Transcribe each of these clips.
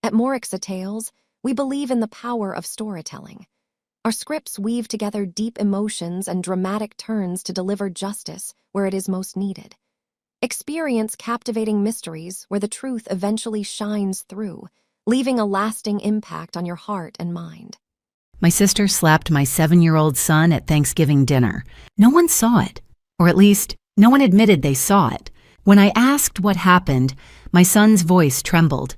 At Morixa Tales, we believe in the power of storytelling. Our scripts weave together deep emotions and dramatic turns to deliver justice where it is most needed. Experience captivating mysteries where the truth eventually shines through, leaving a lasting impact on your heart and mind. My sister slapped my 7-year-old son at Thanksgiving dinner. No one saw it, or at least, no one admitted they saw it. When I asked what happened, my son's voice trembled.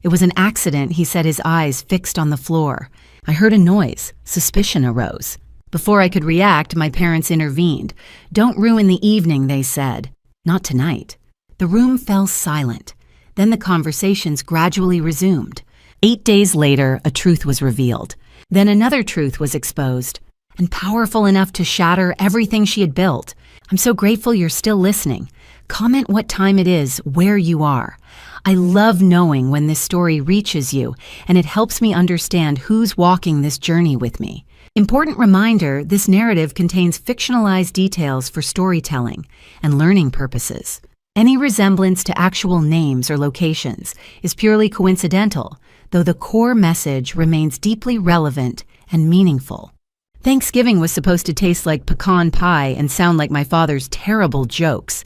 It was an accident, he said, his eyes fixed on the floor. I heard a noise. Suspicion arose. Before I could react, my parents intervened. "Don't ruin the evening," they said. "Not tonight." The room fell silent. Then the conversations gradually resumed. 8 days later, a truth was revealed. Then another truth was exposed, and powerful enough to shatter everything she had built. I'm so grateful you're still listening. Comment what time it is, where you are. I love knowing when this story reaches you, and it helps me understand who's walking this journey with me. Important reminder, this narrative contains fictionalized details for storytelling and learning purposes. Any resemblance to actual names or locations is purely coincidental, though the core message remains deeply relevant and meaningful. Thanksgiving was supposed to taste like pecan pie and sound like my father's terrible jokes.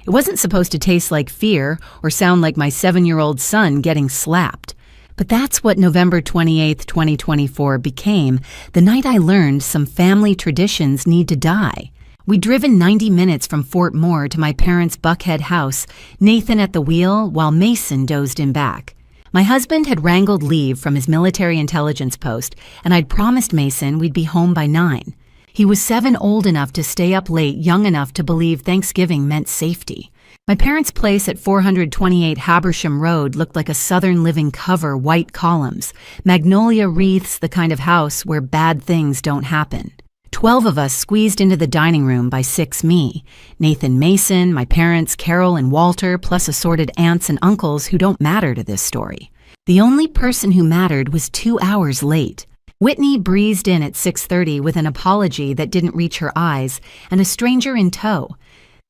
It wasn't supposed to taste like fear or sound like my 7-year-old son getting slapped. But that's what November 28th, 2024 became, the night I learned some family traditions need to die. We'd driven 90 minutes from Fort Moore to my parents' Buckhead house, Nathan at the wheel while Mason dozed in back. My husband had wrangled leave from his military intelligence post, and I'd promised Mason we'd be home by 9. He was 7, old enough to stay up late, young enough to believe Thanksgiving meant safety. My parents' place at 428 Habersham Road looked like a Southern Living cover, white columns, magnolia wreaths, the kind of house where bad things don't happen. 12 of us squeezed into the dining room by 6 me. Nathan, Mason, my parents, Carol and Walter, plus assorted aunts and uncles who don't matter to this story. The only person who mattered was 2 hours late. Whitney breezed in at 6:30 with an apology that didn't reach her eyes and a stranger in tow.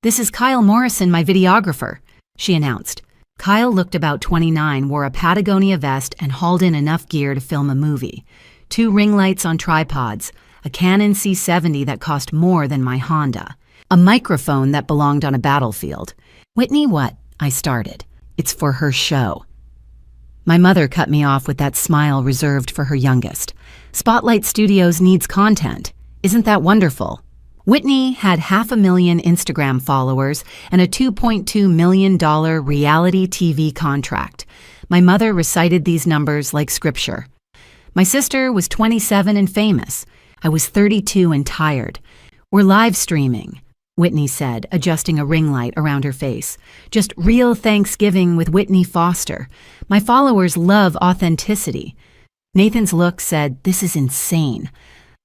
"This is Kyle Morrison, my videographer," she announced. Kyle looked about 29, wore a Patagonia vest, and hauled in enough gear to film a movie. 2 ring lights on tripods, a Canon C70 that cost more than my Honda, a microphone that belonged on a battlefield. "Whitney, what?" I started. "It's for her show." My mother cut me off with that smile reserved for her youngest. "Spotlight Studios needs content. Isn't that wonderful?" Whitney had 500,000 Instagram followers and a $2.2 million reality TV contract. My mother recited these numbers like scripture. My sister was 27 and famous. I was 32 and tired. "We're live streaming," Whitney said, adjusting a ring light around her face. "Just real Thanksgiving with Whitney Foster. My followers love authenticity." Nathan's look said, "This is insane."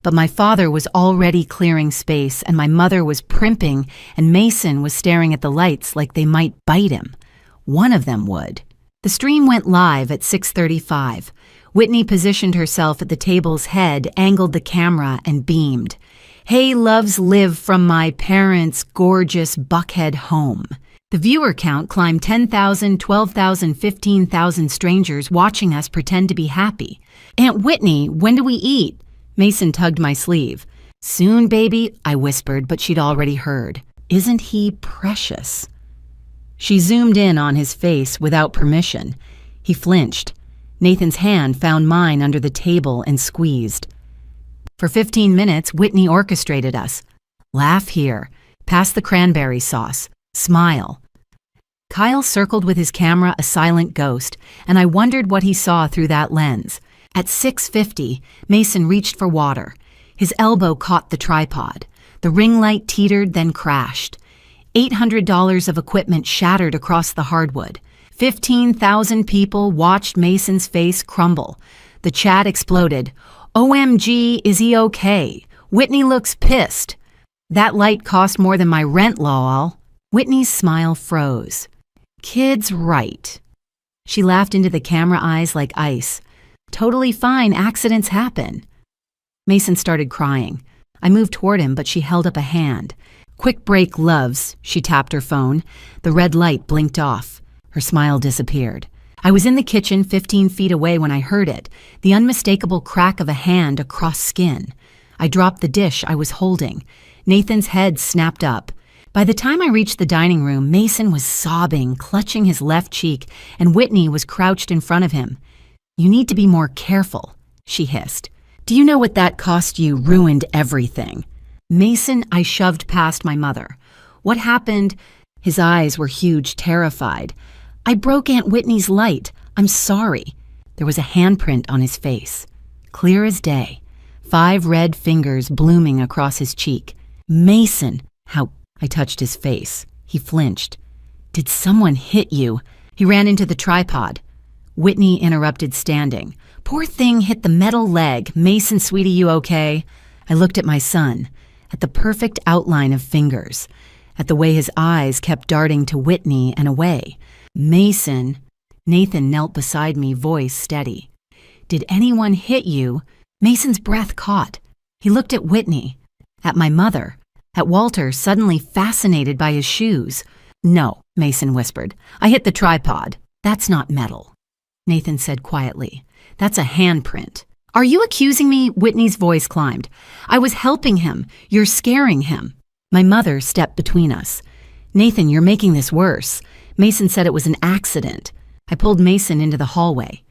But my father was already clearing space, and my mother was primping, and Mason was staring at the lights like they might bite him. One of them would. The stream went live at 6:35. Whitney positioned herself at the table's head, angled the camera, and beamed. "Hey, loves live from my parents' gorgeous Buckhead home." The viewer count climbed 10,000, 12,000, 15,000 strangers watching us pretend to be happy. "Aunt Whitney, when do we eat?" Mason tugged my sleeve. "Soon, baby," I whispered, but she'd already heard. "Isn't he precious?" She zoomed in on his face without permission. He flinched. Nathan's hand found mine under the table and squeezed. For 15 minutes, Whitney orchestrated us. "Laugh here. Pass the cranberry sauce. Smile." Kyle circled with his camera, a silent ghost, and I wondered what he saw through that lens. At 6:50, Mason reached for water. His elbow caught the tripod. The ring light teetered, then crashed. $800 of equipment shattered across the hardwood. 15,000 people watched Mason's face crumble. The chat exploded. "OMG, is he okay? Whitney looks pissed. That light cost more than my rent, lol." Whitney's smile froze. "Kid's right." She laughed into the camera eyes like ice. "Totally fine, accidents happen." Mason started crying. I moved toward him, but she held up a hand. "Quick break, loves." She tapped her phone. The red light blinked off. Her smile disappeared. I was in the kitchen 15 feet away when I heard it, the unmistakable crack of a hand across skin. I dropped the dish I was holding. Nathan's head snapped up. By the time I reached the dining room, Mason was sobbing, clutching his left cheek, and Whitney was crouched in front of him. "You need to be more careful," she hissed. "Do you know what that cost you? Ruined everything." "Mason," I shoved past my mother. "What happened?" His eyes were huge, terrified. "I broke Aunt Whitney's light. I'm sorry." There was a handprint on his face, clear as day, 5 red fingers blooming across his cheek. "Mason, how—" I touched his face. He flinched. "Did someone hit you?" He ran into the tripod. Whitney interrupted, standing. "Poor thing hit the metal leg. Mason, sweetie, you okay?" I looked at my son, at the perfect outline of fingers, at the way his eyes kept darting to Whitney and away. "Mason," Nathan knelt beside me, voice steady. "Did anyone hit you?" Mason's breath caught. He looked at Whitney, at my mother, at Walter, suddenly fascinated by his shoes. "No," Mason whispered. "I hit the tripod. That's not metal." Nathan said quietly. "That's a handprint." "Are you accusing me?" Whitney's voice climbed. "I was helping him. You're scaring him." My mother stepped between us. "Nathan, you're making this worse. Mason said it was an accident." I pulled Mason into the hallway.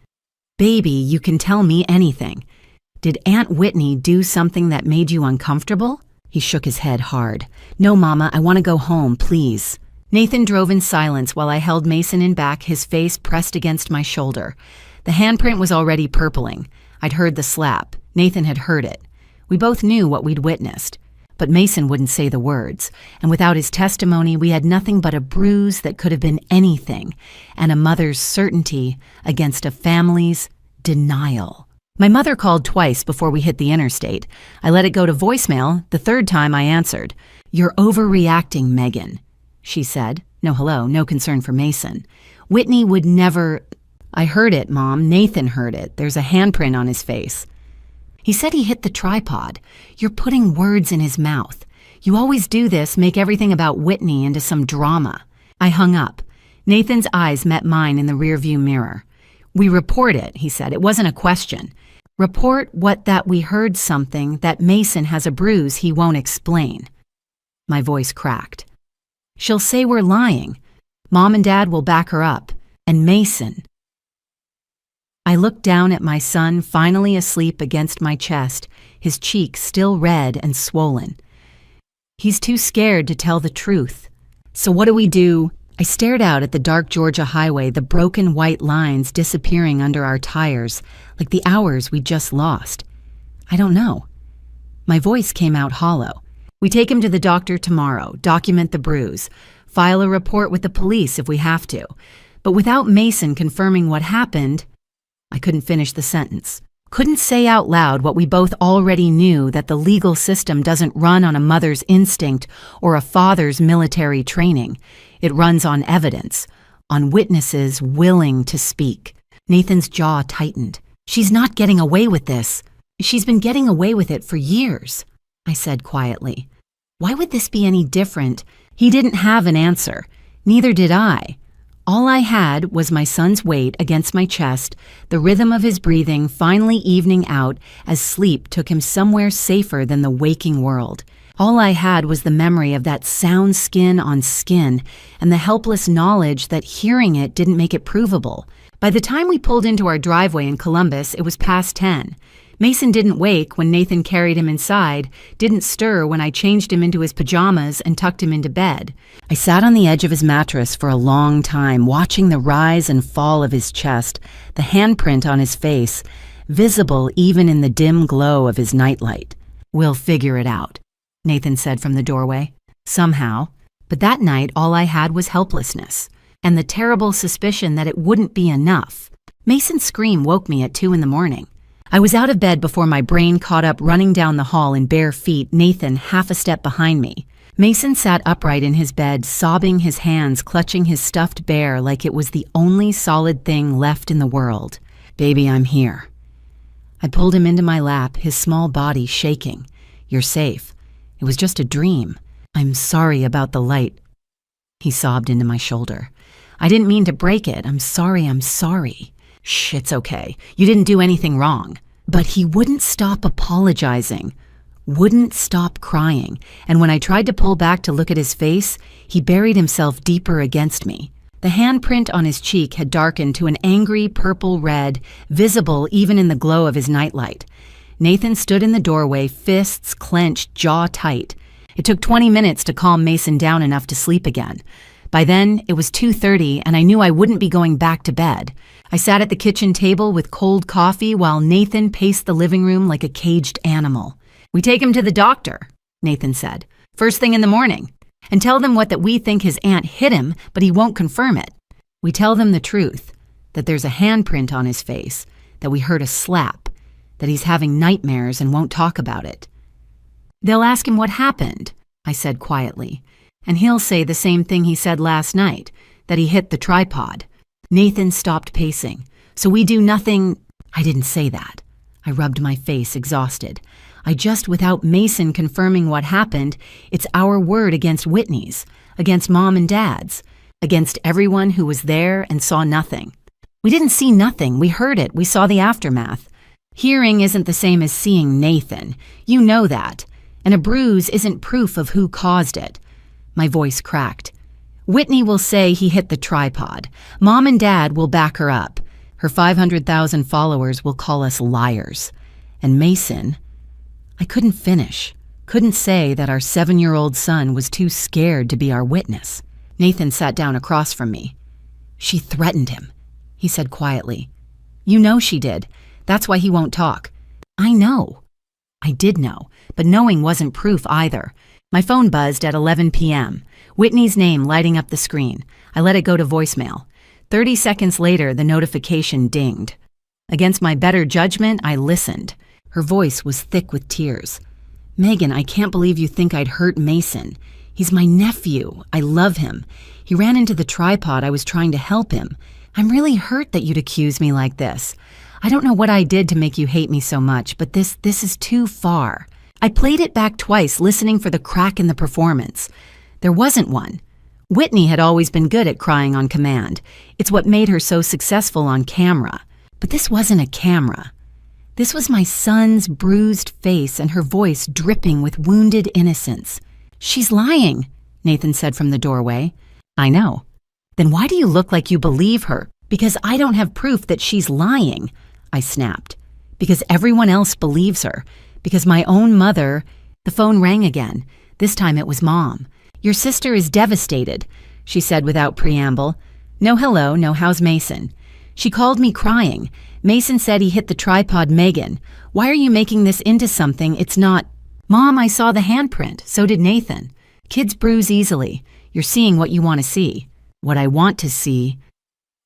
"Baby, you can tell me anything. Did Aunt Whitney do something that made you uncomfortable?" He shook his head hard. "No, Mama, I want to go home, please." Nathan drove in silence while I held Mason in back, his face pressed against my shoulder. The handprint was already purpling. I'd heard the slap. Nathan had heard it. We both knew what we'd witnessed. But Mason wouldn't say the words, and without his testimony, we had nothing but a bruise that could have been anything, and a mother's certainty against a family's denial. My mother called twice before we hit the interstate. I let it go to voicemail. The third time I answered. "You're overreacting, Megan," she said. No hello, no concern for Mason. "Whitney would never—" "I heard it, Mom. Nathan heard it. There's a handprint on his face." "He said he hit the tripod. You're putting words in his mouth. You always do this, make everything about Whitney into some drama." I hung up. Nathan's eyes met mine in the rearview mirror. "We report it," he said. "It wasn't a question. Report what that we heard something, that Mason has a bruise he won't explain." My voice cracked. "She'll say we're lying. Mom and Dad will back her up. And Mason—" I looked down at my son, finally asleep against my chest, his cheek still red and swollen. "He's too scared to tell the truth. So what do we do?" I stared out at the dark Georgia highway, the broken white lines disappearing under our tires, like the hours we'd just lost. "I don't know." My voice came out hollow. "We take him to the doctor tomorrow, document the bruise, file a report with the police if we have to. But without Mason confirming what happened—" I couldn't finish the sentence. Couldn't say out loud what we both already knew, that the legal system doesn't run on a mother's instinct or a father's military training. It runs on evidence, on witnesses willing to speak. Nathan's jaw tightened. "She's not getting away with this. She's been getting away with it for years," I said quietly. "Why would this be any different?" He didn't have an answer. Neither did I. All I had was my son's weight against my chest, the rhythm of his breathing finally evening out as sleep took him somewhere safer than the waking world. All I had was the memory of that sound skin on skin and the helpless knowledge that hearing it didn't make it provable. By the time we pulled into our driveway in Columbus, it was past 10. Mason didn't wake when Nathan carried him inside, didn't stir when I changed him into his pajamas and tucked him into bed. I sat on the edge of his mattress for a long time, watching the rise and fall of his chest, the handprint on his face, visible even in the dim glow of his nightlight. "We'll figure it out," Nathan said from the doorway. "Somehow." But that night, all I had was helplessness, and the terrible suspicion that it wouldn't be enough. Mason's scream woke me at 2 a.m. I was out of bed before my brain caught up, running down the hall in bare feet, Nathan half a step behind me. Mason sat upright in his bed, sobbing, his hands clutching his stuffed bear like it was the only solid thing left in the world. "Baby, I'm here." I pulled him into my lap, his small body shaking. "You're safe. It was just a dream. I'm sorry about the light." He sobbed into my shoulder. I didn't mean to break it. I'm sorry. Shh, it's okay. You didn't do anything wrong. But he wouldn't stop apologizing, wouldn't stop crying, and when I tried to pull back to look at his face, he buried himself deeper against me. The handprint on his cheek had darkened to an angry purple red, visible even in the glow of his nightlight. Nathan stood in the doorway, fists clenched, jaw tight. It took 20 minutes to calm Mason down enough to sleep again. By then, it was 2:30 and I knew I wouldn't be going back to bed. I sat at the kitchen table with cold coffee while Nathan paced the living room like a caged animal. "We take him to the doctor," Nathan said, "first thing in the morning, and tell them that we think his aunt hit him, but he won't confirm it. We tell them the truth, that there's a handprint on his face, that we heard a slap, that he's having nightmares and won't talk about it. They'll ask him what happened," I said quietly, "and he'll say the same thing he said last night, that he hit the tripod." Nathan stopped pacing. "So we do nothing—" I didn't say that. I rubbed my face, exhausted. Without Mason confirming what happened, it's our word against Whitney's, against Mom and Dad's, against everyone who was there and saw nothing. We didn't see nothing, we heard it, we saw the aftermath. Hearing isn't the same as seeing Nathan. You know that. And a bruise isn't proof of who caused it. My voice cracked. Whitney will say he hit the tripod. Mom and Dad will back her up. Her 500,000 followers will call us liars. And Mason— I couldn't finish. Couldn't say that our 7-year-old son was too scared to be our witness. Nathan sat down across from me. "She threatened him," he said quietly. "You know she did. That's why he won't talk." "I know." I did know, but knowing wasn't proof either. My phone buzzed at 11 p.m. Whitney's name lighting up the screen. I let it go to voicemail. 30 seconds later, the notification dinged. Against my better judgment, I listened. Her voice was thick with tears. "Megan, I can't believe you think I'd hurt Mason. He's my nephew. I love him. He ran into the tripod. I was trying to help him. I'm really hurt that you'd accuse me like this. I don't know what I did to make you hate me so much, but this is too far." I played it back twice, listening for the crack in the performance. There wasn't one. Whitney had always been good at crying on command. It's what made her so successful on camera. But this wasn't a camera. This was my son's bruised face and her voice dripping with wounded innocence. "She's lying," Nathan said from the doorway. "I know." "Then why do you look like you believe her?" "Because I don't have proof that she's lying," I snapped. "Because everyone else believes her. Because my own mother—" The phone rang again. This time it was Mom. "Your sister is devastated," she said without preamble. "No hello, no how's Mason?" She called me crying. "Mason said he hit the tripod, Megan. Why are you making this into something it's not?" "Mom, I saw the handprint. So did Nathan. Kids bruise easily. You're seeing what you want to see." "What I want to see—"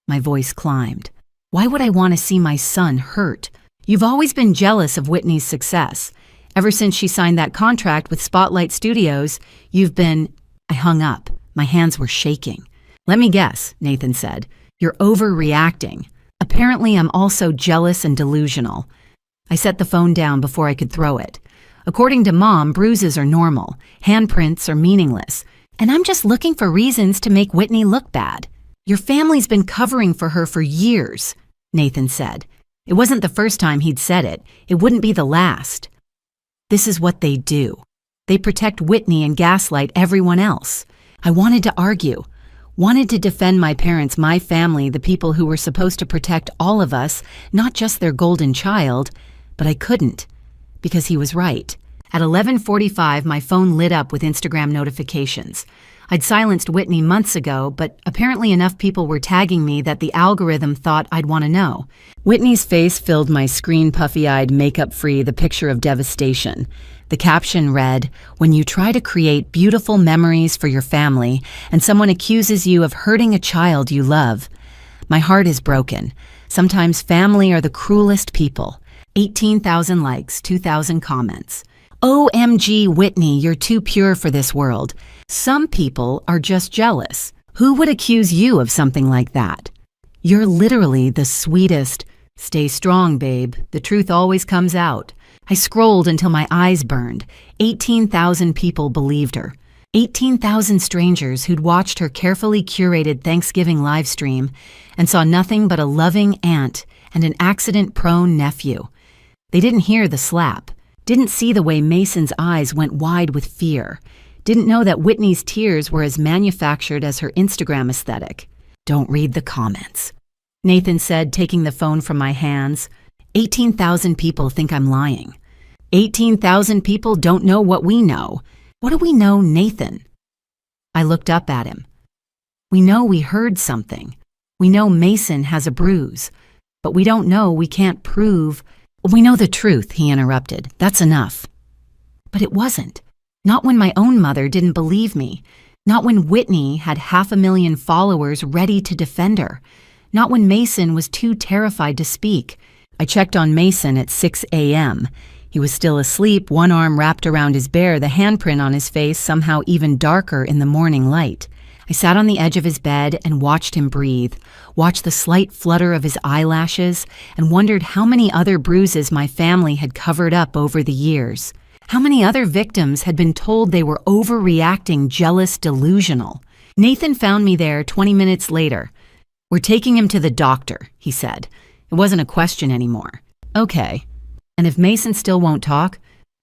My voice climbed. "Why would I want to see my son hurt? You've always been jealous of Whitney's success. Ever since she signed that contract with Spotlight Studios, you've been—" I hung up. My hands were shaking. "Let me guess," Nathan said. "You're overreacting. Apparently, I'm also jealous and delusional." I set the phone down before I could throw it. According to Mom, bruises are normal. Handprints are meaningless. And I'm just looking for reasons to make Whitney look bad. "Your family's been covering for her for years," Nathan said. It wasn't the first time he'd said it. It wouldn't be the last. "This is what they do. They protect Whitney and gaslight everyone else." I wanted to argue. Wanted to defend my parents, my family, the people who were supposed to protect all of us, not just their golden child, but I couldn't, because he was right. At 11:45, my phone lit up with Instagram notifications. I'd silenced Whitney months ago, but apparently enough people were tagging me that the algorithm thought I'd want to know. Whitney's face filled my screen, puffy-eyed, makeup-free, the picture of devastation. The caption read, "When you try to create beautiful memories for your family and someone accuses you of hurting a child you love. My heart is broken. Sometimes family are the cruelest people." 18,000 likes, 2,000 comments. "OMG, Whitney, you're too pure for this world. Some people are just jealous. Who would accuse you of something like that? You're literally the sweetest. Stay strong, babe. The truth always comes out." I scrolled until my eyes burned. 18,000 people believed her. 18,000 strangers who'd watched her carefully curated Thanksgiving live stream and saw nothing but a loving aunt and an accident-prone nephew. They didn't hear the slap, didn't see the way Mason's eyes went wide with fear, didn't know that Whitney's tears were as manufactured as her Instagram aesthetic. "Don't read the comments," Nathan said, taking the phone from my hands. 18,000 people think I'm lying. 18,000 people don't know what we know. What do we know, Nathan? I looked up at him. We know we heard something. We know Mason has a bruise. But we don't know, we can't prove. We know the truth, he interrupted. That's enough. But it wasn't. Not when my own mother didn't believe me. Not when Whitney had 500,000 followers ready to defend her. Not when Mason was too terrified to speak. I checked on Mason at 6 a.m. He was still asleep, one arm wrapped around his bear, the handprint on his face somehow even darker in the morning light. I sat on the edge of his bed and watched him breathe, watched the slight flutter of his eyelashes, and wondered how many other bruises my family had covered up over the years. How many other victims had been told they were overreacting, jealous, delusional. Nathan found me there 20 minutes later. "We're taking him to the doctor," he said. It wasn't a question anymore. "Okay. And if Mason still won't talk,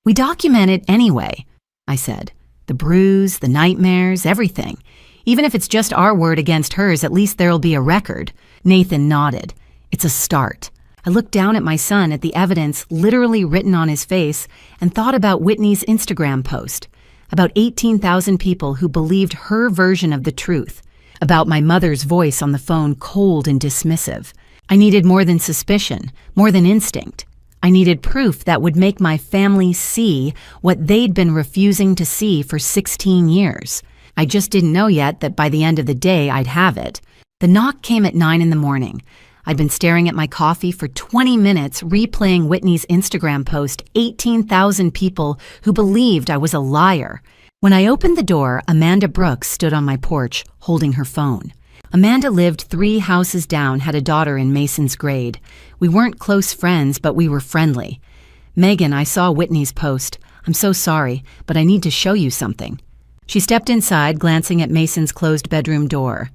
we document it anyway," I said. "The bruise, the nightmares, everything. Even if it's just our word against hers, at least there'll be a record." Nathan nodded. "It's a start." I looked down at my son at the evidence literally written on his face and thought about Whitney's Instagram post, about 18,000 people who believed her version of the truth, about my mother's voice on the phone cold and dismissive. I needed more than suspicion, more than instinct. I needed proof that would make my family see what they'd been refusing to see for 16 years. I just didn't know yet that by the end of the day I'd have it. The knock came at 9 in the morning. I'd been staring at my coffee for 20 minutes replaying Whitney's Instagram post, 18,000 people who believed I was a liar. When I opened the door, Amanda Brooks stood on my porch, holding her phone. Amanda lived 3 houses down, had a daughter in Mason's grade. We weren't close friends, but we were friendly. "Megan, I saw Whitney's post. I'm so sorry, but I need to show you something." She stepped inside, glancing at Mason's closed bedroom door.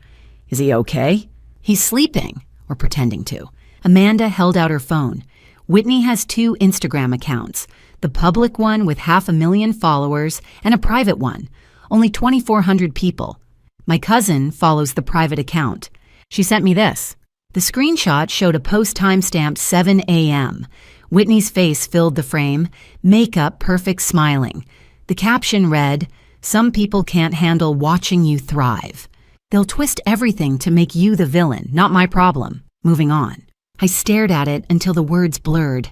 "Is he okay?" "He's sleeping," or pretending to. Amanda held out her phone. "Whitney has 2 Instagram accounts, the public one with 500,000 followers and a private one, only 2,400 people. My cousin follows the private account. She sent me this." The screenshot showed a post timestamped 7 a.m. Whitney's face filled the frame, makeup perfect smiling. The caption read, "Some people can't handle watching you thrive. They'll twist everything to make you the villain, not my problem. Moving on." I stared at it until the words blurred.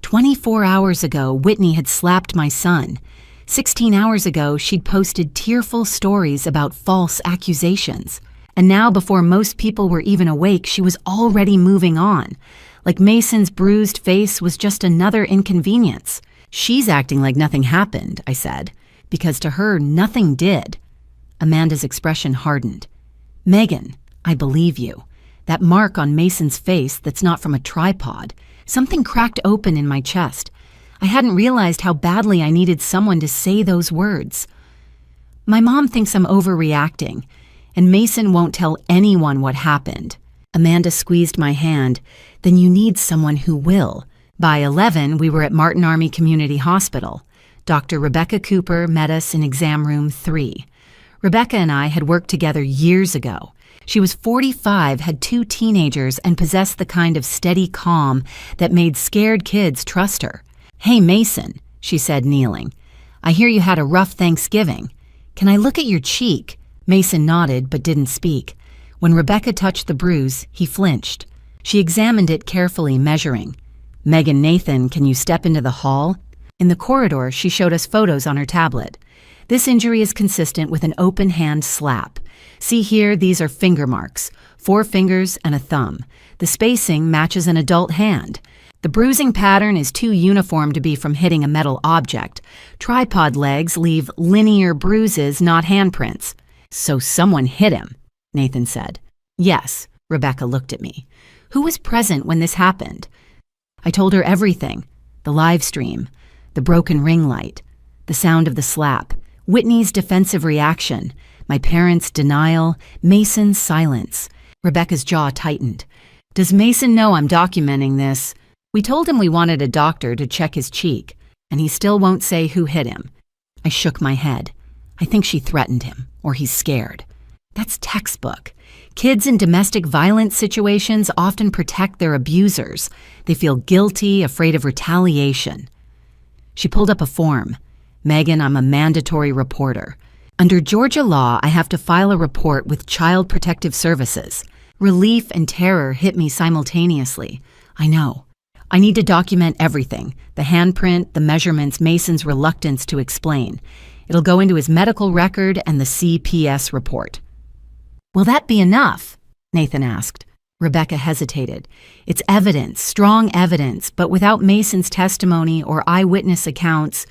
24 hours ago, Whitney had slapped my son. 16 hours ago, she'd posted tearful stories about false accusations. And now, before most people were even awake, she was already moving on. Like Mason's bruised face was just another inconvenience. "She's acting like nothing happened," I said, because to her, nothing did. Amanda's expression hardened. "Megan, I believe you. That mark on Mason's face that's not from a tripod." Something cracked open in my chest. I hadn't realized how badly I needed someone to say those words. "My mom thinks I'm overreacting, and Mason won't tell anyone what happened." Amanda squeezed my hand. "Then you need someone who will." By 11, we were at Martin Army Community Hospital. Dr. Rebecca Cooper met us in exam room 3. Rebecca and I had worked together years ago. She was 45, had 2 teenagers, and possessed the kind of steady calm that made scared kids trust her. "Hey, Mason," she said, kneeling. "I hear you had a rough Thanksgiving. Can I look at your cheek?" Mason nodded but didn't speak. When Rebecca touched the bruise, he flinched. She examined it carefully, measuring. "Megan, Nathan, can you step into the hall?" In the corridor, she showed us photos on her tablet. "This injury is consistent with an open hand slap. See here, these are finger marks, 4 fingers and a thumb. The spacing matches an adult hand. The bruising pattern is too uniform to be from hitting a metal object. Tripod legs leave linear bruises, not handprints." "So someone hit him," Nathan said. "Yes," Rebecca looked at me. "Who was present when this happened?" I told her everything. The live stream, the broken ring light, the sound of the slap, Whitney's defensive reaction, my parents' denial, Mason's silence. Rebecca's jaw tightened. Does Mason know I'm documenting this? We told him we wanted a doctor to check his cheek, and he still won't say who hit him. I shook my head. I think she threatened him, or he's scared. That's textbook. Kids in domestic violence situations often protect their abusers. They feel guilty, afraid of retaliation. She pulled up a form. Megan, I'm a mandatory reporter. Under Georgia law, I have to file a report with Child Protective Services. Relief and terror hit me simultaneously. I know. I need to document everything. The handprint, the measurements, Mason's reluctance to explain. It'll go into his medical record and the CPS report. Will that be enough? Nathan asked. Rebecca hesitated. It's evidence, strong evidence, but without Mason's testimony or eyewitness accounts,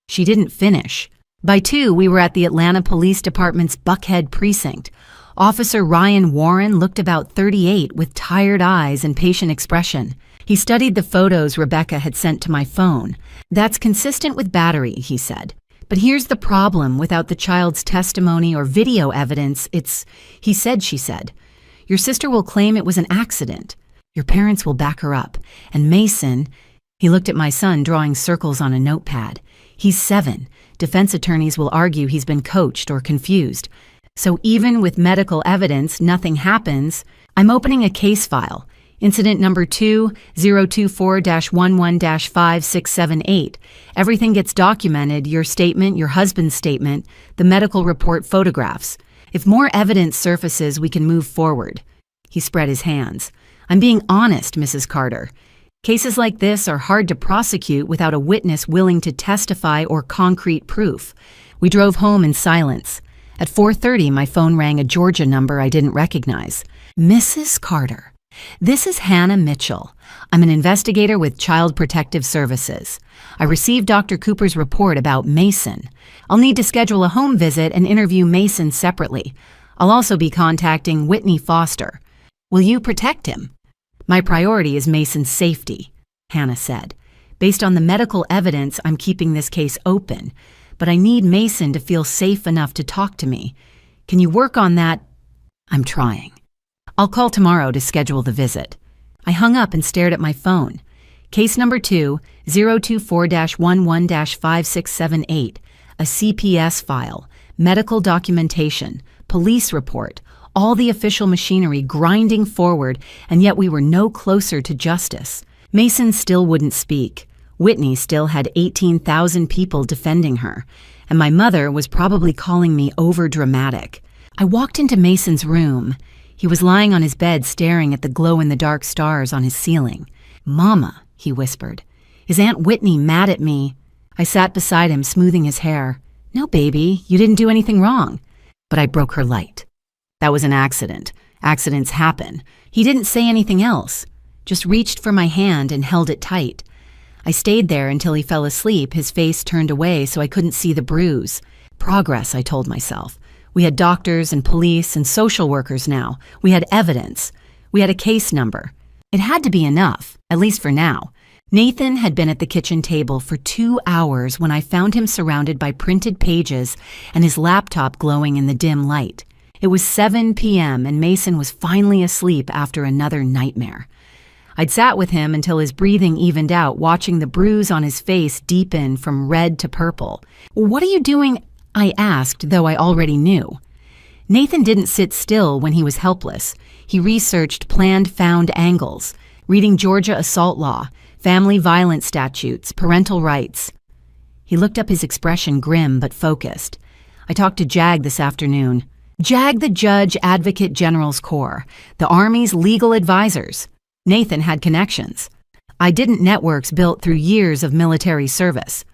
she didn't finish. By 2, we were at the Atlanta Police Department's Buckhead precinct. Officer Ryan Warren looked about 38 with tired eyes and patient expression. He studied the photos Rebecca had sent to my phone. That's consistent with battery, he said. But here's the problem without the child's testimony or video evidence. He said, she said. Your sister will claim it was an accident. Your parents will back her up. And Mason, he looked at my son drawing circles on a notepad. He's 7. Defense attorneys will argue he's been coached or confused. So even with medical evidence, nothing happens. I'm opening a case file. Incident number 2024-11-5678. Everything gets documented, your statement, your husband's statement, the medical report photographs. If more evidence surfaces, we can move forward. He spread his hands. I'm being honest, Mrs. Carter. Cases like this are hard to prosecute without a witness willing to testify or concrete proof. We drove home in silence. At 4:30, my phone rang a Georgia number I didn't recognize. Mrs. Carter. This is Hannah Mitchell. I'm an investigator with Child Protective Services. I received Dr. Cooper's report about Mason. I'll need to schedule a home visit and interview Mason separately. I'll also be contacting Whitney Foster. Will you protect him? My priority is Mason's safety, Hannah said. Based on the medical evidence, I'm keeping this case open, but I need Mason to feel safe enough to talk to me. Can you work on that? I'm trying. I'll call tomorrow to schedule the visit. I hung up and stared at my phone. Case number 2024-11-5678, a CPS file, medical documentation, police report, all the official machinery grinding forward, and yet we were no closer to justice. Mason still wouldn't speak. Whitney still had 18,000 people defending her, and my mother was probably calling me overdramatic. I walked into Mason's room. He was lying on his bed staring at the glow-in-the-dark stars on his ceiling. Mama, he whispered. Is Aunt Whitney mad at me? I sat beside him, smoothing his hair. No, baby, you didn't do anything wrong. But I broke her light. That was an accident. Accidents happen. He didn't say anything else, just reached for my hand and held it tight. I stayed there until he fell asleep, his face turned away so I couldn't see the bruise. Progress, I told myself. We had doctors and police and social workers now. We had evidence. We had a case number. It had to be enough, at least for now. Nathan had been at the kitchen table for 2 hours when I found him surrounded by printed pages and his laptop glowing in the dim light. It was 7 p.m. and Mason was finally asleep after another nightmare. I'd sat with him until his breathing evened out, watching the bruise on his face deepen from red to purple. What are you doing? I asked, though I already knew. Nathan didn't sit still when he was helpless. He researched planned found angles, reading Georgia assault law, family violence statutes, parental rights. He looked up, his expression grim but focused. I talked to JAG this afternoon. JAG, the Judge Advocate General's Corps, the Army's legal advisors. Nathan had connections. I didn't networks built through years of military service.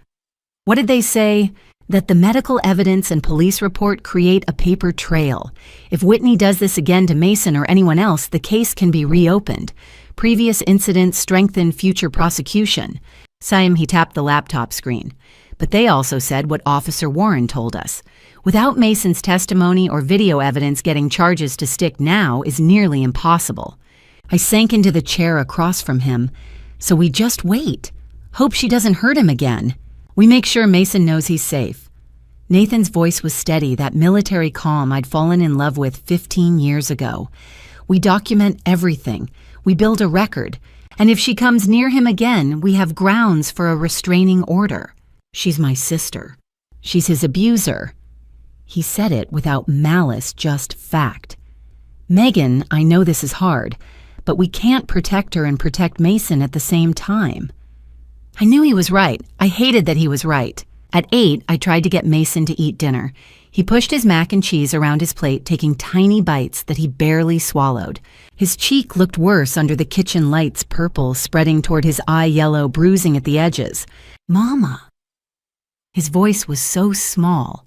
What did they say? That the medical evidence and police report create a paper trail. If Whitney does this again to Mason or anyone else, the case can be reopened. Previous incidents strengthen future prosecution. He tapped the laptop screen. But they also said what Officer Warren told us. Without Mason's testimony or video evidence, getting charges to stick now is nearly impossible. I sank into the chair across from him. So we just wait. Hope she doesn't hurt him again. We make sure Mason knows he's safe. Nathan's voice was steady, that military calm I'd fallen in love with 15 years ago. We document everything. We build a record. And if she comes near him again, we have grounds for a restraining order. She's my sister. She's his abuser. He said it without malice, just fact. Megan, I know this is hard, but we can't protect her and protect Mason at the same time. I knew he was right. I hated that he was right. At 8, I tried to get Mason to eat dinner. He pushed his mac and cheese around his plate, taking tiny bites that he barely swallowed. His cheek looked worse under the kitchen lights, purple spreading toward his eye yellow, bruising at the edges. Mama. His voice was so small.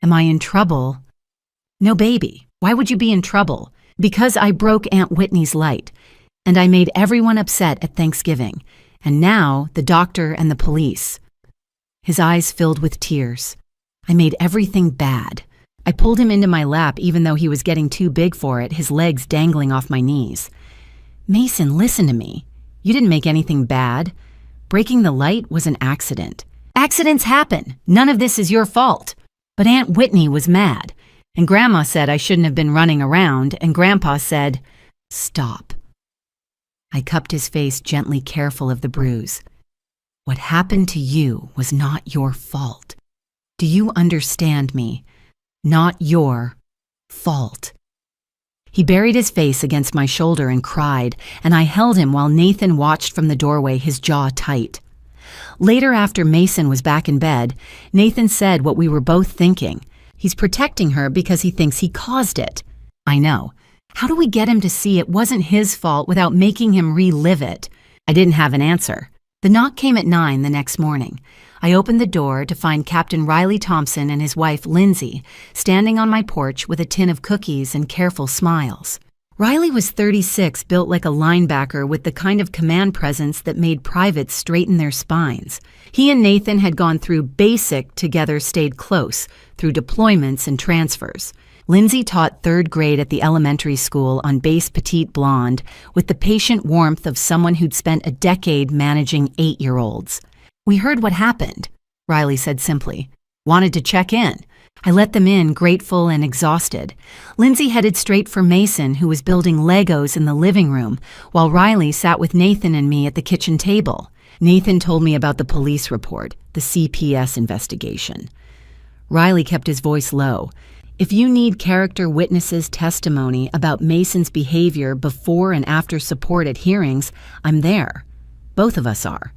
Am I in trouble? No, baby. Why would you be in trouble? Because I broke Aunt Whitney's light, and I made everyone upset at Thanksgiving, and now the doctor and the police. His eyes filled with tears. I made everything bad. I pulled him into my lap even though he was getting too big for it, his legs dangling off my knees. Mason, listen to me. You didn't make anything bad. Breaking the light was an accident. Accidents happen. None of this is your fault. But Aunt Whitney was mad. And Grandma said I shouldn't have been running around, and Grandpa said, stop. I cupped his face gently, careful of the bruise. What happened to you was not your fault. Do you understand me? Not your fault. He buried his face against my shoulder and cried, and I held him while Nathan watched from the doorway, his jaw tight. Later, after Mason was back in bed, Nathan said what we were both thinking. He's protecting her because he thinks he caused it. I know. How do we get him to see it wasn't his fault without making him relive it? I didn't have an answer. The knock came at 9 the next morning. I opened the door to find Captain Riley Thompson and his wife, Lindsay, standing on my porch with a tin of cookies and careful smiles. Riley was 36, built like a linebacker with the kind of command presence that made privates straighten their spines. He and Nathan had gone through basic together, stayed close, through deployments and transfers. Lindsay taught 3rd grade at the elementary school on base petite blonde with the patient warmth of someone who'd spent a decade managing 8-year-olds. We heard what happened, Riley said simply. Wanted to check in. I let them in, grateful and exhausted. Lindsay headed straight for Mason, who was building Legos in the living room, while Riley sat with Nathan and me at the kitchen table. Nathan told me about the police report, the CPS investigation. Riley kept his voice low. If you need character witnesses' testimony about Mason's behavior before and after support at hearings, I'm there. Both of us are.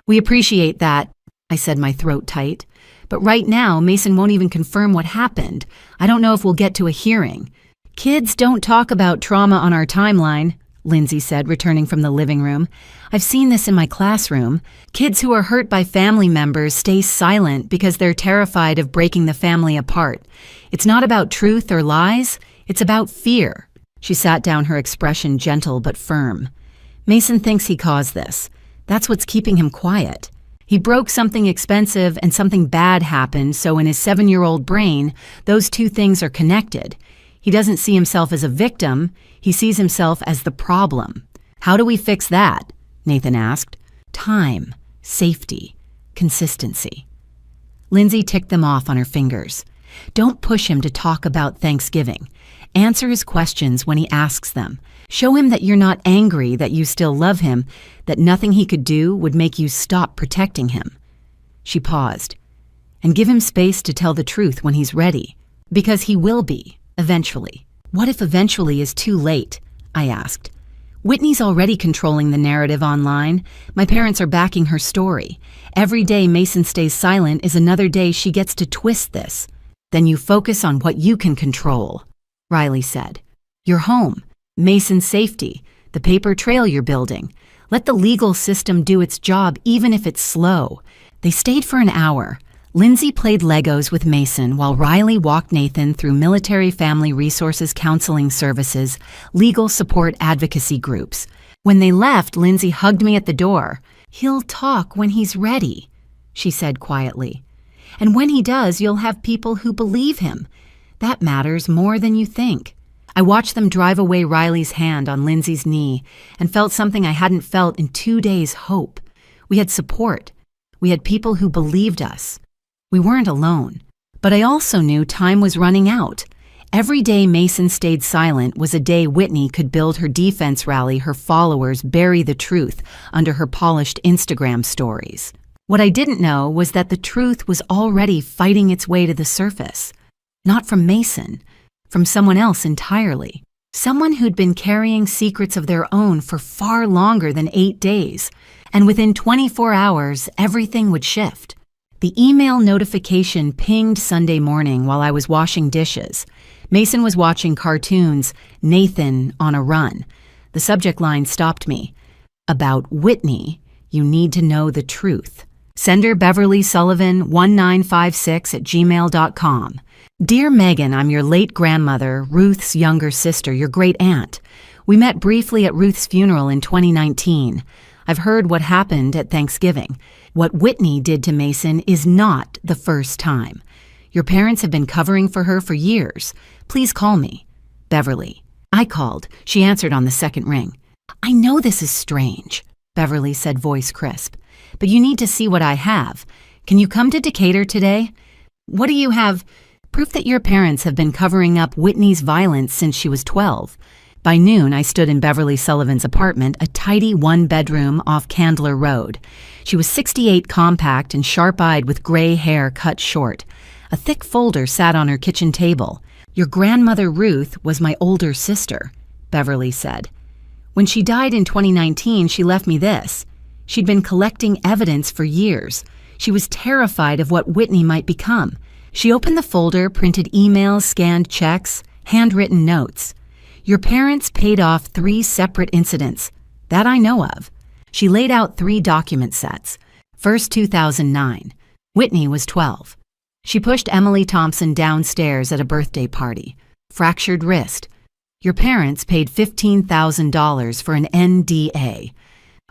We appreciate that, I said, my throat tight. But right now, Mason won't even confirm what happened. I don't know if we'll get to a hearing. Kids don't talk about trauma on our timeline, Lindsay said, returning from the living room. I've seen this in my classroom. Kids who are hurt by family members stay silent because they're terrified of breaking the family apart. It's not about truth or lies. It's about fear. She sat down, her expression gentle but firm. Mason thinks he caused this. That's what's keeping him quiet. He broke something expensive and something bad happened, so in his 7-year-old brain, those two things are connected. He doesn't see himself as a victim. He sees himself as the problem. How do we fix that? Nathan asked. Time, safety, consistency. Lindsay ticked them off on her fingers. Don't push him to talk about Thanksgiving. Answer his questions when he asks them. Show him that you're not angry, that you still love him, that nothing he could do would make you stop protecting him. She paused. And give him space to tell the truth when he's ready. Because he will be, eventually. What if eventually is too late? I asked. Whitney's already controlling the narrative online. My parents are backing her story. Every day Mason stays silent is another day she gets to twist this. Then you focus on what you can control, Riley said. Your home. Mason's safety, the paper trail you're building. Let the legal system do its job even if it's slow. They stayed for an hour. Lindsay played Legos with Mason while Riley walked Nathan through military family resources counseling services, legal support advocacy groups. When they left, Lindsay hugged me at the door. He'll talk when he's ready, she said quietly. And when he does, you'll have people who believe him. That matters more than you think. I watched them drive away Riley's hand on Lindsay's knee and felt something I hadn't felt in 2 days, hope. We had support. We had people who believed us. We weren't alone, but I also knew time was running out. Every day Mason stayed silent was a day Whitney could build her defense rally, her followers bury the truth under her polished Instagram stories. What I didn't know was that the truth was already fighting its way to the surface. Not from Mason, from someone else entirely. Someone who'd been carrying secrets of their own for far longer than 8 days. And within 24 hours, everything would shift. The email notification pinged Sunday morning while I was washing dishes. Mason was watching cartoons, Nathan on a Run. The subject line stopped me. About Whitney, you need to know the truth. Sender Beverly Sullivan 1956@gmail.com. Dear Megan, I'm your late grandmother, Ruth's younger sister, your great aunt. We met briefly at Ruth's funeral in 2019. I've heard what happened at Thanksgiving. What Whitney did to Mason is not the first time. Your parents have been covering for her for years. Please call me. Beverly. I called. She answered on the second ring. I know this is strange, Beverly said, voice crisp, but you need to see what I have. Can you come to Decatur today? What do you have? Proof that your parents have been covering up Whitney's violence since she was 12. By noon, I stood in Beverly Sullivan's apartment, a tidy one-bedroom off Candler Road. She was 68, compact and sharp-eyed with gray hair cut short. A thick folder sat on her kitchen table. Your grandmother Ruth was my older sister, Beverly said. When she died in 2019, she left me this. She'd been collecting evidence for years. She was terrified of what Whitney might become. She opened the folder, printed emails, scanned checks, handwritten notes. Your parents paid off 3 separate incidents. That I know of. She laid out 3 document sets. First, 2009. Whitney was 12. She pushed Emily Thompson downstairs at a birthday party. Fractured wrist. Your parents paid $15,000 for an NDA.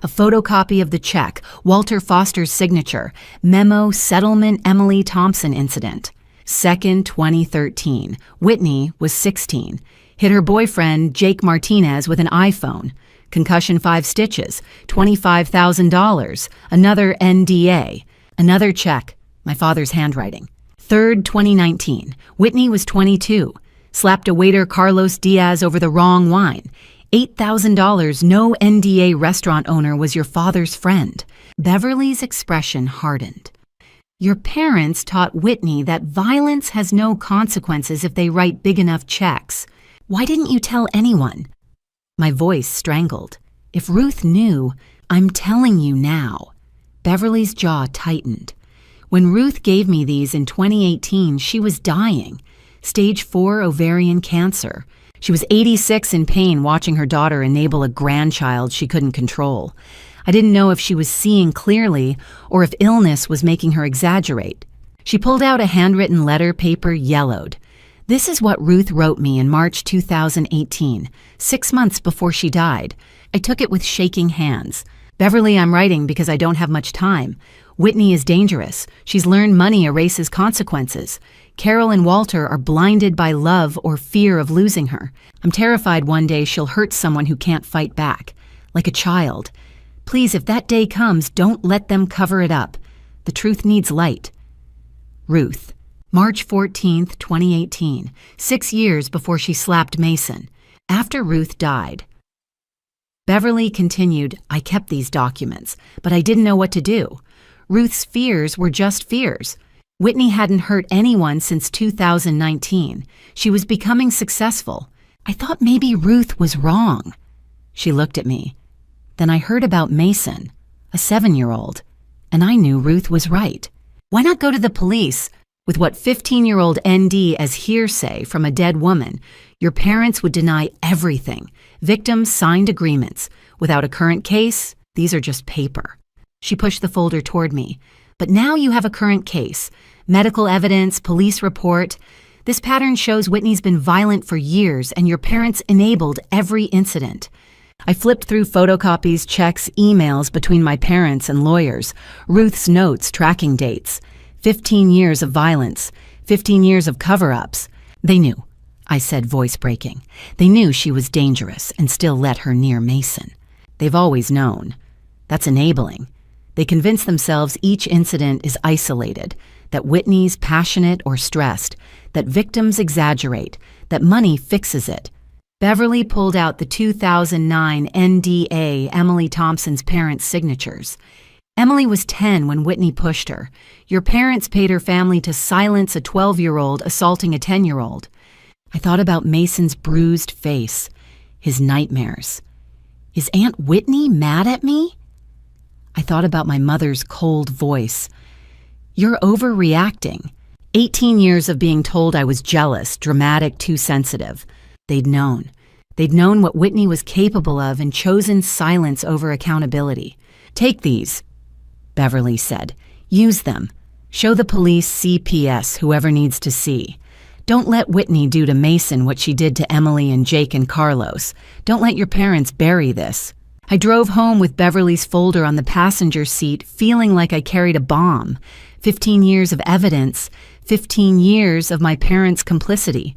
A photocopy of the check, Walter Foster's signature, memo, settlement, Emily Thompson incident. Second, 2013. Whitney was 16. Hit her boyfriend, Jake Martinez, with an iPhone. Concussion 5 stitches, $25,000. Another NDA. Another check, my father's handwriting. Third, 2019. Whitney was 22. Slapped a waiter, Carlos Diaz, over the wrong wine. $8,000, no NDA restaurant owner was your father's friend. Beverly's expression hardened. Your parents taught Whitney that violence has no consequences if they write big enough checks. Why didn't you tell anyone? My voice strangled. If Ruth knew, I'm telling you now. Beverly's jaw tightened. When Ruth gave me these in 2018, she was dying. Stage 4 ovarian cancer. She was 86 in pain watching her daughter enable a grandchild she couldn't control. I didn't know if she was seeing clearly or if illness was making her exaggerate. She pulled out a handwritten letter, paper yellowed. This is what Ruth wrote me in March 2018, 6 months before she died. I took it with shaking hands. Beverly, I'm writing because I don't have much time. Whitney is dangerous. She's learned money erases consequences. Carol and Walter are blinded by love or fear of losing her. I'm terrified one day she'll hurt someone who can't fight back, like a child. Please, if that day comes, don't let them cover it up. The truth needs light. Ruth. March 14th, 2018, 6 years before she slapped Mason, after Ruth died. Beverly continued, I kept these documents, but I didn't know what to do. Ruth's fears were just fears. Whitney hadn't hurt anyone since 2019. She was becoming successful. I thought maybe Ruth was wrong. She looked at me. Then I heard about Mason, a 7-year-old, and I knew Ruth was right. Why not go to the police? With what 15-year-old ND as hearsay from a dead woman, your parents would deny everything. Victims signed agreements. Without a current case, these are just paper. She pushed the folder toward me. But now you have a current case. Medical evidence, police report. This pattern shows Whitney's been violent for years and your parents enabled every incident. I flipped through photocopies, checks, emails between my parents and lawyers, Ruth's notes, tracking dates. 15 years of violence, 15 years of cover-ups. They knew, I said, voice breaking. They knew she was dangerous and still let her near Mason. They've always known. That's enabling. They convince themselves each incident is isolated. that Whitney's passionate or stressed, that victims exaggerate, that money fixes it. Beverly pulled out the 2009 NDA, Emily Thompson's parents' signatures. Emily was 10 when Whitney pushed her. Your parents paid her family to silence a 12-year-old assaulting a 10-year-old. I thought about Mason's bruised face, his nightmares. Is Aunt Whitney mad at me? I thought about my mother's cold voice. You're overreacting. 18 years of being told I was jealous, dramatic, too sensitive. They'd known. They'd known what Whitney was capable of and chosen silence over accountability. Take these, Beverly said. Use them. Show the police CPS, whoever needs to see. Don't let Whitney do to Mason what she did to Emily and Jake and Carlos. Don't let your parents bury this. I drove home with Beverly's folder on the passenger seat, feeling like I carried a bomb. 15 years of evidence, 15 years of my parents' complicity.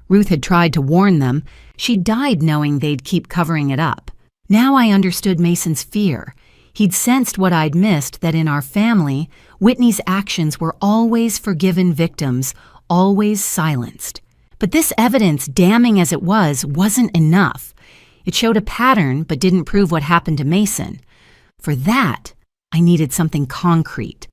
Ruth had tried to warn them. She died knowing they'd keep covering it up. Now I understood Mason's fear. He'd sensed what I'd missed, that in our family, Whitney's actions were always forgiven victims, always silenced. But this evidence, damning as it was, wasn't enough. It showed a pattern, but didn't prove what happened to Mason. For that, I needed something concrete,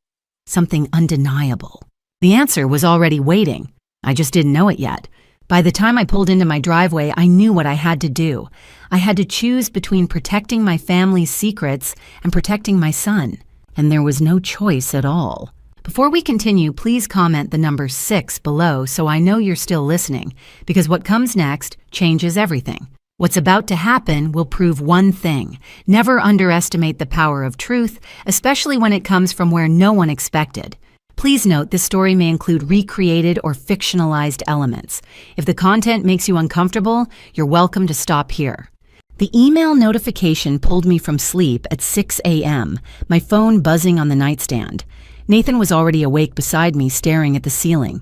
something undeniable. The answer was already waiting. I just didn't know it yet. By the time I pulled into my driveway, I knew what I had to do. I had to choose between protecting my family's secrets and protecting my son. And there was no choice at all. Before we continue, please comment the number 6 below so I know you're still listening, because what comes next changes everything. What's about to happen will prove one thing: never underestimate the power of truth, especially when it comes from where no one expected. Please note this story may include recreated or fictionalized elements. If the content makes you uncomfortable, you're welcome to stop here. The email notification pulled me from sleep at 6 a.m., my phone buzzing on the nightstand. Nathan was already awake beside me, staring at the ceiling.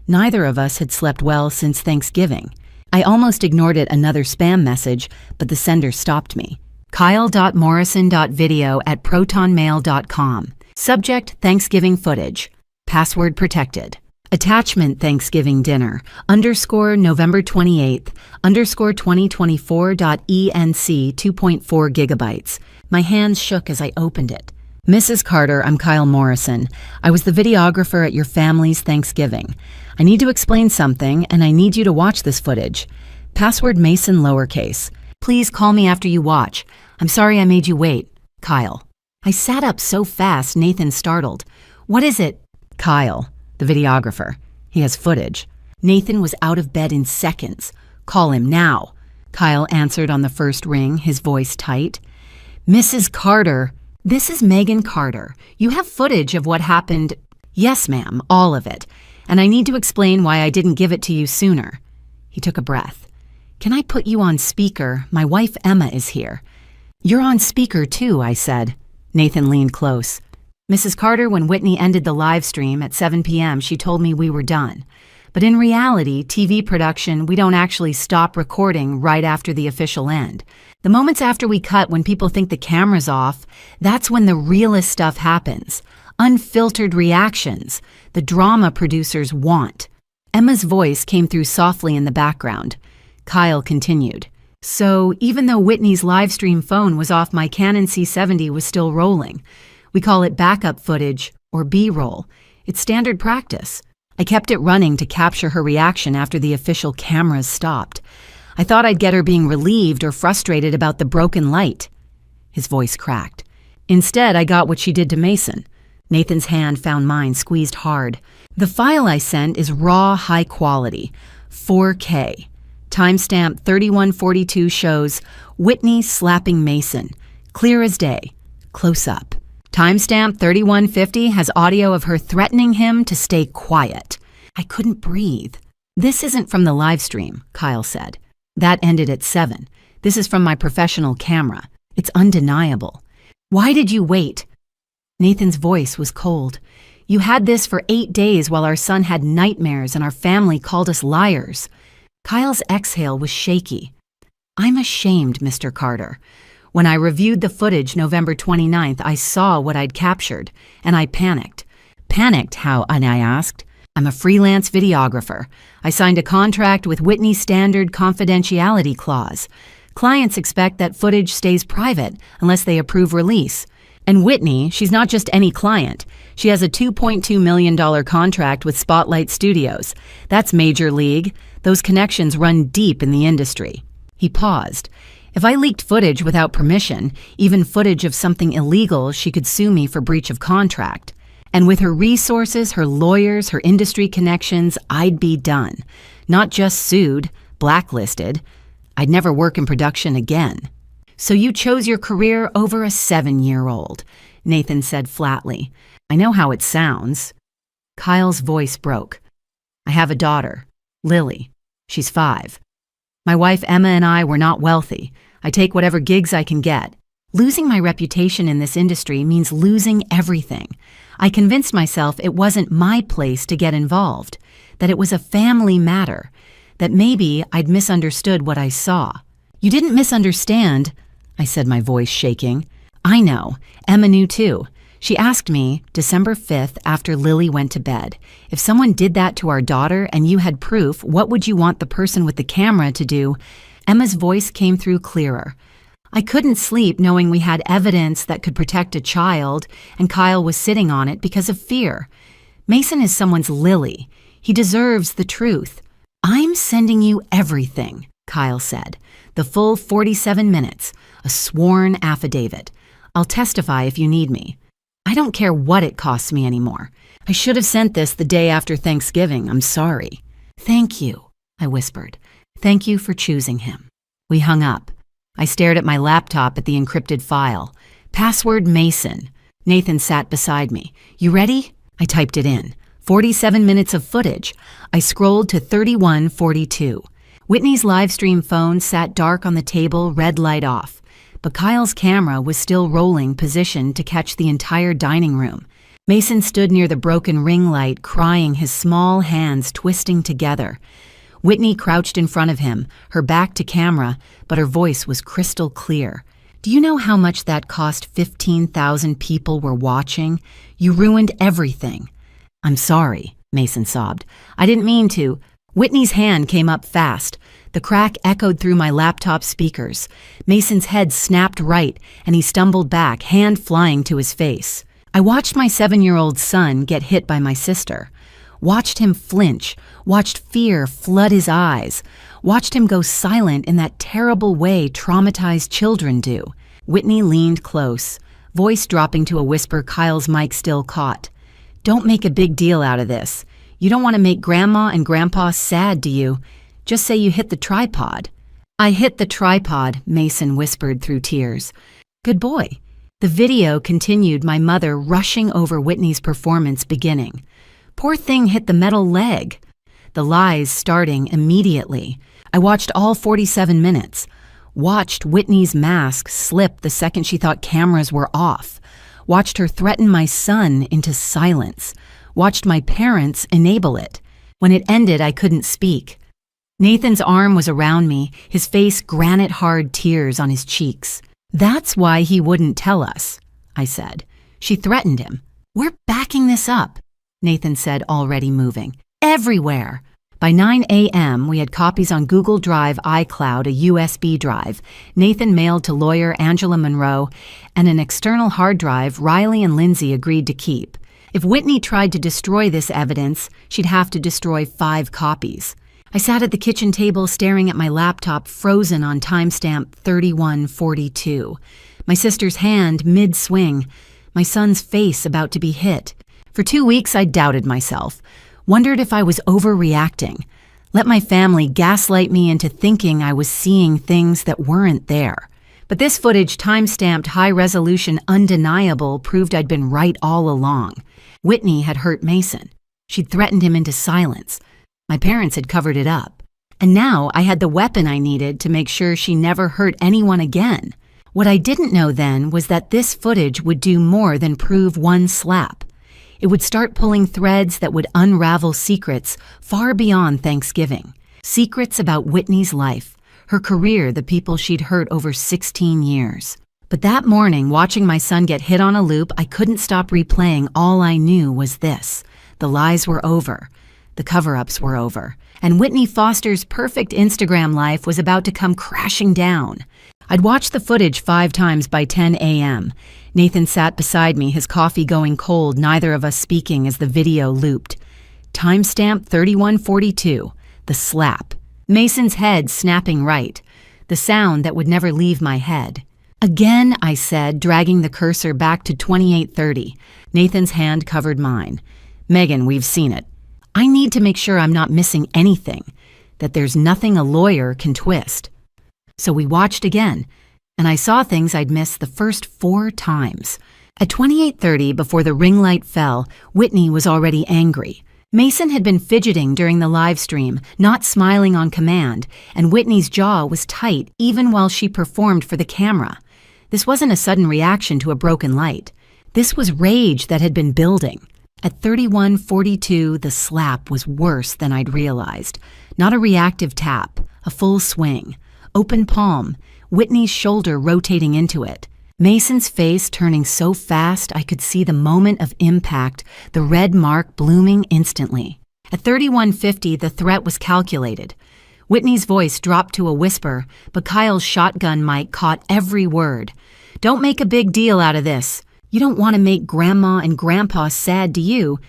Neither of us had slept well since Thanksgiving. I almost ignored it, another spam message, but the sender stopped me. kyle.morrison.video@protonmail.com. Subject: Thanksgiving footage. Password protected. Attachment: Thanksgiving dinner, November 28th, 2024.enc 2.4 gigabytes. My hands shook as I opened it. Mrs. Carter, I'm Kyle Morrison. I was the videographer at your family's Thanksgiving. I need to explain something, and I need you to watch this footage. Password: Mason lowercase. Please call me after you watch. I'm sorry I made you wait. Kyle. I sat up so fast, Nathan startled. What is it? Kyle, the videographer. He has footage. Nathan was out of bed in seconds. Call him now. Kyle answered on the first ring, his voice tight. Mrs. Carter. This is Megan Carter. You have footage of what happened. Yes, ma'am, all of it. And I need to explain why I didn't give it to you sooner. He took a breath. Can I put you on speaker? My wife Emma is here. You're on speaker too, I said. Nathan leaned close. Mrs. Carter, when Whitney ended the live stream at 7 p.m., she told me we were done. But in reality, TV production, we don't actually stop recording right after the official end. The moments after we cut, when people think the camera's off, that's when the realest stuff happens. Unfiltered reactions, the drama producers want. Emma's voice came through softly in the background. Kyle continued. So, even though Whitney's live stream phone was off, my Canon C70 was still rolling. We call it backup footage, or B-roll. It's standard practice. I kept it running to capture her reaction after the official cameras stopped. I thought I'd get her being relieved or frustrated about the broken light. His voice cracked. Instead, I got what she did to Mason. Nathan's hand found mine, squeezed hard. The file I sent is raw, high quality, 4K. Timestamp 3142 shows Whitney slapping Mason. Clear as day. Close up. Timestamp 3150 has audio of her threatening him to stay quiet. I couldn't breathe. This isn't from the live stream, Kyle said. That ended at 7. This is from my professional camera. It's undeniable. Why did you wait? Nathan's voice was cold. You had this for 8 days while our son had nightmares and our family called us liars. Kyle's exhale was shaky. I'm ashamed, Mr. Carter. When I reviewed the footage November 29th, I saw what I'd captured, and I panicked. Panicked, how? And I asked. I'm a freelance videographer. I signed a contract with Whitney's standard confidentiality clause. Clients expect that footage stays private unless they approve release. And Whitney, she's not just any client. She has a $2.2 million contract with Spotlight Studios. That's major league. Those connections run deep in the industry. He paused. If I leaked footage without permission, even footage of something illegal, she could sue me for breach of contract. And with her resources, her lawyers, her industry connections, I'd be done. Not just sued, blacklisted. I'd never work in production again. So you chose your career over a 7-year-old, Nathan said flatly. I know how it sounds. Kyle's voice broke. I have a daughter, Lily. She's 5. My wife Emma and I were not wealthy. I take whatever gigs I can get. Losing my reputation in this industry means losing everything. I convinced myself it wasn't my place to get involved, that it was a family matter, that maybe I'd misunderstood what I saw. You didn't misunderstand, I said, my voice shaking. I know. Emma knew too. She asked me, December 5th, after Lily went to bed, if someone did that to our daughter and you had proof, what would you want the person with the camera to do? Emma's voice came through clearer. I couldn't sleep knowing we had evidence that could protect a child, and Kyle was sitting on it because of fear. Mason is someone's Lily. He deserves the truth. I'm sending you everything, Kyle said. The full 47 minutes, a sworn affidavit. I'll testify if you need me. I don't care what it costs me anymore. I should have sent this the day after Thanksgiving. I'm sorry. Thank you, I whispered. Thank you for choosing him. We hung up. I stared at my laptop at the encrypted file. Password Mason. Nathan sat beside me. You ready? I typed it in. 47 minutes of footage. I scrolled to 31:42. Whitney's live stream phone sat dark on the table, red light off. But Kyle's camera was still rolling, positioned to catch the entire dining room. Mason stood near the broken ring light, crying, his small hands twisting together. Whitney crouched in front of him, her back to camera, but her voice was crystal clear. Do you know how much that cost? 15,000 people were watching? You ruined everything. I'm sorry, Mason sobbed. I didn't mean to. Whitney's hand came up fast. The crack echoed through my laptop speakers. Mason's head snapped right, and he stumbled back, hand flying to his face. I watched my 7-year-old son get hit by my sister. Watched him flinch, watched fear flood his eyes, watched him go silent in that terrible way traumatized children do. Whitney leaned close, voice dropping to a whisper Kyle's mic still caught. Don't make a big deal out of this. You don't want to make Grandma and Grandpa sad, do you? Just say you hit the tripod. I hit the tripod, Mason whispered through tears. Good boy. The video continued, my mother rushing over Whitney's performance beginning. Poor thing hit the metal leg. The lies starting immediately. I watched all 47 minutes. Watched Whitney's mask slip the second she thought cameras were off. Watched her threaten my son into silence. Watched my parents enable it. When it ended, I couldn't speak. Nathan's arm was around me, his face granite-hard, tears on his cheeks. That's why he wouldn't tell us, I said. She threatened him. We're backing this up, Nathan said, already moving. Everywhere. By 9 a.m., we had copies on Google Drive, iCloud, a USB drive. Nathan mailed to lawyer Angela Monroe, and an external hard drive Riley and Lindsay agreed to keep. If Whitney tried to destroy this evidence, she'd have to destroy 5 copies. I sat at the kitchen table staring at my laptop frozen on timestamp 31:42. My sister's hand mid-swing, my son's face about to be hit. For 2 weeks, I doubted myself, wondered if I was overreacting, let my family gaslight me into thinking I was seeing things that weren't there. But this footage, time-stamped, high-resolution, undeniable, proved I'd been right all along. Whitney had hurt Mason. She'd threatened him into silence. My parents had covered it up. And now I had the weapon I needed to make sure she never hurt anyone again. What I didn't know then was that this footage would do more than prove one slap. It would start pulling threads that would unravel secrets far beyond Thanksgiving. Secrets about Whitney's life, her career, the people she'd hurt over 16 years. But that morning, watching my son get hit on a loop, I couldn't stop replaying. All I knew was this: the lies were over. The cover-ups were over. And Whitney Foster's perfect Instagram life was about to come crashing down. I'd watched the footage 5 times by 10 a.m. Nathan sat beside me, his coffee going cold, neither of us speaking as the video looped. Timestamp 31:42. The slap. Mason's head snapping right. The sound that would never leave my head. Again, I said, dragging the cursor back to 28:30. Nathan's hand covered mine. Megan, we've seen it. I need to make sure I'm not missing anything, that there's nothing a lawyer can twist. So we watched again, and I saw things I'd missed the first 4 times. At 28:30, before the ring light fell, Whitney was already angry. Mason had been fidgeting during the live stream, not smiling on command, and Whitney's jaw was tight even while she performed for the camera. This wasn't a sudden reaction to a broken light. This was rage that had been building. At 31:42, the slap was worse than I'd realized. Not a reactive tap, a full swing. Open palm, Whitney's shoulder rotating into it. Mason's face turning so fast I could see the moment of impact, the red mark blooming instantly. At 31:50, the threat was calculated. Whitney's voice dropped to a whisper, but Kyle's shotgun mic caught every word. "Don't make a big deal out of this. You don't want to make Grandma and Grandpa sad, do you?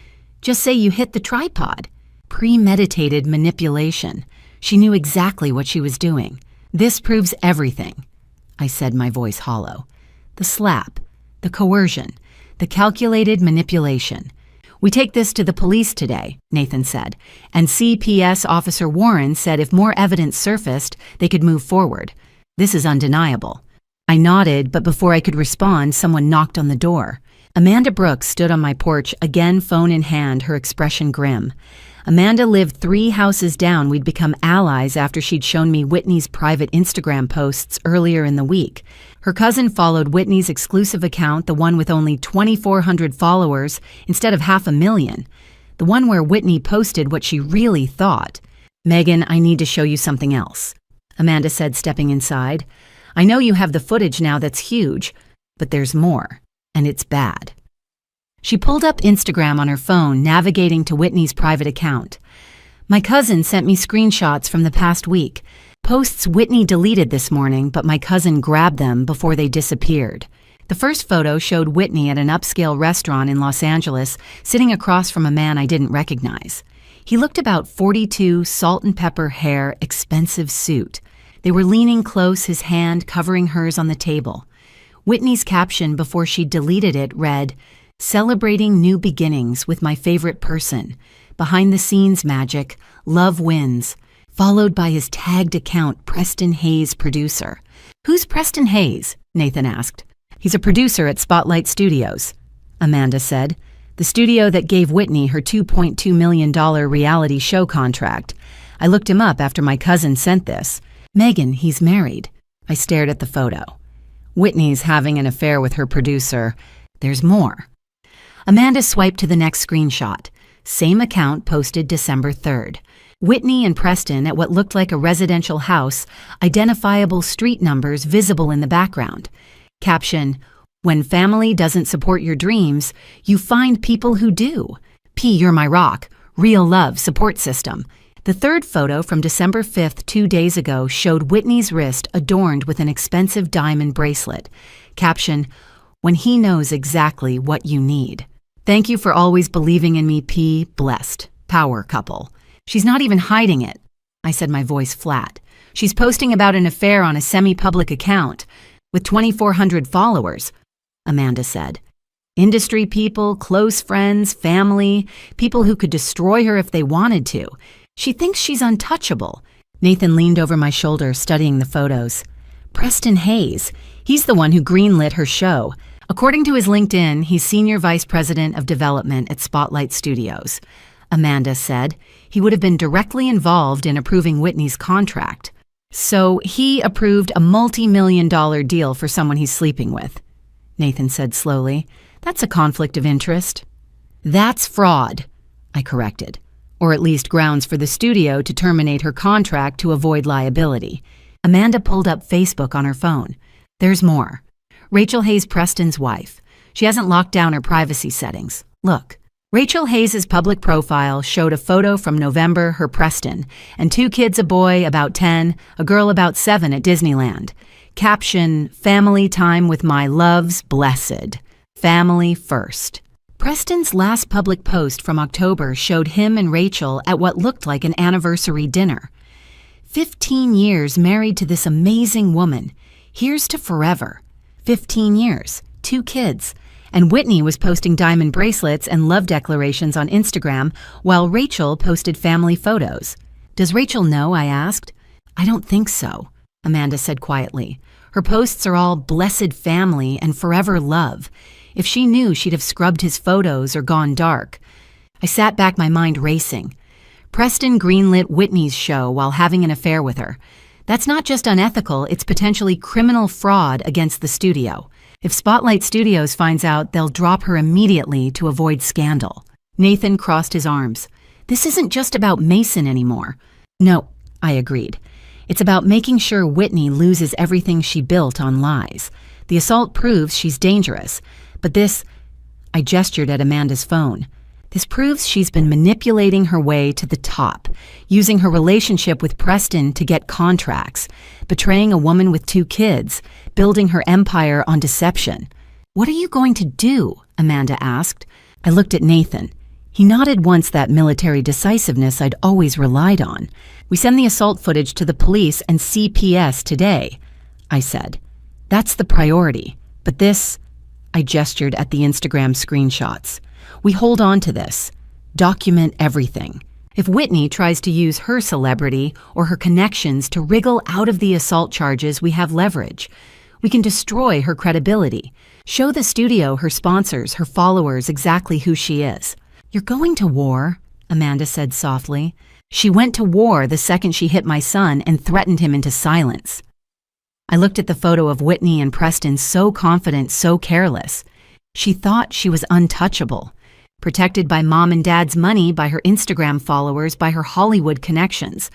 Just say you hit the tripod." Premeditated manipulation. She knew exactly what she was doing. "This proves everything," I said, my voice hollow. The slap, the coercion, the calculated manipulation. "We take this to the police today," Nathan said, and CPS Officer Warren said if more evidence surfaced, they could move forward. This is undeniable. I nodded, but before I could respond, someone knocked on the door. Amanda Brooks stood on my porch, again phone in hand, her expression grim. Amanda lived 3 houses down. We'd become allies after she'd shown me Whitney's private Instagram posts earlier in the week. Her cousin followed Whitney's exclusive account, the one with only 2,400 followers instead of 500,000. The one where Whitney posted what she really thought. "Megan, I need to show you something else," Amanda said, stepping inside. "I know you have the footage now that's huge, but there's more, and it's bad." She pulled up Instagram on her phone, navigating to Whitney's private account. "My cousin sent me screenshots from the past week. Posts Whitney deleted this morning, but my cousin grabbed them before they disappeared." The first photo showed Whitney at an upscale restaurant in Los Angeles, sitting across from a man I didn't recognize. He looked about 42, salt and pepper hair, expensive suit. They were leaning close, his hand covering hers on the table. Whitney's caption before she deleted it read, "Celebrating new beginnings with my favorite person. Behind the scenes magic, love wins," followed by his tagged account, Preston Hayes Producer. "Who's Preston Hayes?" Nathan asked. "He's a producer at Spotlight Studios," Amanda said. "The studio that gave Whitney her $2.2 million reality show contract. I looked him up after my cousin sent this. Megan, he's married." I stared at the photo. "Whitney's having an affair with her producer. There's more." Amanda swiped to the next screenshot. Same account posted December 3rd. Whitney and Preston at what looked like a residential house, identifiable street numbers visible in the background. Caption, "When family doesn't support your dreams, you find people who do. P, you're my rock. Real love support system." The third photo from December 5th, 2 days ago, showed Whitney's wrist adorned with an expensive diamond bracelet. Caption, "When he knows exactly what you need. Thank you for always believing in me, P. Blessed. Power couple." "She's not even hiding it," I said, my voice flat. "She's posting about an affair on a semi-public account with 2,400 followers," Amanda said. "Industry people, close friends, family, people who could destroy her if they wanted to. She thinks she's untouchable." Nathan leaned over my shoulder, studying the photos. "Preston Hayes. He's the one who greenlit her show. According to his LinkedIn, he's Senior Vice President of Development at Spotlight Studios." Amanda said. "He would have been directly involved in approving Whitney's contract." "So he approved a multi-million-dollar deal for someone he's sleeping with," Nathan said slowly. "That's a conflict of interest." "That's fraud," I corrected. "Or at least grounds for the studio to terminate her contract to avoid liability." Amanda pulled up Facebook on her phone. "There's more. Rachel Hayes Preston's wife. She hasn't locked down her privacy settings. Look. Rachel Hayes' public profile showed a photo from November, her Preston, and 2 kids, a boy about 10, a girl about 7 at Disneyland. Caption, family time with my loves, blessed. Family first. Preston's last public post from October showed him and Rachel at what looked like an anniversary dinner. 15 years married to this amazing woman. Here's to forever. 15 years, 2 kids. And Whitney was posting diamond bracelets and love declarations on Instagram while Rachel posted family photos. Does Rachel know? I asked. I don't think so, Amanda said quietly. Her posts are all blessed family and forever love. If she knew, she'd have scrubbed his photos or gone dark. I sat back, my mind racing. Preston greenlit Whitney's show while having an affair with her. That's not just unethical, it's potentially criminal fraud against the studio. If Spotlight Studios finds out, they'll drop her immediately to avoid scandal. Nathan crossed his arms. This isn't just about Mason anymore. No, I agreed. It's about making sure Whitney loses everything she built on lies. The assault proves she's dangerous. But this, I gestured at Amanda's phone. This proves she's been manipulating her way to the top, using her relationship with Preston to get contracts, betraying a woman with 2 kids, building her empire on deception. What are you going to do? Amanda asked. I looked at Nathan. He nodded once, that military decisiveness I'd always relied on. We send the assault footage to the police and CPS today, I said. That's the priority. But this, I gestured at the Instagram screenshots. We hold on to this. Document everything. If Whitney tries to use her celebrity or her connections to wriggle out of the assault charges, we have leverage. We can destroy her credibility. Show the studio, her sponsors, her followers exactly who she is. You're going to war, Amanda said softly. She went to war the second she hit my son and threatened him into silence. I looked at the photo of Whitney and Preston, so confident, so careless. She thought she was untouchable, protected by mom and dad's money, by her Instagram followers, by her Hollywood connections.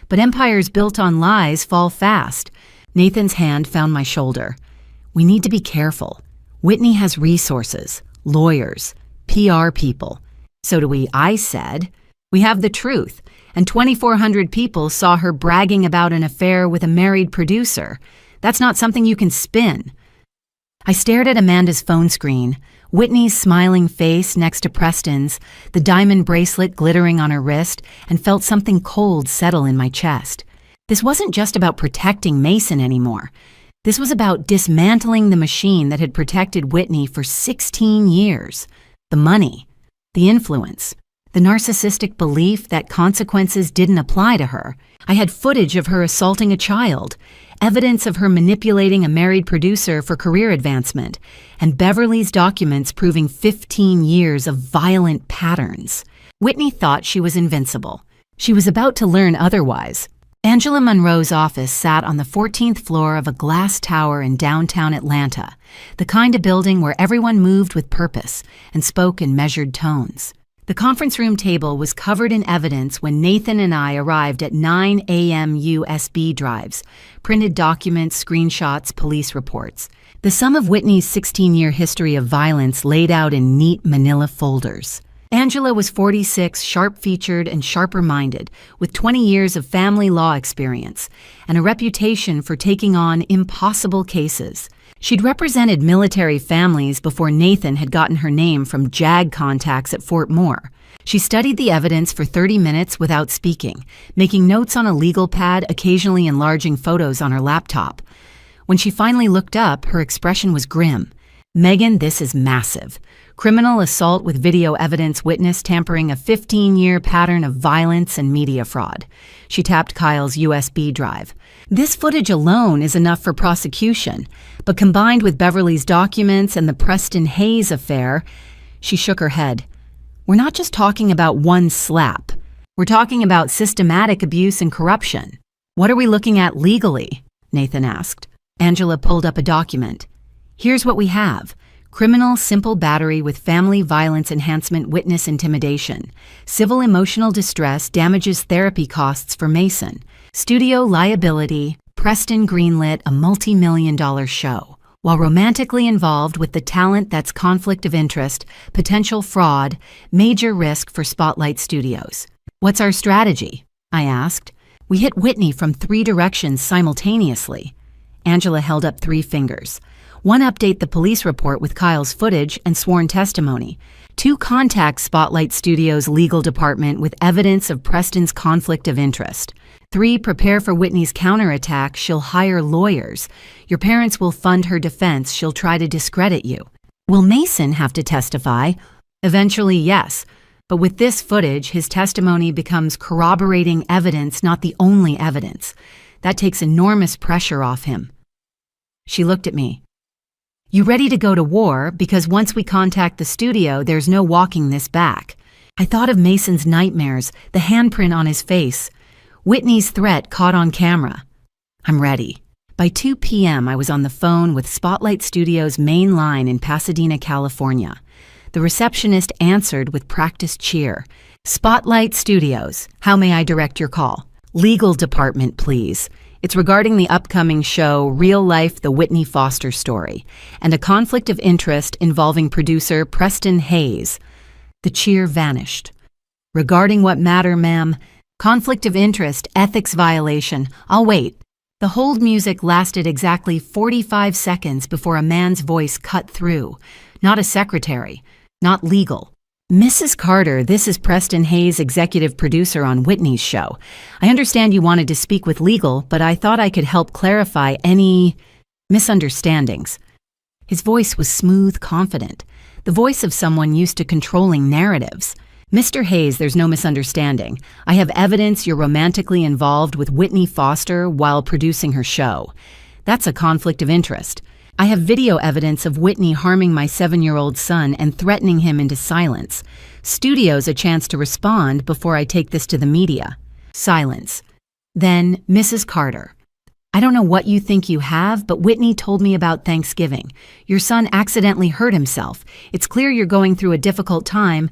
But empires built on lies fall fast. Nathan's hand found my shoulder. We need to be careful. Whitney has resources, lawyers, PR people. So do we, I said. We have the truth, and 2,400 people saw her bragging about an affair with a married producer. That's not something you can spin. I stared at Amanda's phone screen, Whitney's smiling face next to Preston's, the diamond bracelet glittering on her wrist, and felt something cold settle in my chest. This wasn't just about protecting Mason anymore. This was about dismantling the machine that had protected Whitney for 16 years. The money, the influence, the narcissistic belief that consequences didn't apply to her. I had footage of her assaulting a child, evidence of her manipulating a married producer for career advancement, and Beverly's documents proving 15 years of violent patterns. Whitney thought she was invincible. She was about to learn otherwise. Angela Monroe's office sat on the 14th floor of a glass tower in downtown Atlanta, the kind of building where everyone moved with purpose and spoke in measured tones. The conference room table was covered in evidence when Nathan and I arrived at 9 a.m. USB drives, printed documents, screenshots, police reports. The sum of Whitney's 16-year history of violence laid out in neat manila folders. Angela was 46, sharp-featured and sharper-minded, with 20 years of family law experience and a reputation for taking on impossible cases. She'd represented military families before Nathan had gotten her name from JAG contacts at Fort Moore. She studied the evidence for 30 minutes without speaking, making notes on a legal pad, occasionally enlarging photos on her laptop. When she finally looked up, her expression was grim. Megan, this is massive. Criminal assault with video evidence, witness tampering, a 15-year pattern of violence and media fraud. She tapped Kyle's USB drive. This footage alone is enough for prosecution, but combined with Beverly's documents and the Preston Hayes affair, she shook her head. We're not just talking about one slap. We're talking about systematic abuse and corruption. What are we looking at legally? Nathan asked. Angela pulled up a document. Here's what we have. Criminal simple battery with family violence enhancement, witness intimidation. Civil emotional distress damages therapy costs for Mason. Studio liability. Preston greenlit a multi-million-dollar show. while romantically involved with the talent that's conflict of interest, potential fraud, major risk for Spotlight Studios. What's our strategy? I asked. We hit Whitney from 3 directions simultaneously. Angela held up 3 fingers. 1, update the police report with Kyle's footage and sworn testimony. 2, contact Spotlight Studios' legal department with evidence of Preston's conflict of interest. 3, prepare for Whitney's counterattack. She'll hire lawyers. Your parents will fund her defense. She'll try to discredit you. Will Mason have to testify? Eventually, yes. But with this footage, his testimony becomes corroborating evidence, not the only evidence. That takes enormous pressure off him. She looked at me. You ready to go to war? Because once we contact the studio, there's no walking this back. I thought of Mason's nightmares, the handprint on his face. Whitney's threat caught on camera. I'm ready. By 2 p.m., I was on the phone with Spotlight Studios' main line in Pasadena, California. The receptionist answered with practiced cheer. Spotlight Studios, how may I direct your call? Legal department, please. It's regarding the upcoming show, Real Life, The Whitney Foster Story, and a conflict of interest involving producer Preston Hayes. The cheer vanished. Regarding what matter, ma'am? Conflict of interest, ethics violation. I'll wait. The hold music lasted exactly 45 seconds before a man's voice cut through. Not a secretary. Not legal. Mrs. Carter, this is Preston Hayes, executive producer on Whitney's show. I understand you wanted to speak with legal, but I thought I could help clarify any misunderstandings. His voice was smooth, confident, the voice of someone used to controlling narratives. Mr. Hayes, there's no misunderstanding. I have evidence you're romantically involved with Whitney Foster while producing her show. That's a conflict of interest. I have video evidence of Whitney harming my 7-year-old son and threatening him into silence. Studio's a chance to respond before I take this to the media. Silence. Then, Mrs. Carter. I don't know what you think you have, but Whitney told me about Thanksgiving. Your son accidentally hurt himself. It's clear you're going through a difficult time.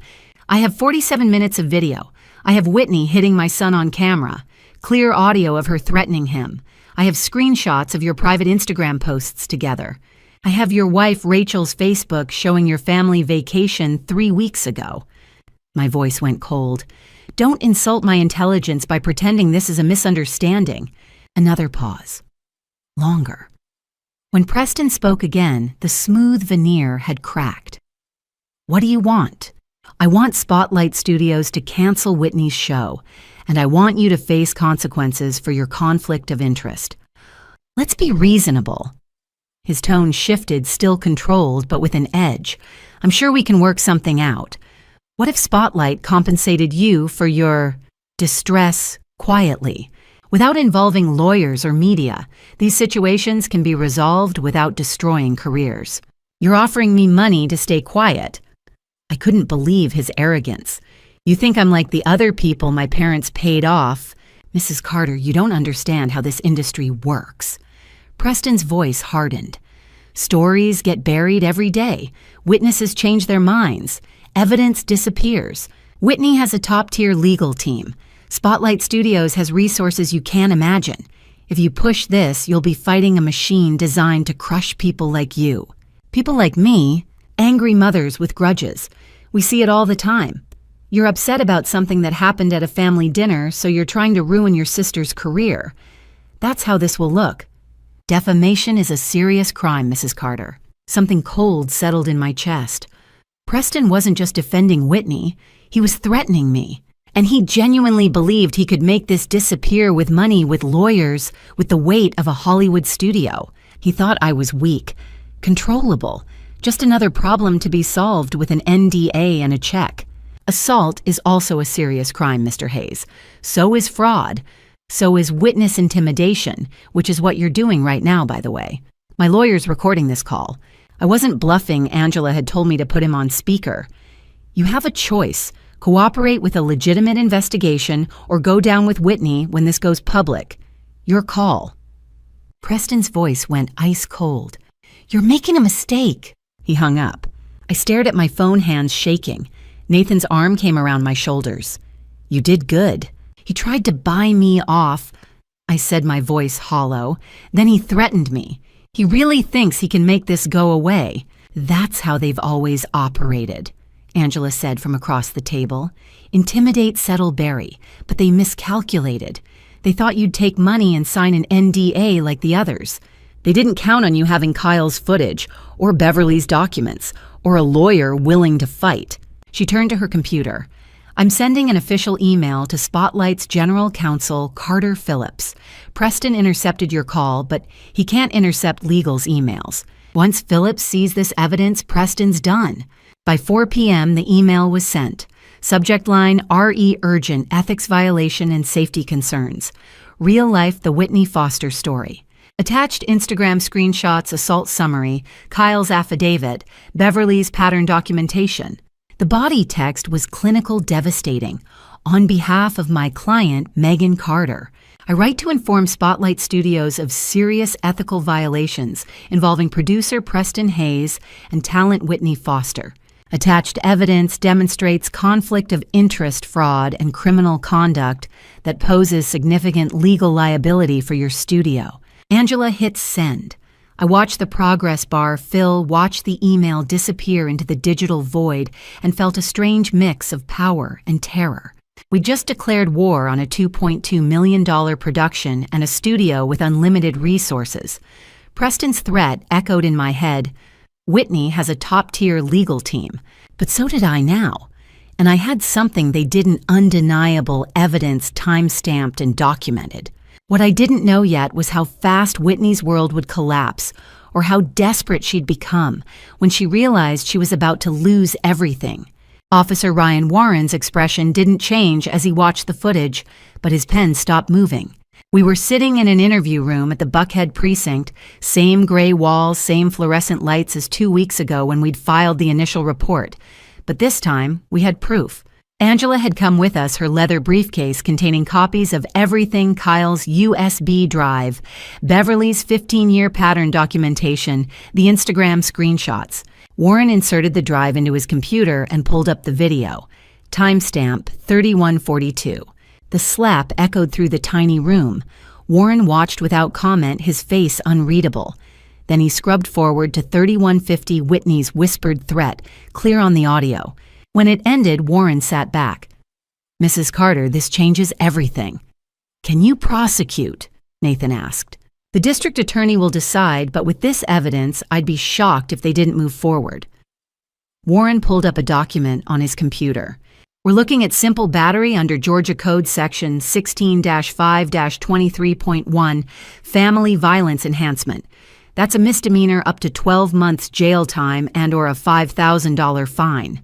I have 47 minutes of video. I have Whitney hitting my son on camera. Clear audio of her threatening him. I have screenshots of your private Instagram posts together. I have your wife Rachel's Facebook showing your family vacation 3 weeks ago. My voice went cold. Don't insult my intelligence by pretending this is a misunderstanding. Another pause. Longer. When Preston spoke again, the smooth veneer had cracked. What do you want? I want Spotlight Studios to cancel Whitney's show, and I want you to face consequences for your conflict of interest. Let's be reasonable. His tone shifted, still controlled, but with an edge. I'm sure we can work something out. What if Spotlight compensated you for your distress quietly, without involving lawyers or media? These situations can be resolved without destroying careers. You're offering me money to stay quiet. I couldn't believe his arrogance. You think I'm like the other people my parents paid off. Mrs. Carter, you don't understand how this industry works. Preston's voice hardened. Stories get buried every day. Witnesses change their minds. Evidence disappears. Whitney has a top-tier legal team. Spotlight Studios has resources you can't imagine. If you push this, you'll be fighting a machine designed to crush people like you. People like me, angry mothers with grudges. We see it all the time. You're upset about something that happened at a family dinner, so you're trying to ruin your sister's career. That's how this will look. Defamation is a serious crime, Mrs. Carter. Something cold settled in my chest. Preston wasn't just defending Whitney, he was threatening me. And he genuinely believed he could make this disappear with money, with lawyers, with the weight of a Hollywood studio. He thought I was weak, controllable, just another problem to be solved with an NDA and a check. Assault is also a serious crime, Mr. Hayes. So is fraud. So is witness intimidation, which is what you're doing right now, by the way. My lawyer's recording this call. I wasn't bluffing. Angela had told me to put him on speaker. You have a choice. Cooperate with a legitimate investigation or go down with Whitney when this goes public. Your call. Preston's voice went ice cold. You're making a mistake. He hung up. I stared at my phone, hands shaking. Nathan's arm came around my shoulders. You did good. He tried to buy me off. I said, my voice hollow. Then he threatened me. He really thinks he can make this go away. That's how they've always operated, Angela said from across the table. Intimidate, settle, bury. But they miscalculated. They thought you'd take money and sign an NDA like the others. They didn't count on you having Kyle's footage, or Beverly's documents, or a lawyer willing to fight. She turned to her computer. I'm sending an official email to Spotlight's General Counsel, Carter Phillips. Preston intercepted your call, but he can't intercept legal's emails. Once Phillips sees this evidence, Preston's done. By 4 p.m., the email was sent. Subject line, RE Urgent, Ethics Violation and Safety Concerns. Real life, the Whitney Foster story. Attached Instagram screenshots, assault summary, Kyle's affidavit, Beverly's pattern documentation. The body text was clinical devastating. On behalf of my client, Megan Carter, I write to inform Spotlight Studios of serious ethical violations involving producer Preston Hayes and talent Whitney Foster. Attached evidence demonstrates conflict of interest fraud and criminal conduct that poses significant legal liability for your studio. Angela hit send. I watched the progress bar watch the email disappear into the digital void, and felt a strange mix of power and terror. We just declared war on a $2.2 million production and a studio with unlimited resources. Preston's threat echoed in my head. Whitney has a top-tier legal team, but so did I now. And I had something they didn't, undeniable evidence time-stamped and documented. What I didn't know yet was how fast Whitney's world would collapse, or how desperate she'd become when she realized she was about to lose everything. Officer Ryan Warren's expression didn't change as he watched the footage, but his pen stopped moving. We were sitting in an interview room at the Buckhead precinct, same gray walls, same fluorescent lights as 2 weeks ago when we'd filed the initial report. But this time, we had proof. Angela had come with us her leather briefcase containing copies of everything Kyle's USB drive, Beverly's 15-year pattern documentation, the Instagram screenshots. Warren inserted the drive into his computer and pulled up the video. Timestamp 3142. The slap echoed through the tiny room. Warren watched without comment, his face unreadable. Then he scrubbed forward to 3150, Whitney's whispered threat, clear on the audio. When it ended, Warren sat back. Mrs. Carter, this changes everything. Can you prosecute? Nathan asked. The district attorney will decide, but with this evidence, I'd be shocked if they didn't move forward. Warren pulled up a document on his computer. We're looking at simple battery under Georgia Code Section 16-5-23.1, family violence enhancement. That's a misdemeanor up to 12 months jail time and/or a $5,000 fine.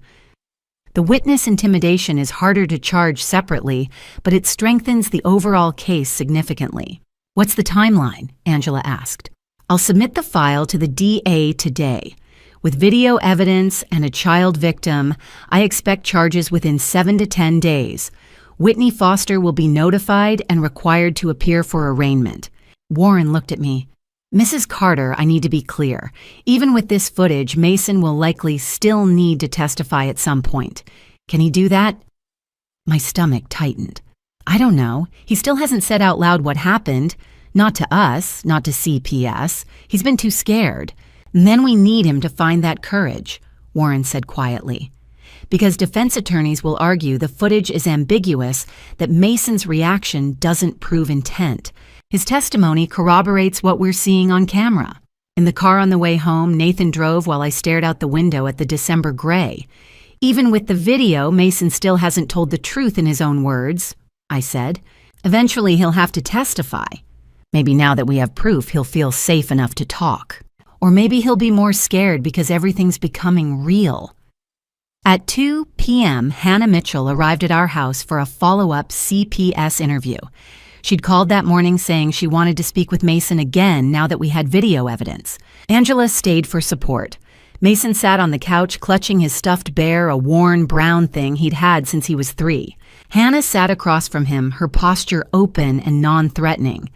The witness intimidation is harder to charge separately, but it strengthens the overall case significantly. What's the timeline? Angela asked. I'll submit the file to the DA today. With video evidence and a child victim, I expect charges within 7 to 10 days. Whitney Foster will be notified and required to appear for arraignment. Warren looked at me. Mrs. Carter, I need to be clear. Even with this footage, Mason will likely still need to testify at some point. Can he do that? My stomach tightened. I don't know. He still hasn't said out loud what happened. Not to us, not to CPS. He's been too scared. And then we need him to find that courage, Warren said quietly. Because defense attorneys will argue the footage is ambiguous, that Mason's reaction doesn't prove intent. His testimony corroborates what we're seeing on camera. In the car on the way home, Nathan drove while I stared out the window at the December gray. Even with the video, Mason still hasn't told the truth in his own words, I said. Eventually, he'll have to testify. Maybe now that we have proof, he'll feel safe enough to talk. Or maybe he'll be more scared because everything's becoming real. At 2 p.m., Hannah Mitchell arrived at our house for a follow-up CPS interview. She'd called that morning saying she wanted to speak with Mason again now that we had video evidence. Angela stayed for support. Mason sat on the couch clutching his stuffed bear, a worn brown thing he'd had since he was 3. Hannah sat across from him, her posture open and non-threatening.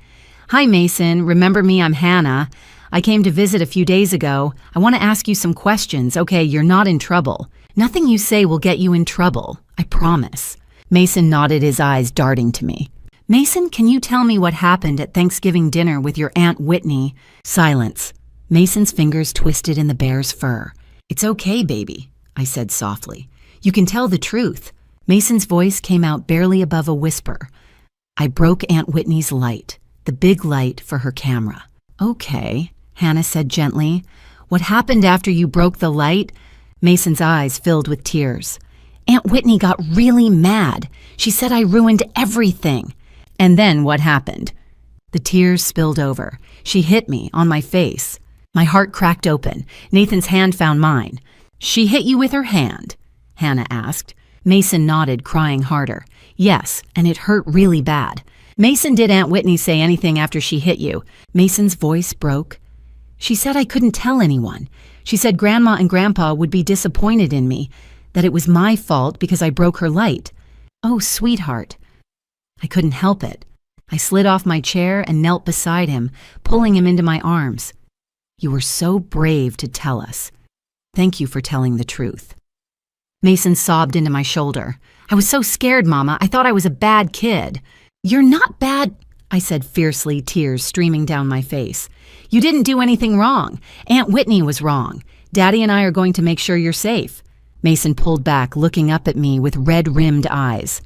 Hi, Mason. Remember me? I'm Hannah. I came to visit a few days ago. I want to ask you some questions. Okay, you're not in trouble. Nothing you say will get you in trouble. I promise. Mason nodded, his eyes darting to me. Mason, can you tell me what happened at Thanksgiving dinner with your Aunt Whitney? Silence. Mason's fingers twisted in the bear's fur. "It's okay, baby," I said softly. "You can tell the truth." Mason's voice came out barely above a whisper. "I broke Aunt Whitney's light, the big light for her camera." "Okay," Hannah said gently. "What happened after you broke the light?" Mason's eyes filled with tears. "Aunt Whitney got really mad. She said I ruined everything." "And then what happened?" The tears spilled over. "She hit me on my face." My heart cracked open. Nathan's hand found mine. "She hit you with her hand?" Hannah asked. Mason nodded, crying harder. "Yes, and it hurt really bad." "Mason, did Aunt Whitney say anything after she hit you?" Mason's voice broke. "She said I couldn't tell anyone. She said Grandma and Grandpa would be disappointed in me, that it was my fault because I broke her light." "Oh, sweetheart." I couldn't help it. I slid off my chair and knelt beside him, pulling him into my arms. "You were so brave to tell us. Thank you for telling the truth." Mason sobbed into my shoulder. "I was so scared, Mama. I thought I was a bad kid." "You're not bad," I said fiercely, tears streaming down my face. "You didn't do anything wrong. Aunt Whitney was wrong. Daddy and I are going to make sure you're safe." Mason pulled back, looking up at me with red-rimmed eyes.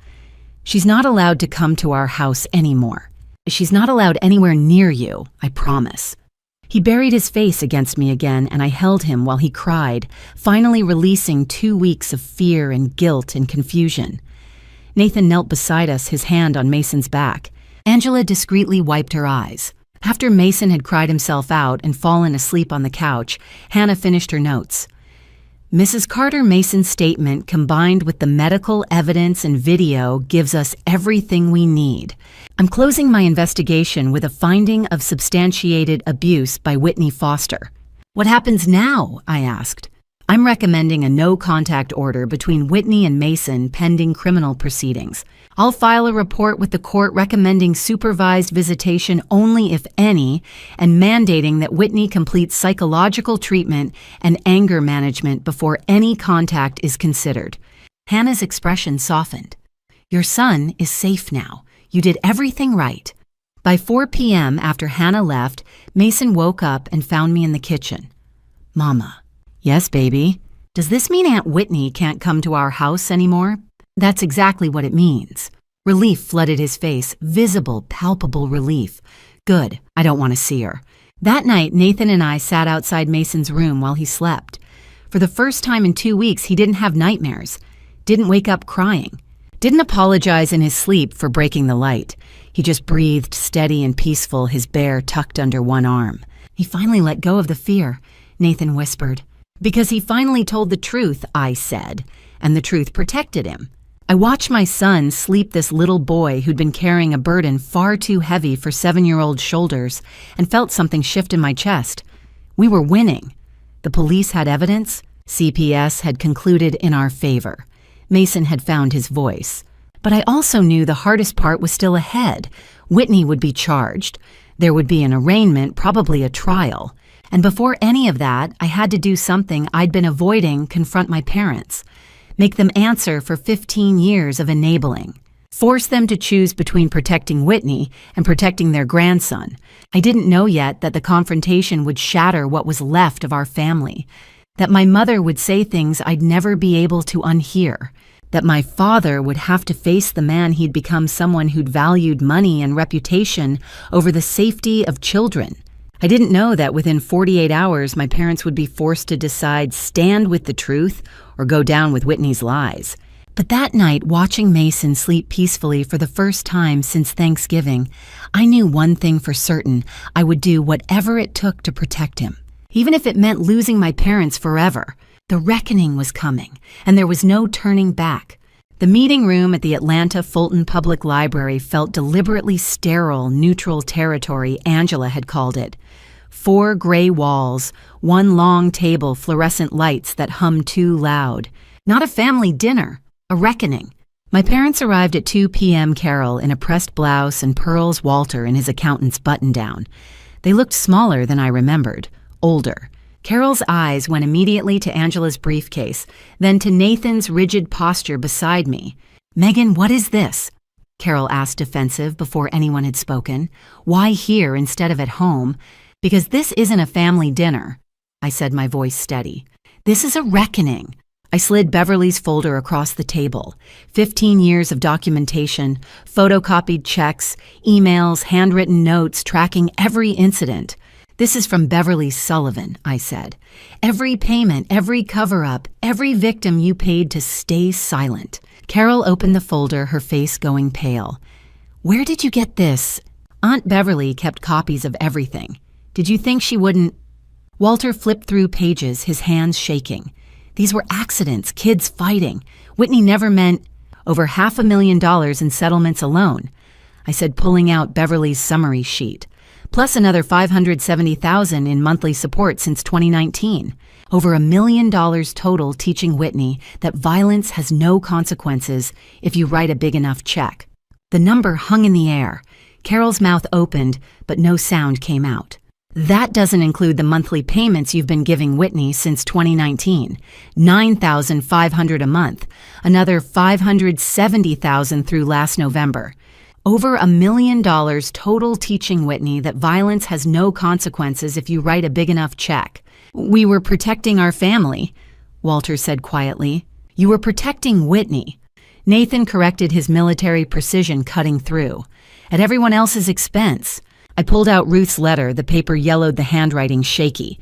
"She's not allowed to come to our house anymore. She's not allowed anywhere near you, I promise." He buried his face against me again, and I held him while he cried, finally releasing 2 weeks of fear and guilt and confusion. Nathan knelt beside us, his hand on Mason's back. Angela discreetly wiped her eyes. After Mason had cried himself out and fallen asleep on the couch, Hannah finished her notes. "Mrs. Carter Mason's statement, combined with the medical evidence and video, gives us everything we need. I'm closing my investigation with a finding of substantiated abuse by Whitney Foster." "What happens now?" I asked. "I'm recommending a no-contact order between Whitney and Mason pending criminal proceedings. I'll file a report with the court recommending supervised visitation only if any, and mandating that Whitney complete psychological treatment and anger management before any contact is considered." Hannah's expression softened. "Your son is safe now. You did everything right." By 4 p.m., after Hannah left, Mason woke up and found me in the kitchen. "Mama." "Yes, baby." "Does this mean Aunt Whitney can't come to our house anymore?" "That's exactly what it means." Relief flooded his face, visible, palpable relief. "Good. I don't want to see her." That night, Nathan and I sat outside Mason's room while he slept. For the first time in 2 weeks, he didn't have nightmares, didn't wake up crying, didn't apologize in his sleep for breaking the light. He just breathed steady and peaceful, his bear tucked under one arm. "He finally let go of the fear," Nathan whispered. "Because he finally told the truth," I said, "and the truth protected him." I watched my son sleep, this little boy who'd been carrying a burden far too heavy for 7-year-old shoulders, and felt something shift in my chest. We were winning. The police had evidence. CPS had concluded in our favor. Mason had found his voice. But I also knew the hardest part was still ahead. Whitney would be charged. There would be an arraignment, probably a trial. And before any of that, I had to do something I'd been avoiding: confront my parents. Make them answer for 15 years of enabling. Force them to choose between protecting Whitney and protecting their grandson. I didn't know yet that the confrontation would shatter what was left of our family. That my mother would say things I'd never be able to unhear. That my father would have to face the man he'd become, someone who'd valued money and reputation over the safety of children. I didn't know that within 48 hours my parents would be forced to decide, stand with the truth or go down with Whitney's lies. But that night, watching Mason sleep peacefully for the first time since Thanksgiving, I knew one thing for certain: I would do whatever it took to protect him. Even if it meant losing my parents forever. The reckoning was coming, and there was no turning back. The meeting room at the Atlanta Fulton Public Library felt deliberately sterile, neutral territory, Angela had called it. 4 gray walls, one long table, fluorescent lights that hummed too loud. Not a family dinner, a reckoning. My parents arrived at 2 p.m. Carol in a pressed blouse and Pearl's Walter in his accountant's button-down. They looked smaller than I remembered, older. Carol's eyes went immediately to Angela's briefcase, then to Nathan's rigid posture beside me. "Megan, what is this?" Carol asked, defensive, before anyone had spoken. "Why here instead of at home?" Because this isn't a family dinner, I said, my voice steady. This is a reckoning. I slid Beverly's folder across the table. 15 years of documentation, photocopied checks, emails, handwritten notes tracking every incident. This is from Beverly Sullivan, I said. Every payment, every cover-up, every victim you paid to stay silent. Carol opened the folder, her face going pale. Where did you get this? Aunt Beverly kept copies of everything. Did you think she wouldn't? Walter flipped through pages, his hands shaking. These were accidents, kids fighting. Whitney never meant over $500,000 in settlements alone, I said, pulling out Beverly's summary sheet. Plus another $570,000 in monthly support since 2019. Over $1 million total teaching Whitney that violence has no consequences if you write a big enough check. The number hung in the air. Carol's mouth opened, but no sound came out. That doesn't include the monthly payments you've been giving Whitney since 2019. $9,500 a month. Another $570,000 through last November. Over $1 million total teaching Whitney that violence has no consequences if you write a big enough check. We were protecting our family, Walter said quietly. You were protecting Whitney. Nathan corrected his military precision cutting through. At everyone else's expense. I pulled out Ruth's letter, the paper yellowed, the handwriting shaky.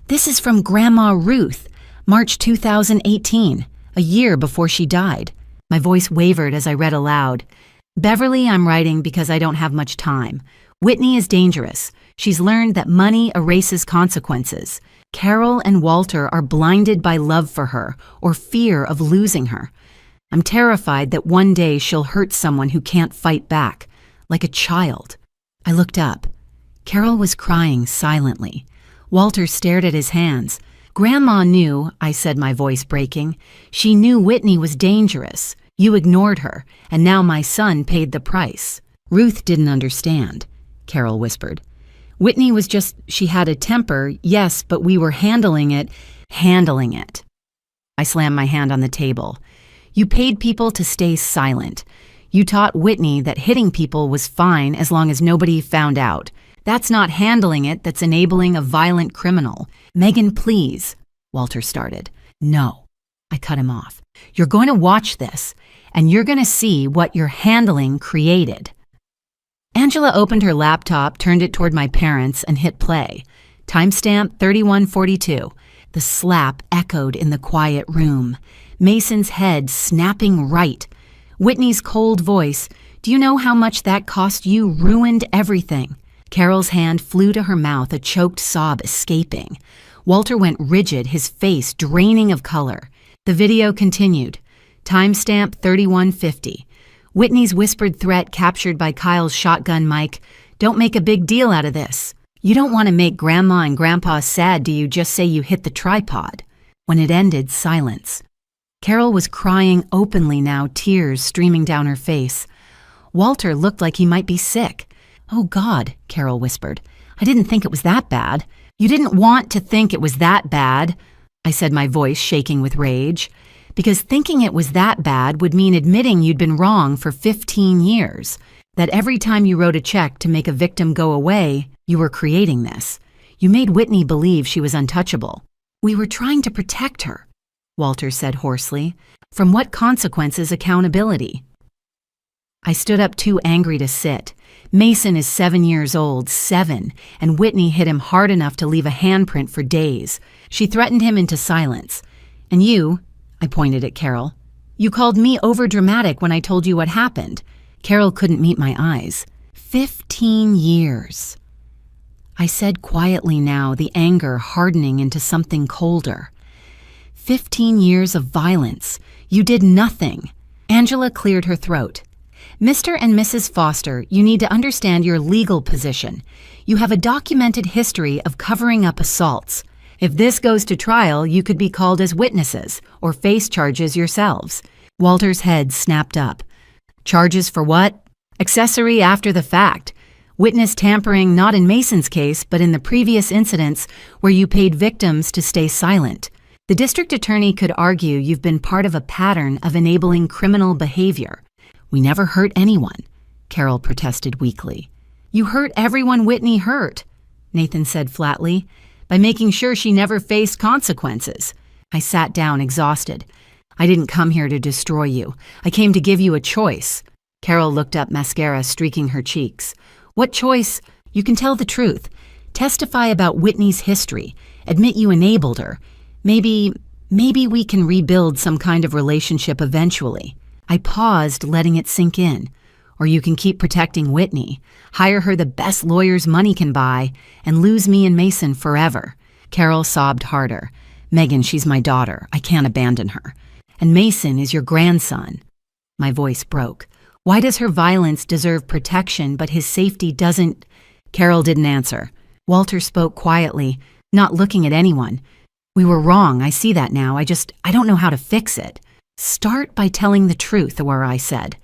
This is from Grandma Ruth, March 2018, a year before she died. My voice wavered as I read aloud. Beverly, I'm writing because I don't have much time. Whitney is dangerous. She's learned that money erases consequences. Carol and Walter are blinded by love for her or fear of losing her. I'm terrified that one day she'll hurt someone who can't fight back, like a child. I looked up. Carol was crying silently. Walter stared at his hands. Grandma knew, I said, my voice breaking. She knew Whitney was dangerous. You ignored her, and now my son paid the price. Ruth didn't understand, Carol whispered. Whitney was just, she had a temper, yes, but we were handling it. I slammed my hand on the table. You paid people to stay silent. You taught Whitney that hitting people was fine as long as nobody found out. That's not handling it, that's enabling a violent criminal. Megan, please, Walter started. No, I cut him off. You're going to watch this, and you're going to see what your handling created. Angela opened her laptop, turned it toward my parents, and hit play. Timestamp 3142. The slap echoed in the quiet room. Mason's head snapping right. Whitney's cold voice, do you know how much that cost you? Ruined everything. Carol's hand flew to her mouth, a choked sob escaping. Walter went rigid, his face draining of color. The video continued. Timestamp 3150. Whitney's whispered threat captured by Kyle's shotgun mic. Don't make a big deal out of this. You don't want to make Grandma and Grandpa sad, do you? Just say you hit the tripod. When it ended, silence. Carol was crying openly now, tears streaming down her face. Walter looked like he might be sick. Oh, God, Carol whispered. I didn't think it was that bad. You didn't want to think it was that bad, I said, my voice shaking with rage. Because thinking it was that bad would mean admitting you'd been wrong for 15 years. That every time you wrote a check to make a victim go away, you were creating this. You made Whitney believe she was untouchable. We were trying to protect her, Walter said hoarsely. From what consequences accountability? I stood up too angry to sit. Mason is 7 years old, 7, and Whitney hit him hard enough to leave a handprint for days. She threatened him into silence. And you, I pointed at Carol, you called me overdramatic when I told you what happened. Carol couldn't meet my eyes. 15 years. I said quietly now, the anger hardening into something colder. 15 years of violence. You did nothing. Angela cleared her throat. Mr. and Mrs. Foster, you need to understand your legal position. You have a documented history of covering up assaults. If this goes to trial, you could be called as witnesses or face charges yourselves. Walter's head snapped up. Charges for what? Accessory after the fact. Witness tampering not in Mason's case, but in the previous incidents where you paid victims to stay silent. The district attorney could argue you've been part of a pattern of enabling criminal behavior. We never hurt anyone, Carol protested weakly. You hurt everyone Whitney hurt. Nathan said flatly. By making sure she never faced consequences. I sat down, exhausted. I didn't come here to destroy you. I came to give you a choice. Carol looked up, mascara streaking her cheeks. What choice? You can tell the truth. Testify about Whitney's history. Admit you enabled her. Maybe we can rebuild some kind of relationship eventually. I paused, letting it sink in. Or you can keep protecting Whitney, hire her the best lawyers money can buy, and lose me and Mason forever. Carol sobbed harder. Megan, she's my daughter. I can't abandon her. And Mason is your grandson. My voice broke. Why does her violence deserve protection, but his safety doesn't? Carol didn't answer. Walter spoke quietly, not looking at anyone. We were wrong. I see that now. I don't know how to fix it. Start by telling the truth, Aurora, I said.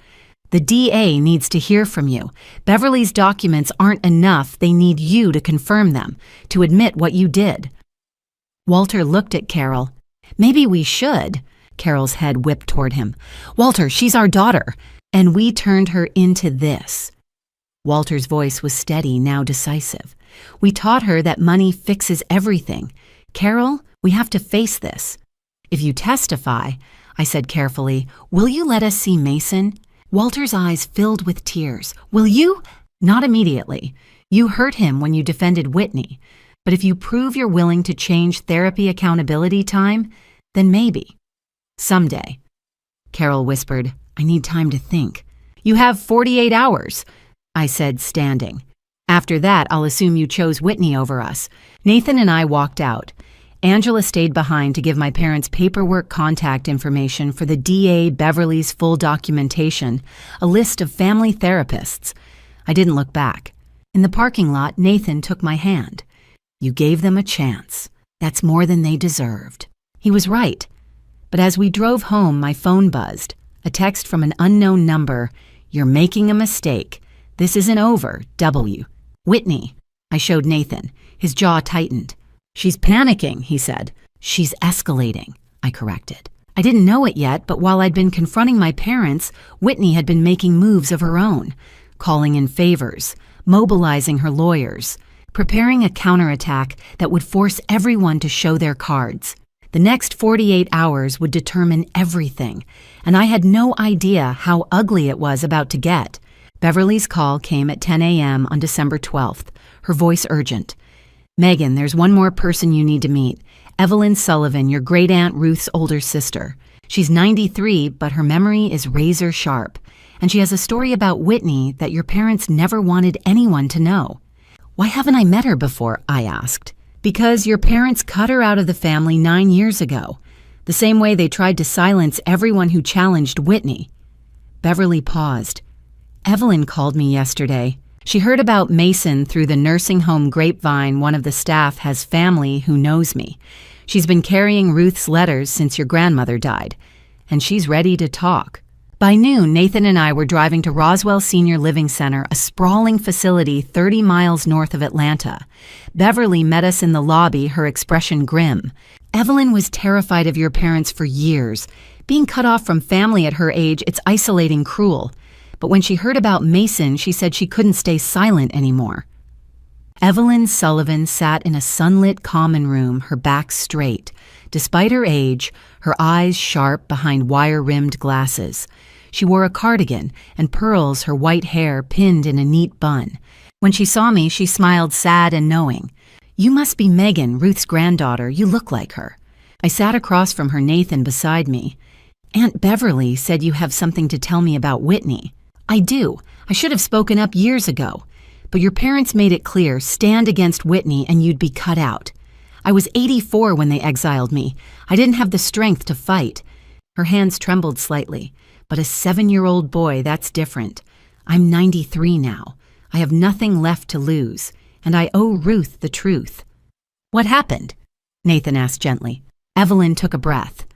The DA needs to hear from you. Beverly's documents aren't enough. They need you to confirm them, to admit what you did. Walter looked at Carol. Maybe we should. Carol's head whipped toward him. Walter, she's our daughter, and we turned her into this. Walter's voice was steady, now decisive. We taught her that money fixes everything. Carol, we have to face this. If you testify, I said carefully, will you let us see Mason? Walter's eyes filled with tears. Will you? Not immediately. You hurt him when you defended Whitney. But if you prove you're willing to change therapy accountability time, then maybe. Someday. Carol whispered, I need time to think. You have 48 hours, I said, standing. After that, I'll assume you chose Whitney over us. Nathan and I walked out. Angela stayed behind to give my parents paperwork contact information for the DA Beverly's full documentation, a list of family therapists. I didn't look back. In the parking lot, Nathan took my hand. You gave them a chance. That's more than they deserved. He was right. But as we drove home, my phone buzzed. A text from an unknown number. You're making a mistake. This isn't over. W. Whitney. I showed Nathan. His jaw tightened. She's panicking, he said. She's escalating, I corrected. I didn't know it yet, but while I'd been confronting my parents, Whitney had been making moves of her own, calling in favors, mobilizing her lawyers, preparing a counterattack that would force everyone to show their cards. The next 48 hours would determine everything, and I had no idea how ugly it was about to get. Beverly's call came at 10 a.m. on December 12th, her voice urgent. Megan, there's one more person you need to meet. Evelyn Sullivan, your great-aunt Ruth's older sister. She's 93, but her memory is razor sharp. And she has a story about Whitney that your parents never wanted anyone to know. Why haven't I met her before? I asked. Because your parents cut her out of the family 9 years ago. The same way they tried to silence everyone who challenged Whitney. Beverly paused. Evelyn called me yesterday. She heard about Mason through the nursing home grapevine. One of the staff has family who knows me. She's been carrying Ruth's letters since your grandmother died, and she's ready to talk. By noon, Nathan and I were driving to Roswell Senior Living Center, a sprawling facility 30 miles north of Atlanta. Beverly met us in the lobby, her expression grim. Evelyn was terrified of your parents for years. Being cut off from family at her age, it's isolating, cruel. But when she heard about Mason, she said she couldn't stay silent anymore. Evelyn Sullivan sat in a sunlit common room, her back straight. Despite her age, her eyes sharp behind wire-rimmed glasses. She wore a cardigan and pearls, her white hair pinned in a neat bun. When she saw me, she smiled sad and knowing. You must be Megan, Ruth's granddaughter. You look like her. I sat across from her, Nathan beside me. Aunt Beverly said you have something to tell me about Whitney. I do. I should have spoken up years ago. But your parents made it clear, stand against Whitney and you'd be cut out. I was 84 when they exiled me. I didn't have the strength to fight. Her hands trembled slightly. But a 7-year-old boy, that's different. I'm 93 now. I have nothing left to lose, and I owe Ruth the truth. What happened? Nathan asked gently. Evelyn took a breath.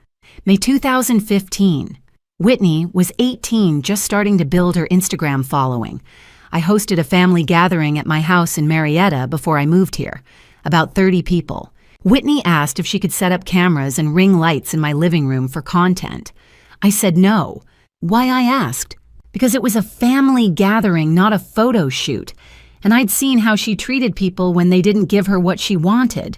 May 2015. Whitney was 18, just starting to build her Instagram following. I hosted a family gathering at my house in Marietta before I moved here, about 30 people. Whitney asked if she could set up cameras and ring lights in my living room for content. I said no. Why, I asked? Because it was a family gathering, not a photo shoot. and I'd seen how she treated people when they didn't give her what she wanted.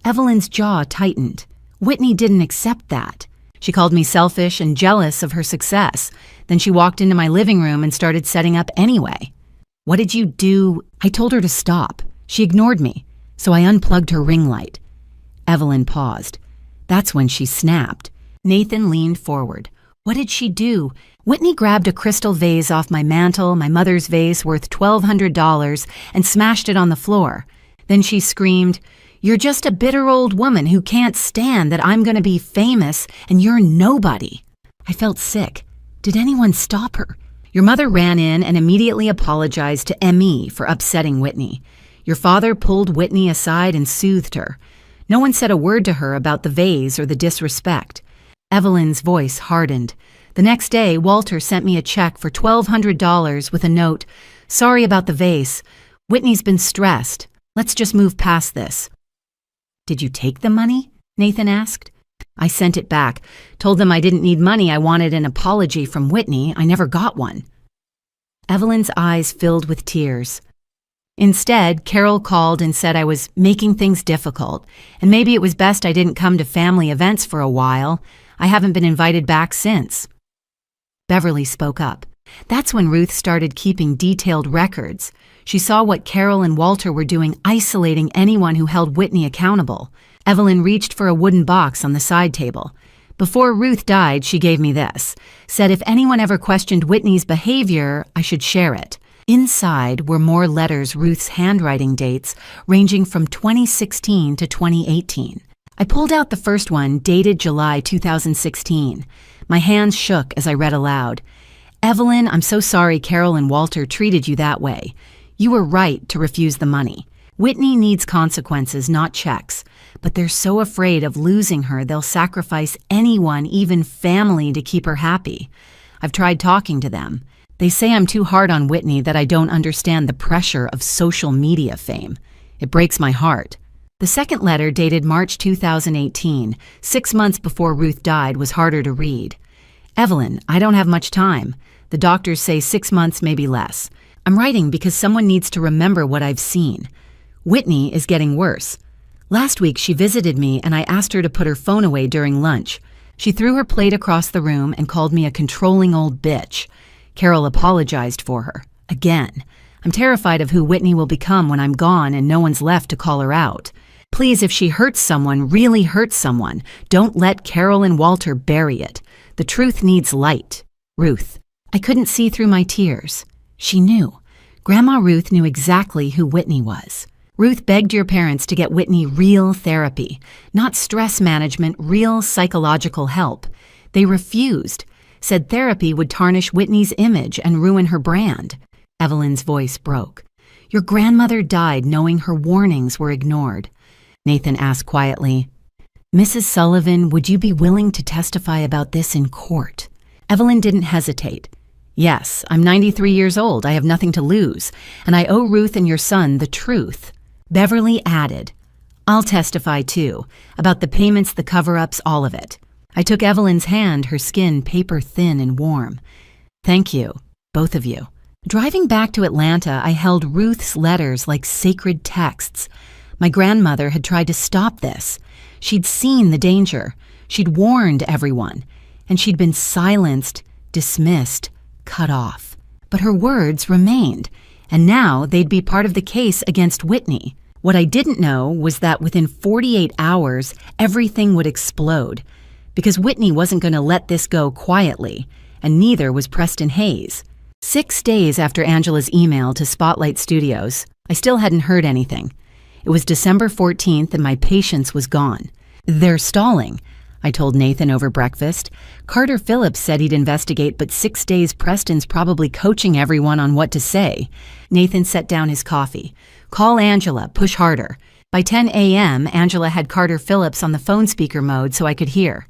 Evelyn's jaw tightened. Whitney didn't accept that. She called me selfish and jealous of her success. Then she walked into my living room and started setting up anyway. "What did you do?" I told her to stop. She ignored me, so I unplugged her ring light. Evelyn paused. That's when she snapped. Nathan leaned forward. "What did she do?" Whitney grabbed a crystal vase off my mantle, my mother's vase worth $1,200, and smashed it on the floor. Then she screamed, "You're just a bitter old woman who can't stand that I'm going to be famous and you're nobody." I felt sick. Did anyone stop her? Your mother ran in and immediately apologized to M.E. for upsetting Whitney. Your father pulled Whitney aside and soothed her. No one said a word to her about the vase or the disrespect. Evelyn's voice hardened. The next day, Walter sent me a check for $1,200 with a note, "Sorry about the vase. Whitney's been stressed. Let's just move past this." "Did you take the money?" Nathan asked. I sent it back, told them I didn't need money, I wanted an apology from Whitney. I never got one. Evelyn's eyes filled with tears. Instead, Carol called and said I was making things difficult, and maybe it was best I didn't come to family events for a while. I haven't been invited back since. Beverly spoke up. That's when Ruth started keeping detailed records. She saw what Carol and Walter were doing, isolating anyone who held Whitney accountable. Evelyn reached for a wooden box on the side table. Before Ruth died, she gave me this. Said if anyone ever questioned Whitney's behavior, I should share it. Inside were more letters Ruth's handwriting dates, ranging from 2016 to 2018. I pulled out the first one, dated July 2016. My hands shook as I read aloud. "Evelyn, I'm so sorry Carol and Walter treated you that way. You were right to refuse the money. Whitney needs consequences, not checks. But they're so afraid of losing her, they'll sacrifice anyone, even family, to keep her happy. I've tried talking to them. They say I'm too hard on Whitney, that I don't understand the pressure of social media fame. It breaks my heart." The second letter, dated March 2018, 6 months before Ruth died, was harder to read. "Evelyn, I don't have much time. The doctors say 6 months, maybe less. I'm writing because someone needs to remember what I've seen. Whitney is getting worse. Last week she visited me and I asked her to put her phone away during lunch. She threw her plate across the room and called me a controlling old bitch. Carol apologized for her. Again. I'm terrified of who Whitney will become when I'm gone and no one's left to call her out. Please, if she hurts someone, really hurts someone, don't let Carol and Walter bury it. The truth needs light. Ruth." I couldn't see through my tears. She knew. Grandma Ruth knew exactly who Whitney was. Ruth begged your parents to get Whitney real therapy, not stress management, real psychological help. They refused, said therapy would tarnish Whitney's image and ruin her brand. Evelyn's voice broke. Your grandmother died knowing her warnings were ignored. Nathan asked quietly, "Mrs. Sullivan, would you be willing to testify about this in court?" Evelyn didn't hesitate. "Yes, I'm 93 years old. I have nothing to lose, and I owe Ruth and your son the truth." Beverly added, "I'll testify too, about the payments, the cover-ups, all of it." I took Evelyn's hand, her skin paper thin and warm. "Thank you, both of you." Driving back to Atlanta, I held Ruth's letters like sacred texts. My grandmother had tried to stop this. She'd seen the danger. She'd warned everyone. And she'd been silenced, dismissed, cut off. But her words remained. And now they'd be part of the case against Whitney. What I didn't know was that within 48 hours, everything would explode. Because Whitney wasn't going to let this go quietly, and neither was Preston Hayes. 6 days after Angela's email to Spotlight Studios, I still hadn't heard anything. It was December 14th and my patience was gone. "They're stalling," I told Nathan over breakfast. "Carter Phillips said he'd investigate, but 6 days Preston's probably coaching everyone on what to say." Nathan set down his coffee. "Call Angela, push harder." By 10 a.m., Angela had Carter Phillips on the phone speaker mode so I could hear.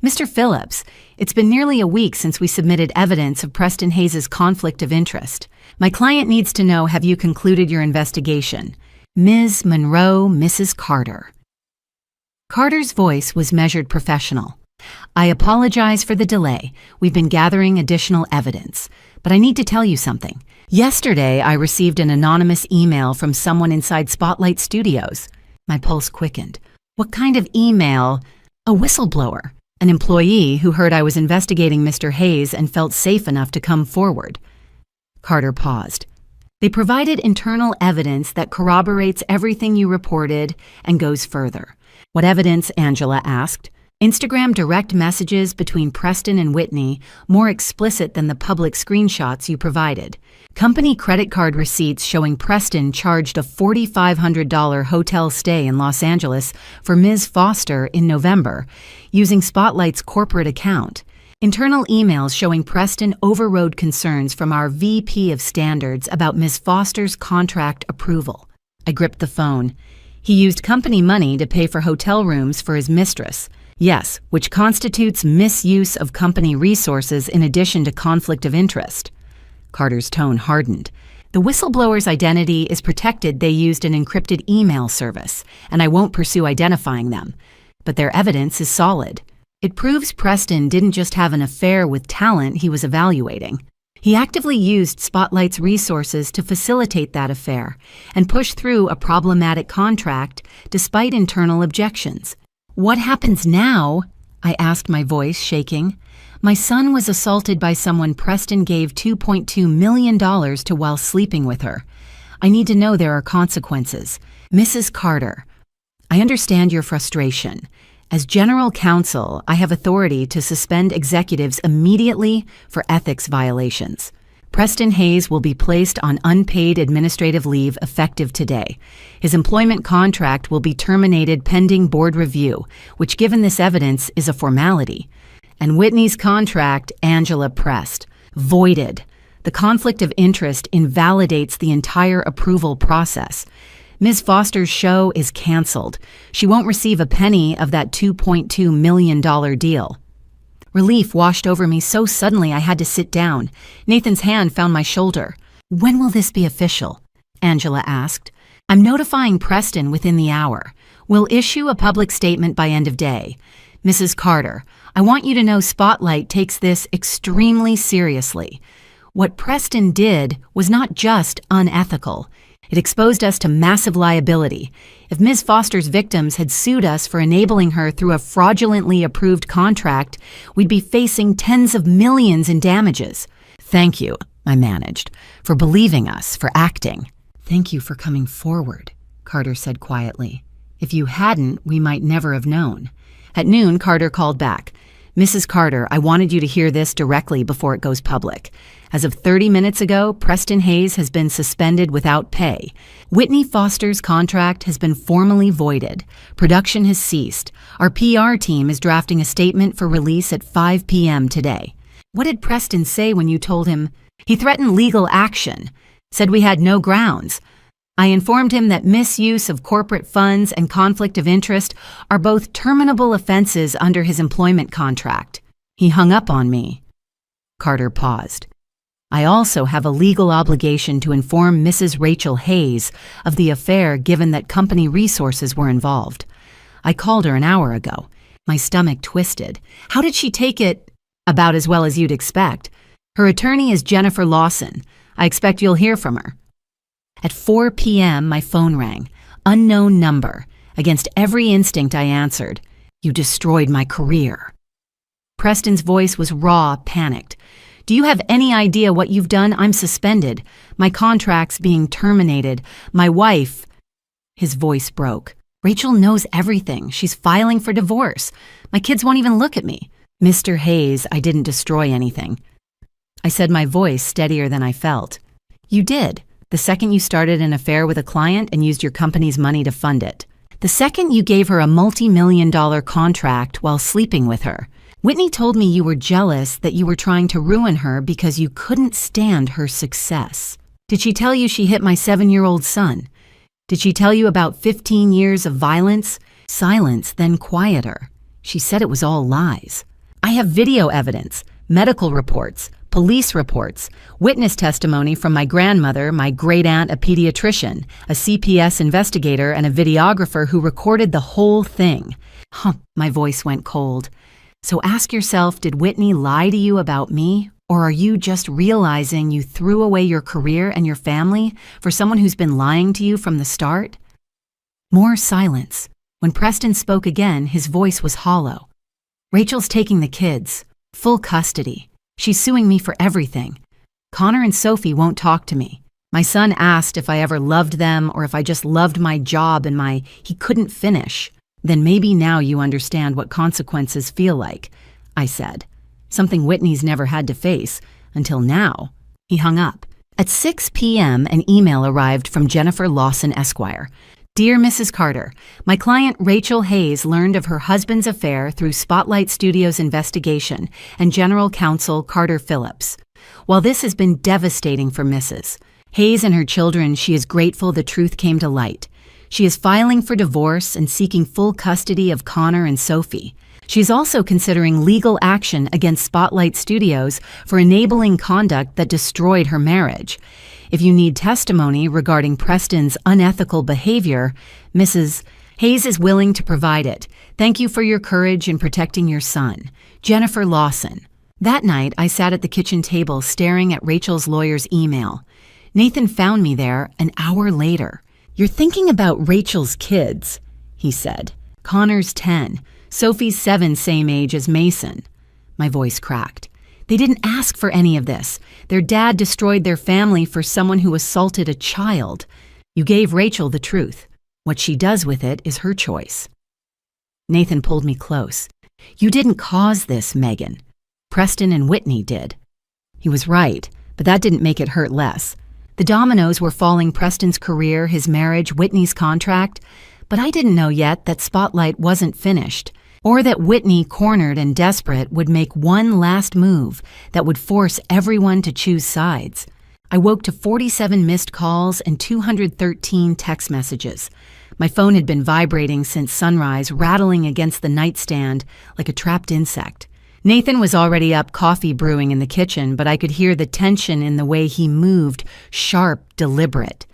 "Mr. Phillips, it's been nearly a week since we submitted evidence of Preston Hayes' conflict of interest. My client needs to know, have you concluded your investigation? Ms. Monroe, Mrs. Carter." Carter's voice was measured professional. I apologize for the delay. We've been gathering additional evidence. But I need to tell you something. Yesterday, I received an anonymous email from someone inside Spotlight Studios. My pulse quickened. What kind of email? A whistleblower. An employee who heard I was investigating Mr. Hayes and felt safe enough to come forward. Carter paused. They provided internal evidence that corroborates everything you reported and goes further. What evidence? Angela asked. Instagram direct messages between Preston and Whitney, more explicit than the public screenshots you provided. Company credit card receipts showing Preston charged a $4,500 hotel stay in Los Angeles for Ms. Foster in November, using Spotlight's corporate account. Internal emails showing Preston overrode concerns from our VP of Standards about Ms. Foster's contract approval. I gripped the phone. He used company money to pay for hotel rooms for his mistress. Yes, which constitutes misuse of company resources in addition to conflict of interest. Carter's tone hardened. The whistleblower's identity is protected. They used an encrypted email service, and I won't pursue identifying them. But their evidence is solid. It proves Preston didn't just have an affair with talent he was evaluating. He actively used Spotlight's resources to facilitate that affair and push through a problematic contract despite internal objections. What happens now? I asked, my voice shaking. My son was assaulted by someone Preston gave $2.2 million to while sleeping with her. I need to know there are consequences. Mrs. Carter, I understand your frustration. As general counsel, I have authority to suspend executives immediately for ethics violations. Preston Hayes will be placed on unpaid administrative leave effective today. His employment contract will be terminated pending board review, which, given this evidence, is a formality. And Whitney's contract, Angela pressed, voided. The conflict of interest invalidates the entire approval process. Ms. Foster's show is canceled. She won't receive a penny of that $2.2 million deal. Relief washed over me so suddenly I had to sit down. Nathan's hand found my shoulder. When will this be official? Angela asked. I'm notifying Preston within the hour. We'll issue a public statement by end of day. Mrs. Carter, I want you to know Spotlight takes this extremely seriously. What Preston did was not just unethical. It exposed us to massive liability. If Ms. Foster's victims had sued us for enabling her through a fraudulently approved contract, we'd be facing tens of millions in damages. Thank you, I managed, for believing us, for acting. Thank you for coming forward, Carter said quietly. If you hadn't, we might never have known. At noon, Carter called back. Mrs. Carter, I wanted you to hear this directly before it goes public. As of 30 minutes ago, Preston Hayes has been suspended without pay. Whitney Foster's contract has been formally voided. Production has ceased. Our PR team is drafting a statement for release at 5 p.m. today. What did Preston say when you told him? He threatened legal action, said we had no grounds. I informed him that misuse of corporate funds and conflict of interest are both terminable offenses under his employment contract. He hung up on me. Carter paused. I also have a legal obligation to inform Mrs. Rachel Hayes of the affair given that company resources were involved. I called her an hour ago. My stomach twisted. How did she take it? About as well as you'd expect. Her attorney is Jennifer Lawson. I expect you'll hear from her. At 4 p.m., my phone rang. Unknown number. Against every instinct, I answered. You destroyed my career. Preston's voice was raw, panicked. Do you have any idea what you've done? I'm suspended. My contract's being terminated. My wife... His voice broke. Rachel knows everything. She's filing for divorce. My kids won't even look at me. Mr. Hayes, I didn't destroy anything. I said, my voice steadier than I felt. You did. The second you started an affair with a client and used your company's money to fund it. The second you gave her a multi-million-dollar contract while sleeping with her. Whitney told me you were jealous that you were trying to ruin her because you couldn't stand her success. Did she tell you she hit my 7-year-old son? Did she tell you about 15 years of violence? Silence, then quieter. She said it was all lies. I have video evidence, medical reports, police reports, witness testimony from my grandmother, my great-aunt, a pediatrician, a CPS investigator, and a videographer who recorded the whole thing. My voice went cold. So ask yourself, did Whitney lie to you about me? Or are you just realizing you threw away your career and your family for someone who's been lying to you from the start? More silence. When Preston spoke again, his voice was hollow. Rachel's taking the kids. Full custody. She's suing me for everything. Connor and Sophie won't talk to me. My son asked if I ever loved them or if I just loved my job and he couldn't finish. Then maybe now you understand what consequences feel like, I said. Something Whitney's never had to face, until now. He hung up. At 6 p.m., an email arrived from Jennifer Lawson, Esquire. Dear Mrs. Carter, my client Rachel Hayes learned of her husband's affair through Spotlight Studios' investigation and General Counsel Carter Phillips. While this has been devastating for Mrs. Hayes and her children, she is grateful the truth came to light. She is filing for divorce and seeking full custody of Connor and Sophie. She is also considering legal action against Spotlight Studios for enabling conduct that destroyed her marriage. If you need testimony regarding Preston's unethical behavior, Mrs. Hayes is willing to provide it. Thank you for your courage in protecting your son. Jennifer Lawson. That night, I sat at the kitchen table staring at Rachel's lawyer's email. Nathan found me there an hour later. You're thinking about Rachel's kids, he said. Connor's 10. Sophie's 7, same age as Mason. My voice cracked. They didn't ask for any of this. Their dad destroyed their family for someone who assaulted a child. You gave Rachel the truth. What she does with it is her choice. Nathan pulled me close. You didn't cause this, Megan. Preston and Whitney did. He was right, but that didn't make it hurt less. The dominoes were falling: Preston's career, his marriage, Whitney's contract. But I didn't know yet that Spotlight wasn't finished, or that Whitney, cornered and desperate, would make one last move that would force everyone to choose sides. I woke to 47 missed calls and 213 text messages. My phone had been vibrating since sunrise, rattling against the nightstand like a trapped insect. Nathan was already up, coffee brewing in the kitchen, but I could hear the tension in the way he moved, sharp, deliberate.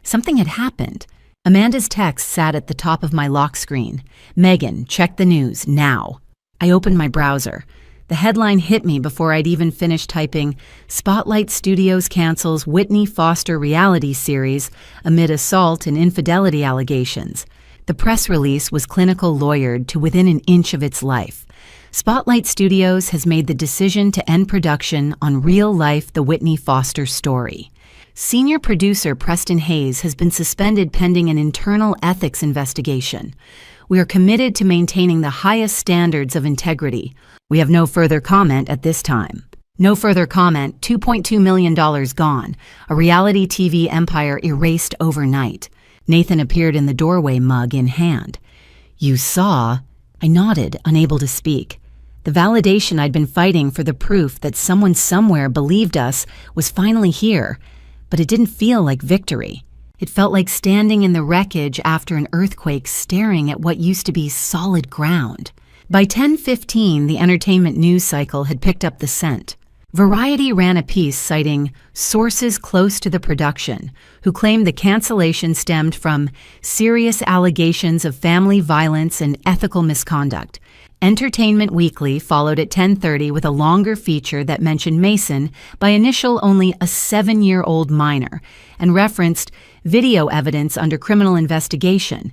Something had happened. Amanda's text sat at the top of my lock screen. Megan, check the news, now. I opened my browser. The headline hit me before I'd even finished typing, Spotlight Studios cancels Whitney Foster reality series amid assault and infidelity allegations. The press release was clinical lawyered to within an inch of its life. Spotlight Studios has made the decision to end production on Real Life: The Whitney Foster Story. Senior producer Preston Hayes has been suspended pending an internal ethics investigation. We are committed to maintaining the highest standards of integrity. We have no further comment at this time. No further comment, $2.2 million gone. A reality TV empire erased overnight. Nathan appeared in the doorway, mug in hand. You saw? I nodded, unable to speak. The validation I'd been fighting for, the proof that someone somewhere believed us, was finally here. But it didn't feel like victory. It felt like standing in the wreckage after an earthquake, staring at what used to be solid ground. By 10:15, the entertainment news cycle had picked up the scent. Variety ran a piece citing sources close to the production, who claimed the cancellation stemmed from serious allegations of family violence and ethical misconduct. Entertainment Weekly followed at 10:30 with a longer feature that mentioned Mason by initial only a 7-year-old minor and referenced video evidence under criminal investigation.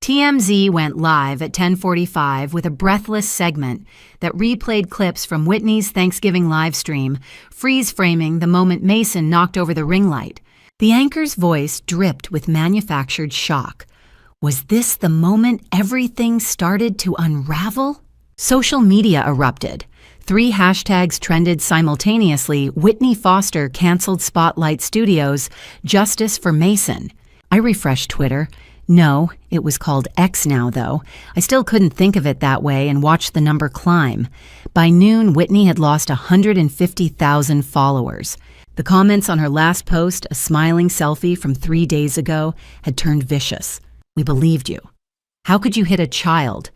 TMZ went live at 10:45 with a breathless segment that replayed clips from Whitney's Thanksgiving livestream, freeze-framing the moment Mason knocked over the ring light. The anchor's voice dripped with manufactured shock. Was this the moment everything started to unravel? Social media erupted. 3 hashtags trended simultaneously: Whitney Foster canceled Spotlight Studios, Justice for Mason. I refreshed Twitter. No, it was called X now, though. I still couldn't think of it that way and watched the number climb. By noon, Whitney had lost 150,000 followers. The comments on her last post, a smiling selfie from 3 days ago, had turned vicious. We believed you. How could you hit a child?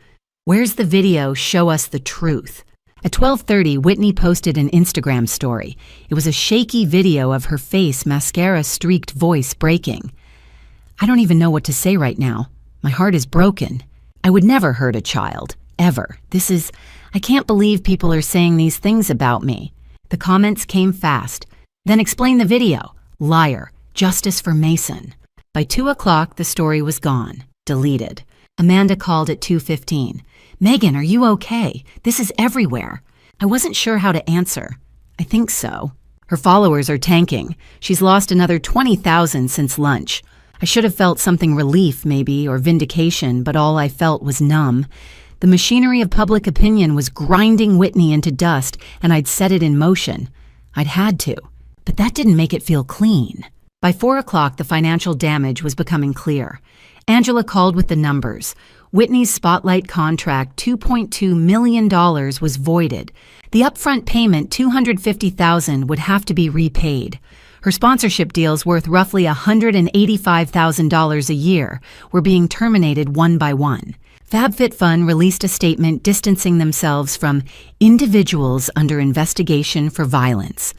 Where's the video? Show us the truth. At 12:30, Whitney posted an Instagram story. It was a shaky video of her face, mascara-streaked voice breaking. I don't even know what to say right now. My heart is broken. I would never hurt a child, ever. I can't believe people are saying these things about me. The comments came fast. Then explain the video. Liar. Justice for Mason. By 2 o'clock, the story was gone. Deleted. Amanda called at 2:15. Megan, are you okay? This is everywhere. I wasn't sure how to answer. I think so. Her followers are tanking. She's lost another 20,000 since lunch. I should have felt something relief, maybe, or vindication, but all I felt was numb. The machinery of public opinion was grinding Whitney into dust, and I'd set it in motion. I'd had to, but that didn't make it feel clean. By 4 o'clock, the financial damage was becoming clear. Angela called with the numbers. Whitney's Spotlight contract, $2.2 million, was voided. The upfront payment, $250,000, would have to be repaid. Her sponsorship deals worth roughly $185,000 a year were being terminated one by one. FabFitFun released a statement distancing themselves from individuals under investigation for violence.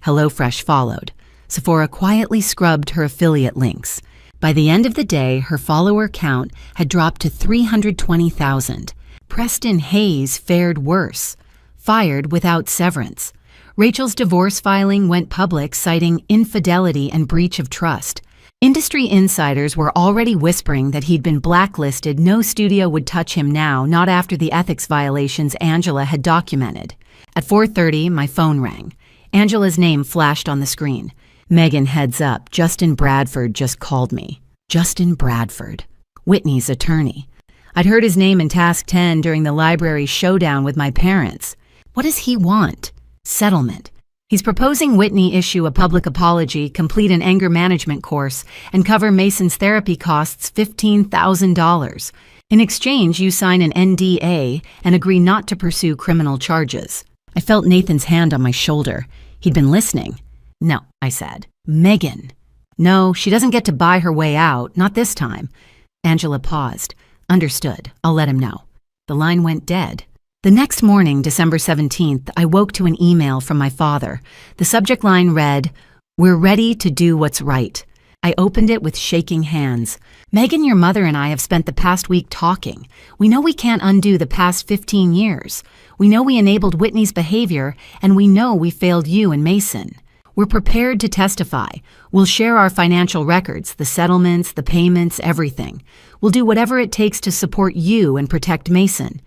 HelloFresh followed. Sephora quietly scrubbed her affiliate links. By the end of the day, her follower count had dropped to 320,000. Preston Hayes fared worse, fired without severance. Rachel's divorce filing went public, citing infidelity and breach of trust. Industry insiders were already whispering that he'd been blacklisted. No studio would touch him now, not after the ethics violations Angela had documented. At 4:30, my phone rang. Angela's name flashed on the screen. Megan, heads up, Justin Bradford just called me. Justin Bradford, Whitney's attorney. I'd heard his name in Task 10 during the library showdown with my parents. What does he want? Settlement. He's proposing Whitney issue a public apology, complete an anger management course, and cover Mason's therapy costs $15,000. In exchange, you sign an NDA and agree not to pursue criminal charges. I felt Nathan's hand on my shoulder. He'd been listening. No, I said. Megan. No, she doesn't get to buy her way out, not this time. Angela paused. Understood. I'll let him know. The line went dead. The next morning, December 17th, I woke to an email from my father. The subject line read, "We're ready to do what's right." I opened it with shaking hands. Megan, your mother, and I have spent the past week talking. We know we can't undo the past 15 years. We know we enabled Whitney's behavior, and we know we failed you and Mason. We're prepared to testify. We'll share our financial records, the settlements, the payments, everything. We'll do whatever it takes to support you and protect Mason.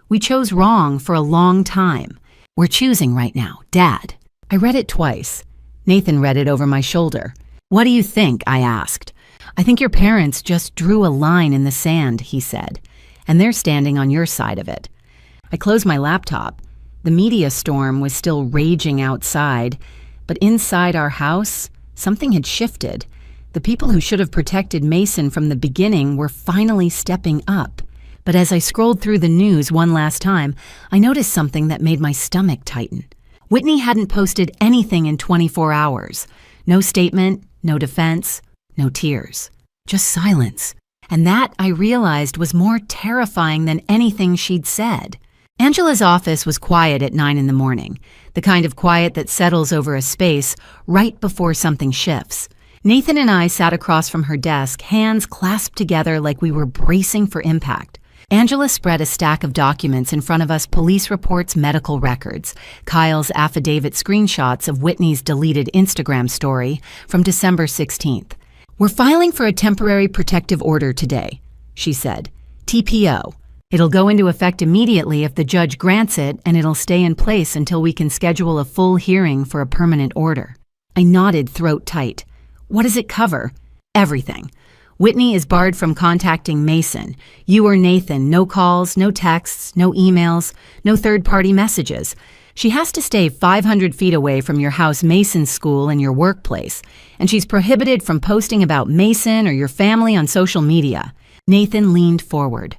We chose wrong for a long time. We're choosing right now, Dad. I read it twice. Nathan read it over my shoulder. What do you think? I asked. I think your parents just drew a line in the sand, he said, and they're standing on your side of it. I closed my laptop. The media storm was still raging outside, but inside our house, something had shifted. The people who should have protected Mason from the beginning were finally stepping up. But as I scrolled through the news one last time, I noticed something that made my stomach tighten. Whitney hadn't posted anything in 24 hours. No statement, no defense, no tears. Just silence. And that, I realized, was more terrifying than anything she'd said. Angela's office was quiet at 9 in the morning, the kind of quiet that settles over a space right before something shifts. Nathan and I sat across from her desk, hands clasped together like we were bracing for impact. Angela spread a stack of documents in front of us: police reports, medical records, Kyle's affidavit, screenshots of Whitney's deleted Instagram story from December 16th. We're filing for a temporary protective order today, she said. TPO. It'll go into effect immediately if the judge grants it, and it'll stay in place until we can schedule a full hearing for a permanent order. I nodded, throat tight. What does it cover? Everything. Whitney is barred from contacting Mason. You or Nathan, no calls, no texts, no emails, no third-party messages. She has to stay 500 feet away from your house, Mason's school, and your workplace. And she's prohibited from posting about Mason or your family on social media. Nathan leaned forward.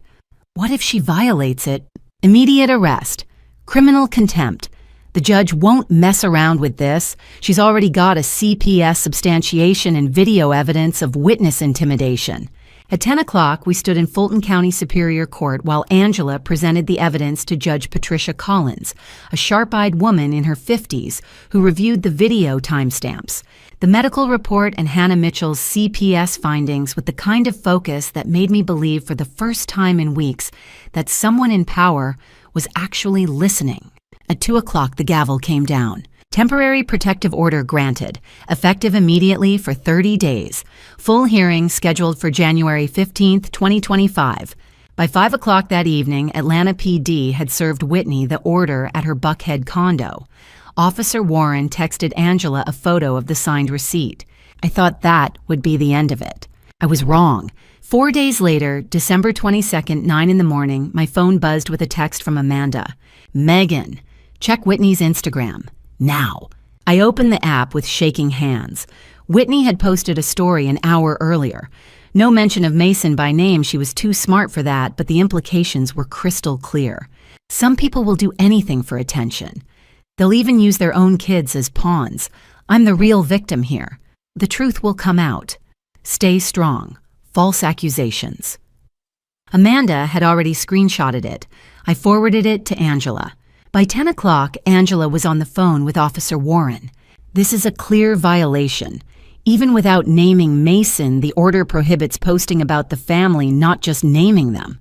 What if she violates it? Immediate arrest. Criminal contempt. The judge won't mess around with this. She's already got a CPS substantiation and video evidence of witness intimidation. At 10 o'clock, we stood in Fulton County Superior Court while Angela presented the evidence to Judge Patricia Collins, a sharp-eyed woman in her 50s who reviewed the video timestamps, the medical report, and Hannah Mitchell's CPS findings with the kind of focus that made me believe for the first time in weeks that someone in power was actually listening. At 2 o'clock, the gavel came down. Temporary protective order granted, effective immediately for 30 days. Full hearing scheduled for January 15, 2025. By 5 o'clock that evening, Atlanta PD had served Whitney the order at her Buckhead condo. Officer Warren texted Angela a photo of the signed receipt. I thought that would be the end of it. I was wrong. 4 days later, December 22nd, 9 in the morning, my phone buzzed with a text from Amanda. Megan, check Whitney's Instagram. Now. I opened the app with shaking hands. Whitney had posted a story an hour earlier. No mention of Mason by name, she was too smart for that, but the implications were crystal clear. Some people will do anything for attention. They'll even use their own kids as pawns. I'm the real victim here. The truth will come out. Stay strong. False accusations. Amanda had already screenshotted it. I forwarded it to Angela. By 10 o'clock, Angela was on the phone with Officer Warren. This is a clear violation. Even without naming Mason, the order prohibits posting about the family, not just naming them.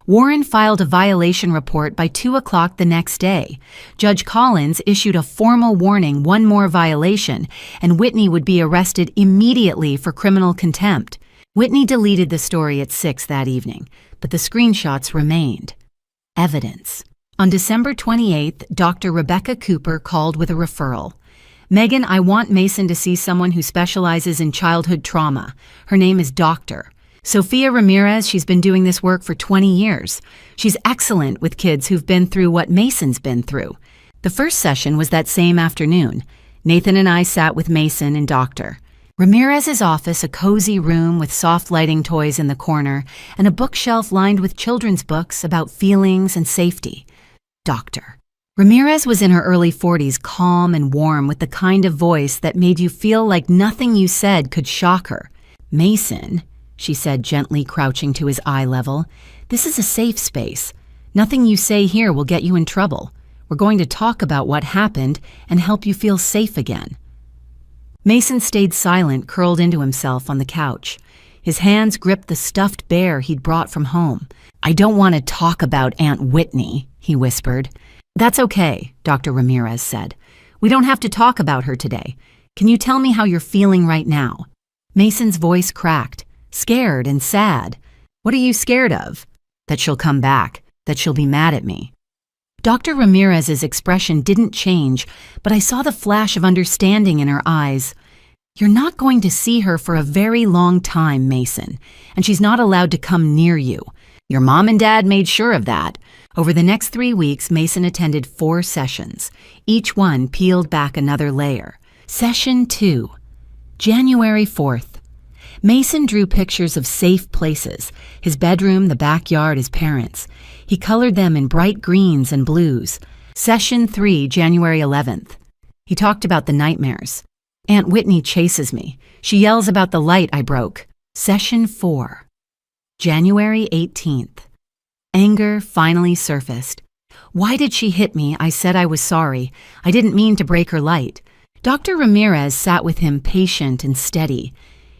Warren filed a violation report by 2 o'clock the next day. Judge Collins issued a formal warning, one more violation, and Whitney would be arrested immediately for criminal contempt. Whitney deleted the story at 6 that evening, but the screenshots remained. Evidence. On December 28th, Dr. Rebecca Cooper called with a referral. Megan, I want Mason to see someone who specializes in childhood trauma. Her name is Dr. Sophia Ramirez. She's been doing this work for 20 years. She's excellent with kids who've been through what Mason's been through. The first session was that same afternoon. Nathan and I sat with Mason and Dr. Ramirez's office, a cozy room with soft lighting toys in the corner and a bookshelf lined with children's books about feelings and safety. Doctor. Ramirez was in her early 40s, calm and warm with the kind of voice that made you feel like nothing you said could shock her. Mason, she said gently, crouching to his eye level, this is a safe space. Nothing you say here will get you in trouble. We're going to talk about what happened and help you feel safe again. Mason stayed silent, curled into himself on the couch. His hands gripped the stuffed bear he'd brought from home. I don't want to talk about Aunt Whitney, he whispered. That's okay, Dr. Ramirez said. We don't have to talk about her today. Can you tell me how you're feeling right now? Mason's voice cracked, scared and sad. What are you scared of? That she'll come back, that she'll be mad at me. Dr. Ramirez's expression didn't change, but I saw the flash of understanding in her eyes. You're not going to see her for a very long time, Mason, and she's not allowed to come near you. Your mom and dad made sure of that. Over the next 3 weeks, Mason attended 4 sessions. Each one peeled back another layer. Session 2. January 4th. Mason drew pictures of safe places, his bedroom, the backyard, his parents. He colored them in bright greens and blues. Session 3, January 11th. He talked about the nightmares. Aunt Whitney chases me. She yells about the light I broke. Session 4. January 18th. Anger finally surfaced. Why did she hit me? I said I was sorry. I didn't mean to break her light. Dr. Ramirez sat with him, patient and steady.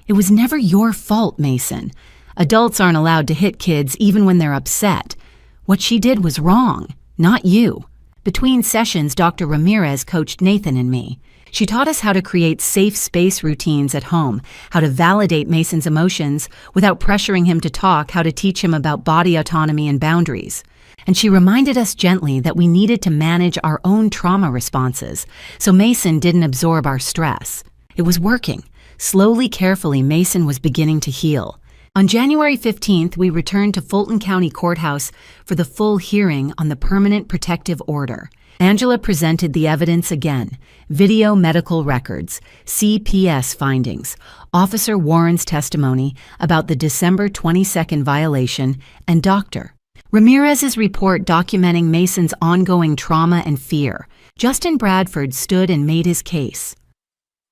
It was never your fault, Mason. Adults aren't allowed to hit kids even when they're upset. What she did was wrong, not you. Between sessions, Dr. Ramirez coached Nathan and me. She taught us how to create safe space routines at home, how to validate Mason's emotions without pressuring him to talk, how to teach him about body autonomy and boundaries. And she reminded us gently that we needed to manage our own trauma responses, so Mason didn't absorb our stress. It was working. Slowly, carefully, Mason was beginning to heal. On January 15th, we returned to Fulton County Courthouse for the full hearing on the Permanent Protective Order. Angela presented the evidence again: video medical records, CPS findings, Officer Warren's testimony about the December 22nd violation, and Dr. Ramirez's report documenting Mason's ongoing trauma and fear. Justin Bradford stood and made his case.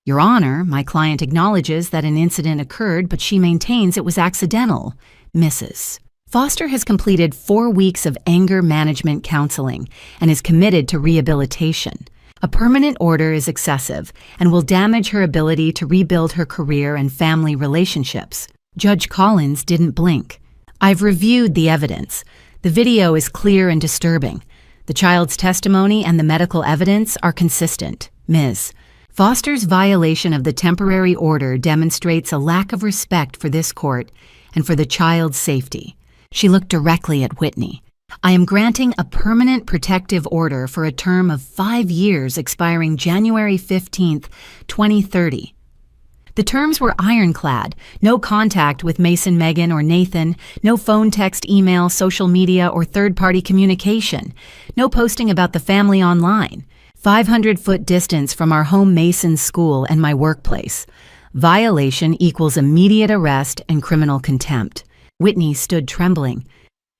Your Honor, my client acknowledges that an incident occurred, but she maintains it was accidental. Mrs. Foster has completed 4 weeks of anger management counseling and is committed to rehabilitation. A permanent order is excessive and will damage her ability to rebuild her career and family relationships. Judge Collins didn't blink. I've reviewed the evidence. The video is clear and disturbing. The child's testimony and the medical evidence are consistent. Ms. Foster's violation of the temporary order demonstrates a lack of respect for this court and for the child's safety. She looked directly at Whitney. I am granting a permanent protective order for a term of 5 years expiring January 15th, 2030. The terms were ironclad: no contact with Mason, Megan, or Nathan, no phone, text, email, social media, or third-party communication, no posting about the family online, 500-foot distance from our home Mason school and my workplace. Violation equals immediate arrest and criminal contempt. Whitney stood trembling.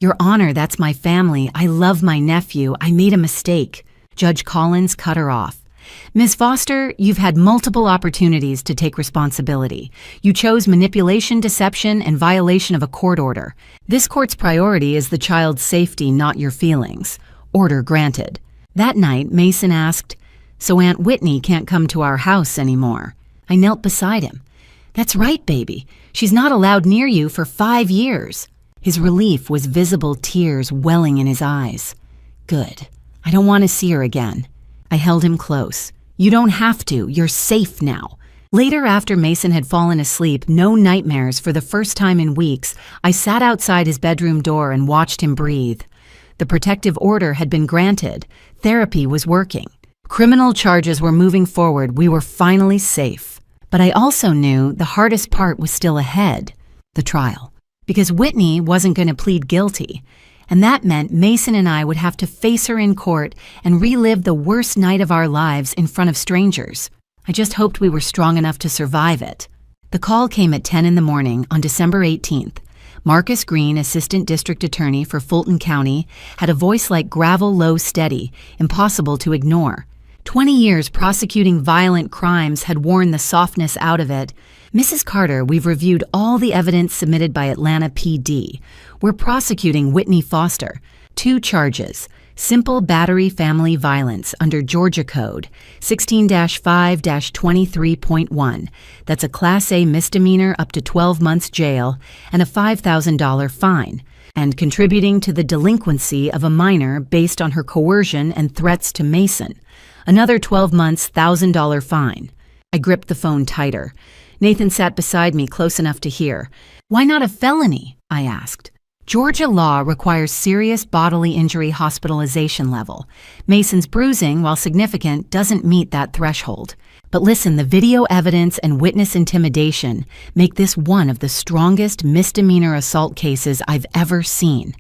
Your Honor, that's my family. I love my nephew. I made a mistake. Judge Collins cut her off. Ms. Foster, you've had multiple opportunities to take responsibility. You chose manipulation, deception, and violation of a court order. This court's priority is the child's safety, not your feelings. Order granted. That night, Mason asked, "So Aunt Whitney can't come to our house anymore?" I knelt beside him. "That's right, baby. She's not allowed near you for 5 years. His relief was visible, tears welling in his eyes. Good. I don't want to see her again. I held him close. You don't have to. You're safe now. Later, after Mason had fallen asleep, no nightmares for the first time in weeks, I sat outside his bedroom door and watched him breathe. The protective order had been granted. Therapy was working. Criminal charges were moving forward. We were finally safe. But I also knew the hardest part was still ahead, the trial. Because Whitney wasn't going to plead guilty. And that meant Mason and I would have to face her in court and relive the worst night of our lives in front of strangers. I just hoped we were strong enough to survive it. The call came at 10 in the morning on December 18th. Marcus Green, Assistant District Attorney for Fulton County, had a voice like gravel, low, steady, impossible to ignore. 20 years prosecuting violent crimes had worn the softness out of it. Mrs. Carter, we've reviewed all the evidence submitted by Atlanta PD. We're prosecuting Whitney Foster. 2 charges. Simple battery family violence under Georgia Code 16-5-23.1. That's a Class A misdemeanor up to 12 months jail and a $5,000 fine. And contributing to the delinquency of a minor based on her coercion and threats to Mason. Another 12 months, $1,000 fine. I gripped the phone tighter. Nathan sat beside me close enough to hear. Why not a felony? I asked. Georgia law requires serious bodily injury hospitalization level. Mason's bruising, while significant, doesn't meet that threshold. But listen, the video evidence and witness intimidation make this one of the strongest misdemeanor assault cases I've ever seen.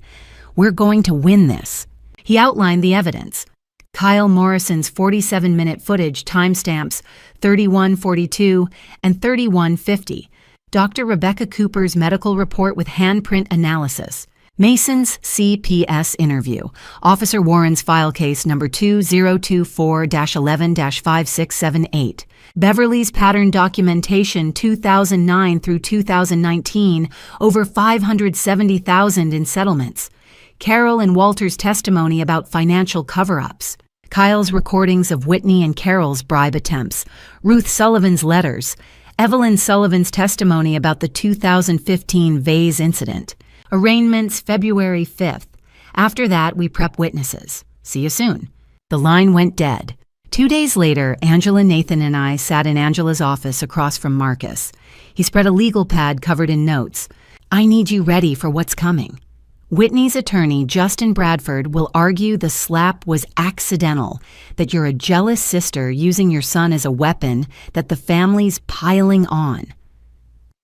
We're going to win this. He outlined the evidence. Kyle Morrison's 47-minute footage timestamps 31:42 and 31:50. Dr. Rebecca Cooper's medical report with handprint analysis. Mason's CPS interview. Officer Warren's file case number 2024-11-5678. Beverly's pattern documentation 2009 through 2019, over $570,000 in settlements. Carol and Walter's testimony about financial cover-ups. Kyle's recordings of Whitney and Carol's bribe attempts. Ruth Sullivan's letters. Evelyn Sullivan's testimony about the 2015 vase incident. Arraignments February 5th. After that, we prep witnesses. See you soon. The line went dead. 2 days later, Angela, Nathan, and I sat in Angela's office across from Marcus. He spread a legal pad covered in notes. I need you ready for what's coming. Whitney's attorney, Justin Bradford, will argue the slap was accidental, that you're a jealous sister using your son as a weapon, that the family's piling on.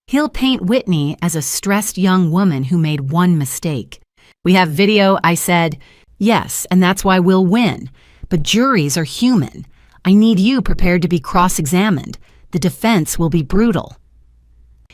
He'll paint Whitney as a stressed young woman who made one mistake. We have video, I said. Yes, and that's why we'll win. But juries are human. I need you prepared to be cross-examined. The defense will be brutal.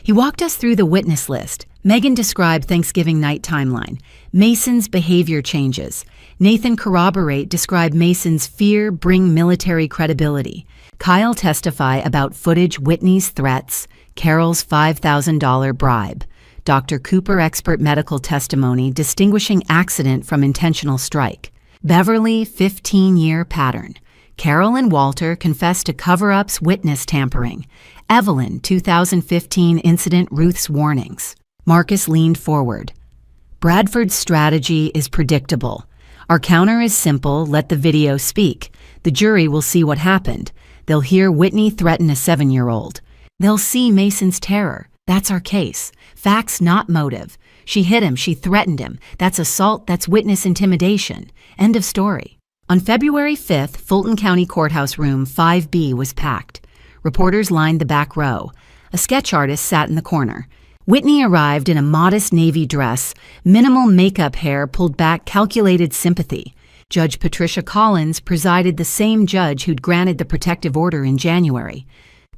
He walked us through the witness list. Megan described Thanksgiving night timeline. Mason's behavior changes. Nathan corroborate describe Mason's fear bring military credibility. Kyle testify about footage Whitney's threats, Carol's $5,000 bribe. Dr. Cooper expert medical testimony distinguishing accident from intentional strike. Beverly 15-year pattern. Carol and Walter confess to cover-ups witness tampering. Evelyn 2015 incident Ruth's warnings. Marcus leaned forward. Bradford's strategy is predictable. Our counter is simple, let the video speak. The jury will see what happened. They'll hear Whitney threaten a 7-year-old. They'll see Mason's terror. That's our case. Facts, not motive. She hit him, she threatened him. That's assault, that's witness intimidation. End of story. On February 5th, Fulton County Courthouse Room 5B was packed. Reporters lined the back row. A sketch artist sat in the corner. Whitney arrived in a modest navy dress, minimal makeup hair pulled back, calculated sympathy. Judge Patricia Collins presided, the same judge who'd granted the protective order in January.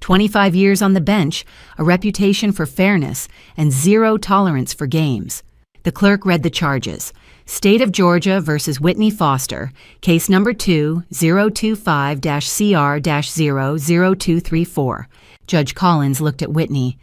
25 years on the bench, a reputation for fairness, and zero tolerance for games. The clerk read the charges. State of Georgia versus Whitney Foster, case number 2025-CR-00234. Judge Collins looked at Whitney.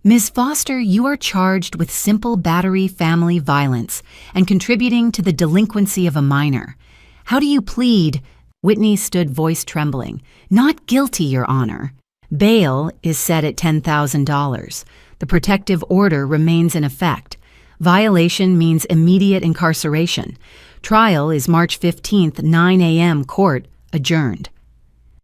Ms. Foster, you are charged with simple battery family violence and contributing to the delinquency of a minor. How do you plead? Whitney stood, voice trembling. Not guilty, Your Honor. Bail is set at $10,000. The protective order remains in effect. Violation means immediate incarceration. Trial is March 15th, 9 a.m. Court adjourned.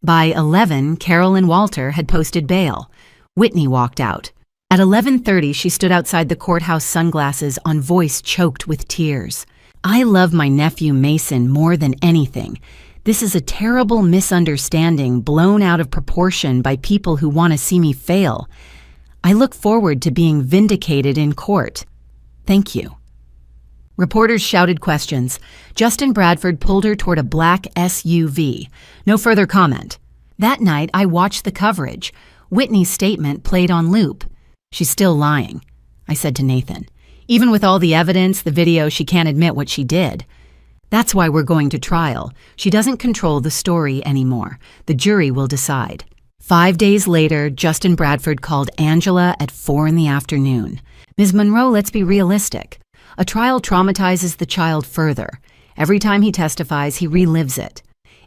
By 11, Carol and Walter had posted bail. Whitney walked out. At 11:30, she stood outside the courthouse, sunglasses on, voice choked with tears. I love my nephew Mason more than anything. This is a terrible misunderstanding blown out of proportion by people who want to see me fail. I look forward to being vindicated in court. Thank you. Reporters shouted questions. Justin Bradford pulled her toward a black SUV. No further comment. That night, I watched the coverage. Whitney's statement played on loop. She's still lying, I said to Nathan. Even with all the evidence, the video, she can't admit what she did. That's why we're going to trial. She doesn't control the story anymore. The jury will decide. 5 days later, Justin Bradford called Angela at 4 p.m. Ms. Monroe, let's be realistic. A trial traumatizes the child further. Every time he testifies, he relives it.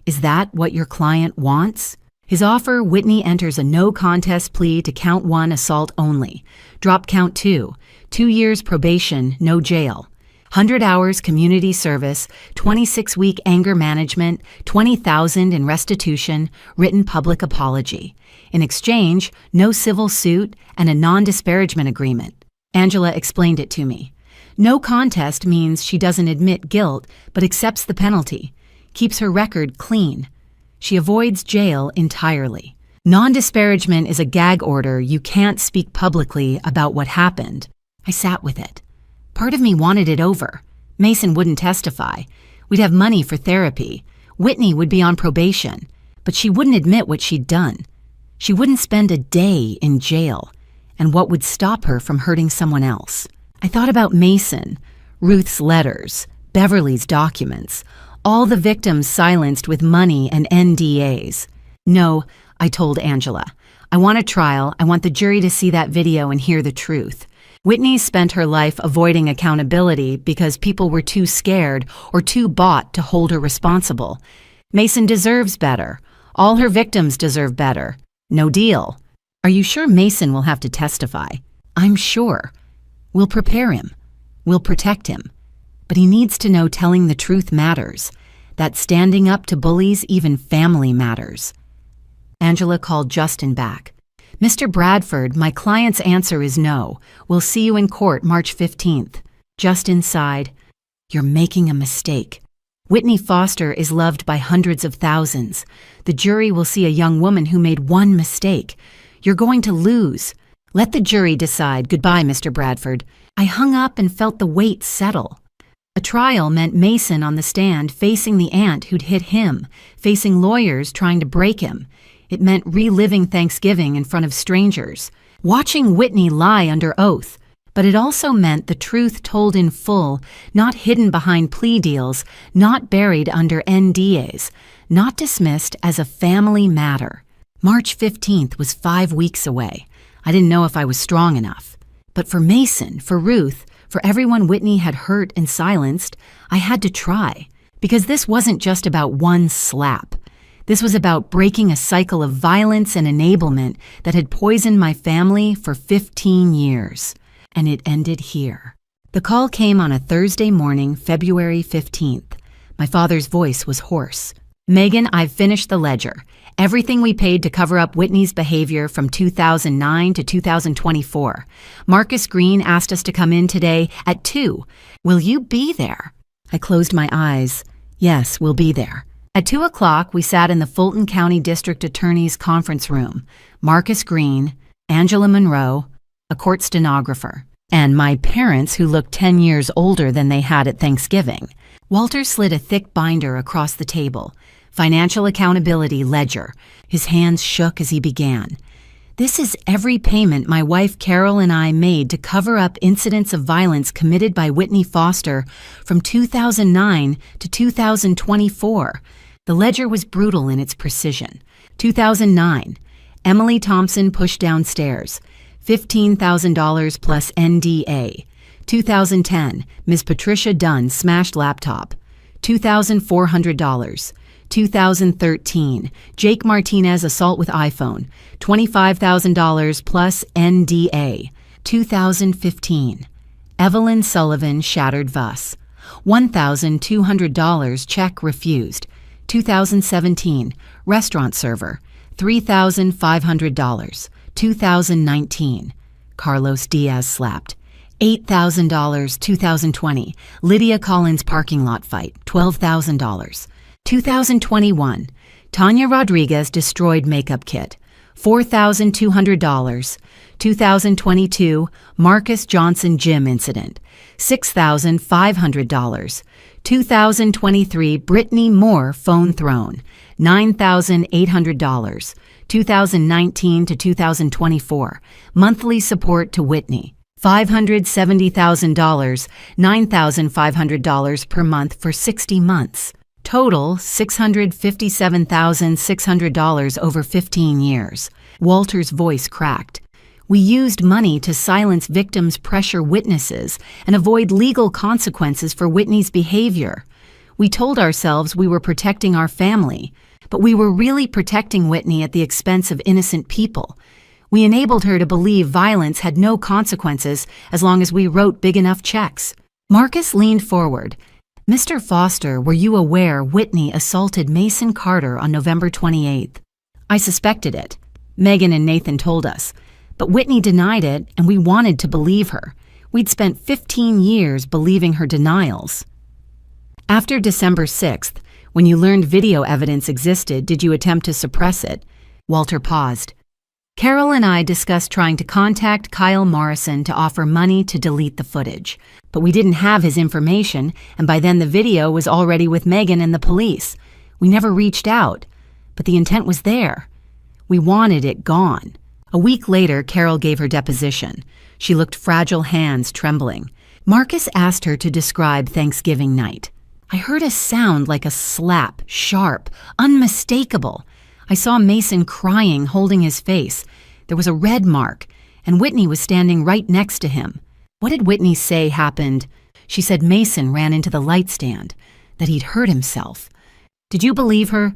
Is that what your client wants? His offer, Whitney enters a no-contest plea to count 1 assault only. Drop count 2. 2 years probation, no jail. 100 hours community service, 26-week anger management, $20,000 in restitution, written public apology. In exchange, no civil suit and a non-disparagement agreement. Angela explained it to me. No contest means she doesn't admit guilt, but accepts the penalty. Keeps her record clean. She avoids jail entirely. Non-disparagement is a gag order. You can't speak publicly about what happened. I sat with it. Part of me wanted it over. Mason wouldn't testify. We'd have money for therapy. Whitney would be on probation. But she wouldn't admit what she'd done. She wouldn't spend a day in jail. And what would stop her from hurting someone else? I thought about Mason, Ruth's letters, Beverly's documents, all the victims silenced with money and NDAs. No, I told Angela. I want a trial. I want the jury to see that video and hear the truth. Whitney spent her life avoiding accountability because people were too scared or too bought to hold her responsible. Mason deserves better. All her victims deserve better. No deal. Are you sure Mason will have to testify? I'm sure. We'll prepare him. We'll protect him. But he needs to know telling the truth matters. That standing up to bullies, even family, matters. Angela called Justin back. Mr. Bradford, my client's answer is no. We'll see you in court March 15th. Justin sighed. You're making a mistake. Whitney Foster is loved by hundreds of thousands. The jury will see a young woman who made one mistake. You're going to lose. Let the jury decide. Goodbye, Mr. Bradford. I hung up and felt the weight settle. A trial meant Mason on the stand facing the aunt who'd hit him, facing lawyers trying to break him. It meant reliving Thanksgiving in front of strangers, watching Whitney lie under oath. But it also meant the truth told in full, not hidden behind plea deals, not buried under NDAs, not dismissed as a family matter. March 15th was 5 weeks away. I didn't know if I was strong enough. But for Mason, for Ruth, for everyone Whitney had hurt and silenced, I had to try. Because this wasn't just about one slap. This was about breaking a cycle of violence and enablement that had poisoned my family for 15 years. And it ended here. The call came on a Thursday morning, February 15th. My father's voice was hoarse. "Megan, I've finished the ledger. Everything we paid to cover up Whitney's behavior from 2009 to 2024. Marcus Green asked us to come in today at 2. Will you be there?" I closed my eyes. Yes, we'll be there. At 2 o'clock, we sat in the Fulton County District Attorney's conference room. Marcus Green, Angela Monroe, a court stenographer, and my parents who looked 10 years older than they had at Thanksgiving. Walter slid a thick binder across the table. Financial accountability ledger. His hands shook as he began. "This is every payment my wife Carol and I made to cover up incidents of violence committed by Whitney Foster from 2009 to 2024. The ledger was brutal in its precision. 2009, Emily Thompson pushed downstairs, $15,000 plus NDA. 2010, Ms. Patricia Dunn smashed laptop, $2,400. 2013, Jake Martinez assault with iPhone, $25,000 plus NDA. 2015, Evelyn Sullivan shattered vase, $1,200 check refused. 2017, restaurant server, $3,500. 2019, Carlos Diaz slapped, $8,000. 2020, Lydia Collins parking lot fight, $12,000. 2021, Tanya Rodriguez destroyed makeup kit, $4,200. 2022, Marcus Johnson gym incident, $6,500. 2023, Brittany Moore phone thrown, $9,800. 2019 to 2024, monthly support to Whitney, $570,000, $9,500 per month for 60 months. Total, $657,600 over 15 years. Walter's voice cracked. We used money to silence victims, pressure witnesses, and avoid legal consequences for Whitney's behavior. We told ourselves we were protecting our family, but we were really protecting Whitney at the expense of innocent people. We enabled her to believe violence had no consequences as long as we wrote big enough checks. Marcus leaned forward. "Mr. Foster, were you aware Whitney assaulted Mason Carter on November 28th? I suspected it. Megan and Nathan told us. But Whitney denied it, and we wanted to believe her. We'd spent 15 years believing her denials." After December 6th, when you learned video evidence existed, did you attempt to suppress it? Walter paused. Carol and I discussed trying to contact Kyle Morrison to offer money to delete the footage. But we didn't have his information, and by then the video was already with Megan and the police. We never reached out, but the intent was there. We wanted it gone. A week later, Carol gave her deposition. She looked fragile, hands trembling. Marcus asked her to describe Thanksgiving night. I heard a sound like a slap, sharp, unmistakable. I saw Mason crying, holding his face. There was a red mark, and Whitney was standing right next to him. What did Whitney say happened? She said Mason ran into the light stand, that he'd hurt himself. Did you believe her?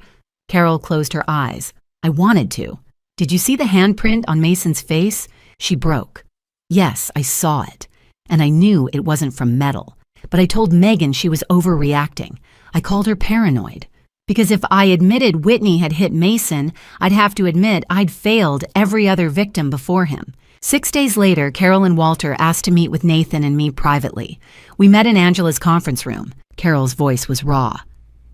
Carol closed her eyes. I wanted to. Did you see the handprint on Mason's face? She broke. Yes, I saw it, and I knew it wasn't from metal. But I told Megan she was overreacting. I called her paranoid. Because if I admitted Whitney had hit Mason, I'd have to admit I'd failed every other victim before him. 6 days later, Carol and Walter asked to meet with Nathan and me privately. We met in Angela's conference room. Carol's voice was raw.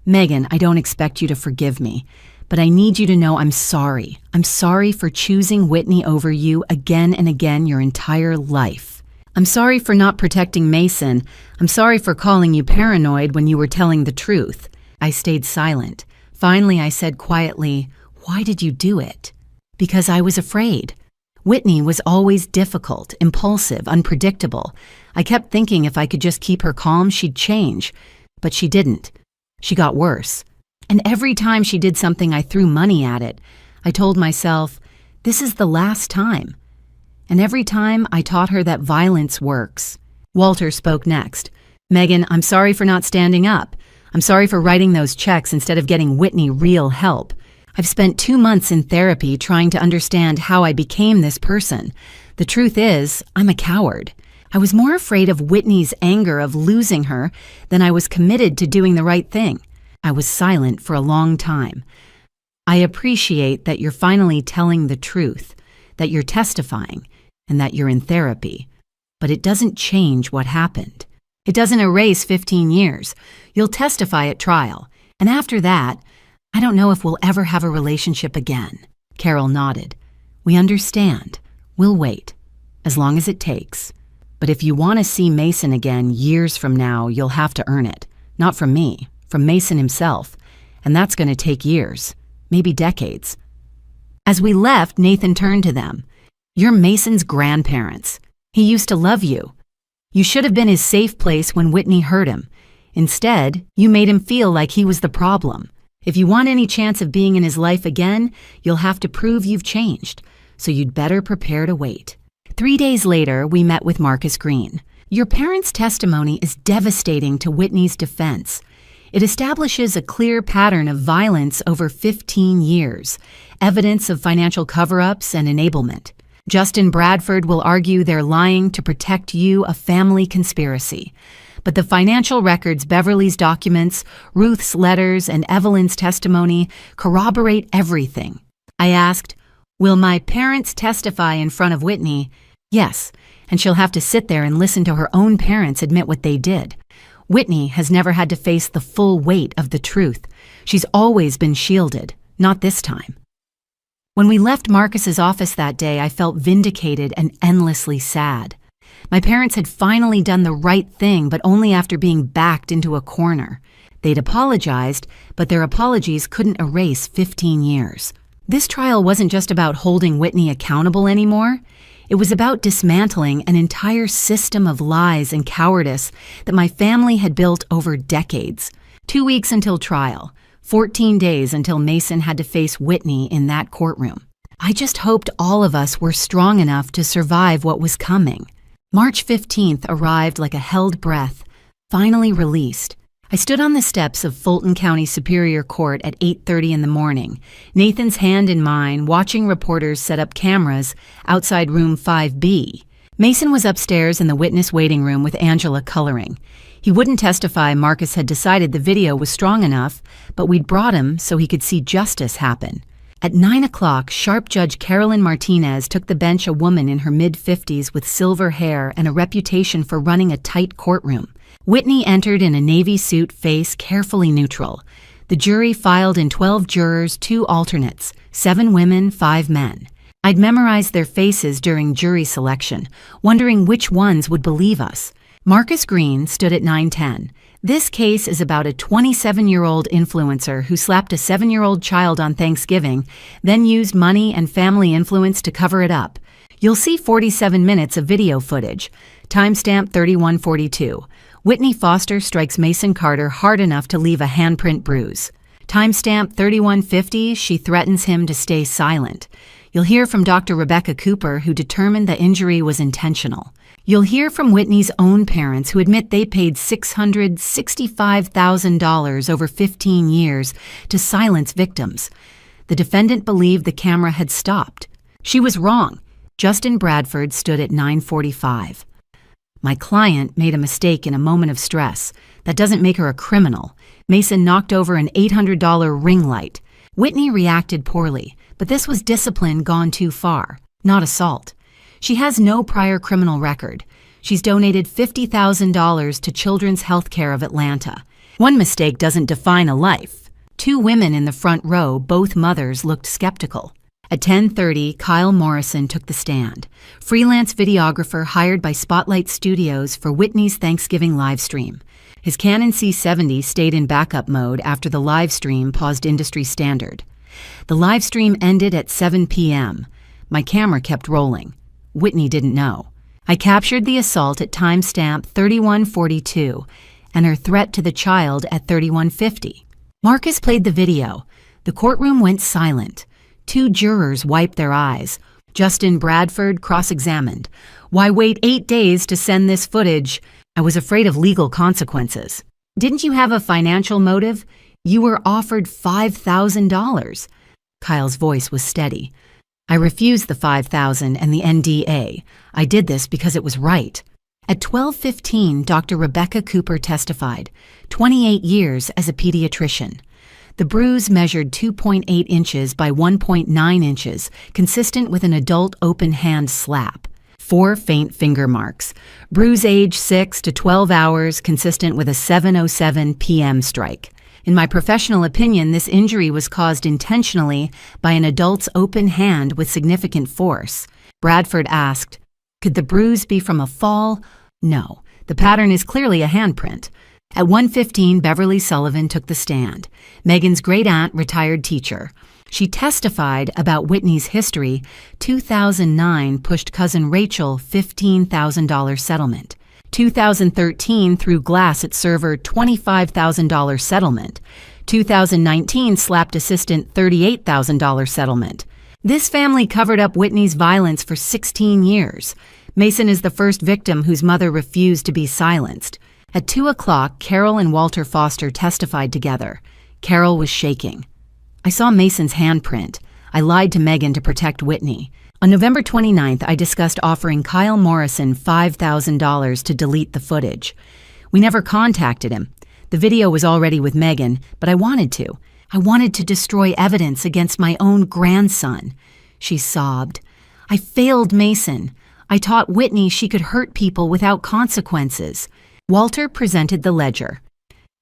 Megan, I don't expect you to forgive me, but I need you to know I'm sorry. I'm sorry for choosing Whitney over you again and again your entire life. I'm sorry for not protecting Mason. I'm sorry for calling you paranoid when you were telling the truth. I stayed silent. Finally, I said quietly, why did you do it? Because I was afraid. Whitney was always difficult, impulsive, unpredictable. I kept thinking if I could just keep her calm, she'd change. But she didn't. She got worse. And every time she did something, I threw money at it. I told myself, this is the last time. And every time, I taught her that violence works. Walter spoke next. Megan, I'm sorry for not standing up. I'm sorry for writing those checks instead of getting Whitney real help. I've spent 2 months in therapy trying to understand how I became this person. The truth is, I'm a coward. I was more afraid of Whitney's anger of losing her than I was committed to doing the right thing. I was silent for a long time. I appreciate that you're finally telling the truth, that you're testifying, and that you're in therapy. But it doesn't change what happened. It doesn't erase 15 years. You'll testify at trial. And after that, I don't know if we'll ever have a relationship again. Carol nodded. We understand. We'll wait. As long as it takes. But if you want to see Mason again years from now, you'll have to earn it. Not from me, from Mason himself. And that's going to take years, maybe decades. As we left, Nathan turned to them. You're Mason's grandparents. He used to love you. You should have been his safe place when Whitney hurt him. Instead, you made him feel like he was the problem. If you want any chance of being in his life again, you'll have to prove you've changed. So you'd better prepare to wait. 3 days later, we met with Marcus Green. Your parents' testimony is devastating to Whitney's defense. It establishes a clear pattern of violence over 15 years, evidence of financial cover-ups and enablement. Justin Bradford will argue they're lying to protect you, a family conspiracy. But the financial records, Beverly's documents, Ruth's letters, and Evelyn's testimony corroborate everything. I asked, will my parents testify in front of Whitney? Yes, and she'll have to sit there and listen to her own parents admit what they did. Whitney has never had to face the full weight of the truth. She's always been shielded, not this time. When we left Marcus's office that day, I felt vindicated and endlessly sad. My parents had finally done the right thing, but only after being backed into a corner. They'd apologized, but their apologies couldn't erase 15 years. This trial wasn't just about holding Whitney accountable anymore. It was about dismantling an entire system of lies and cowardice that my family had built over decades. 2 weeks until trial. 14 days until Mason had to face Whitney in that courtroom. I just hoped all of us were strong enough to survive what was coming. March 15th arrived like a held breath, finally released. I stood on the steps of Fulton County Superior Court at 8:30 in the morning, Nathan's hand in mine, watching reporters set up cameras outside room 5B. Mason was upstairs in the witness waiting room with Angela coloring. He wouldn't testify. Marcus had decided the video was strong enough, but we'd brought him so he could see justice happen. At 9 o'clock, sharp Judge Carolyn Martinez took the bench a woman in her mid-50s with silver hair and a reputation for running a tight courtroom. Whitney entered in a navy suit, face carefully neutral. The jury filed in 12 jurors, 2 alternates, 7 women, 5 men. I'd memorized their faces during jury selection, wondering which ones would believe us. Marcus Green stood at 9:10. This case is about a 27-year-old influencer who slapped a 7-year-old child on Thanksgiving, then used money and family influence to cover it up. You'll see 47 minutes of video footage. Timestamp 31:42. Whitney Foster strikes Mason Carter hard enough to leave a handprint bruise. Timestamp 31:50. She threatens him to stay silent. You'll hear from Dr. Rebecca Cooper, who determined the injury was intentional. You'll hear from Whitney's own parents, who admit they paid $665,000 over 15 years to silence victims. The defendant believed the camera had stopped. She was wrong. Justin Bradford stood at 9:45. My client made a mistake in a moment of stress. That doesn't make her a criminal. Mason knocked over an $800 ring light. Whitney reacted poorly, but this was discipline gone too far, not assault. She has no prior criminal record. She's donated $50,000 to Children's Healthcare of Atlanta. One mistake doesn't define a life. 2 women in the front row, both mothers, looked skeptical. At 10:30, Kyle Morrison took the stand, freelance videographer hired by Spotlight Studios for Whitney's Thanksgiving livestream. His Canon C70 stayed in backup mode after the livestream paused industry standard. The livestream ended at 7 p.m. My camera kept rolling. Whitney didn't know. I captured the assault at timestamp 31:42 and her threat to the child at 31:50. Marcus played the video. The courtroom went silent. 2 jurors wiped their eyes. Justin Bradford cross-examined. Why wait 8 days to send this footage? I was afraid of legal consequences. Didn't you have a financial motive? You were offered $5,000. Kyle's voice was steady. I refused the $5,000 and the NDA. I did this because it was right. At 12:15, Dr. Rebecca Cooper testified, 28 years as a pediatrician. The bruise measured 2.8 inches by 1.9 inches, consistent with an adult open-hand slap. 4 faint finger marks. Bruise age 6 to 12 hours, consistent with a 7:07 p.m. strike. In my professional opinion, this injury was caused intentionally by an adult's open hand with significant force. Bradford asked, "Could the bruise be from a fall?" No, the pattern is clearly a handprint. At 1:15, Beverly Sullivan took the stand, Megan's great-aunt, retired teacher. She testified about Whitney's history. 2009 pushed cousin Rachel $15,000 settlement. 2013 threw glass at server $25,000 settlement. 2019 slapped assistant $38,000 settlement. This family covered up Whitney's violence for 16 years. Mason is the first victim whose mother refused to be silenced. At 2 o'clock, Carol and Walter Foster testified together. Carol was shaking. I saw Mason's handprint. I lied to Megan to protect Whitney. On November 29th, I discussed offering Kyle Morrison $5,000 to delete the footage. We never contacted him. The video was already with Megan, but I wanted to. I wanted to destroy evidence against my own grandson. She sobbed. I failed Mason. I taught Whitney she could hurt people without consequences. Walter presented the ledger.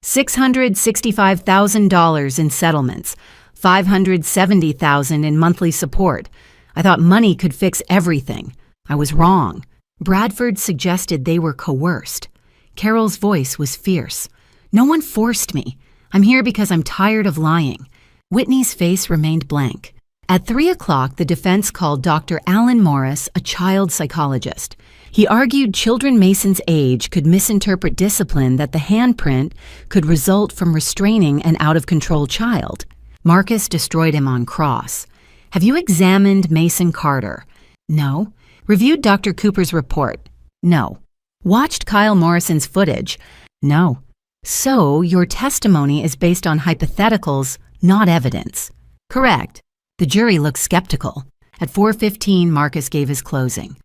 $665,000 in settlements, $570,000 in monthly support. I thought money could fix everything. I was wrong. Bradford suggested they were coerced. Carol's voice was fierce. No one forced me. I'm here because I'm tired of lying. Whitney's face remained blank. At 3 o'clock, the defense called Dr. Alan Morris, a child psychologist. He argued children Mason's age could misinterpret discipline, that the handprint could result from restraining an out-of-control child. Marcus destroyed him on cross. Have you examined Mason Carter? No. Reviewed Dr. Cooper's report? No. Watched Kyle Morrison's footage? No. So, your testimony is based on hypotheticals, not evidence. Correct. The jury looked skeptical. At 4:15, Marcus gave his closing.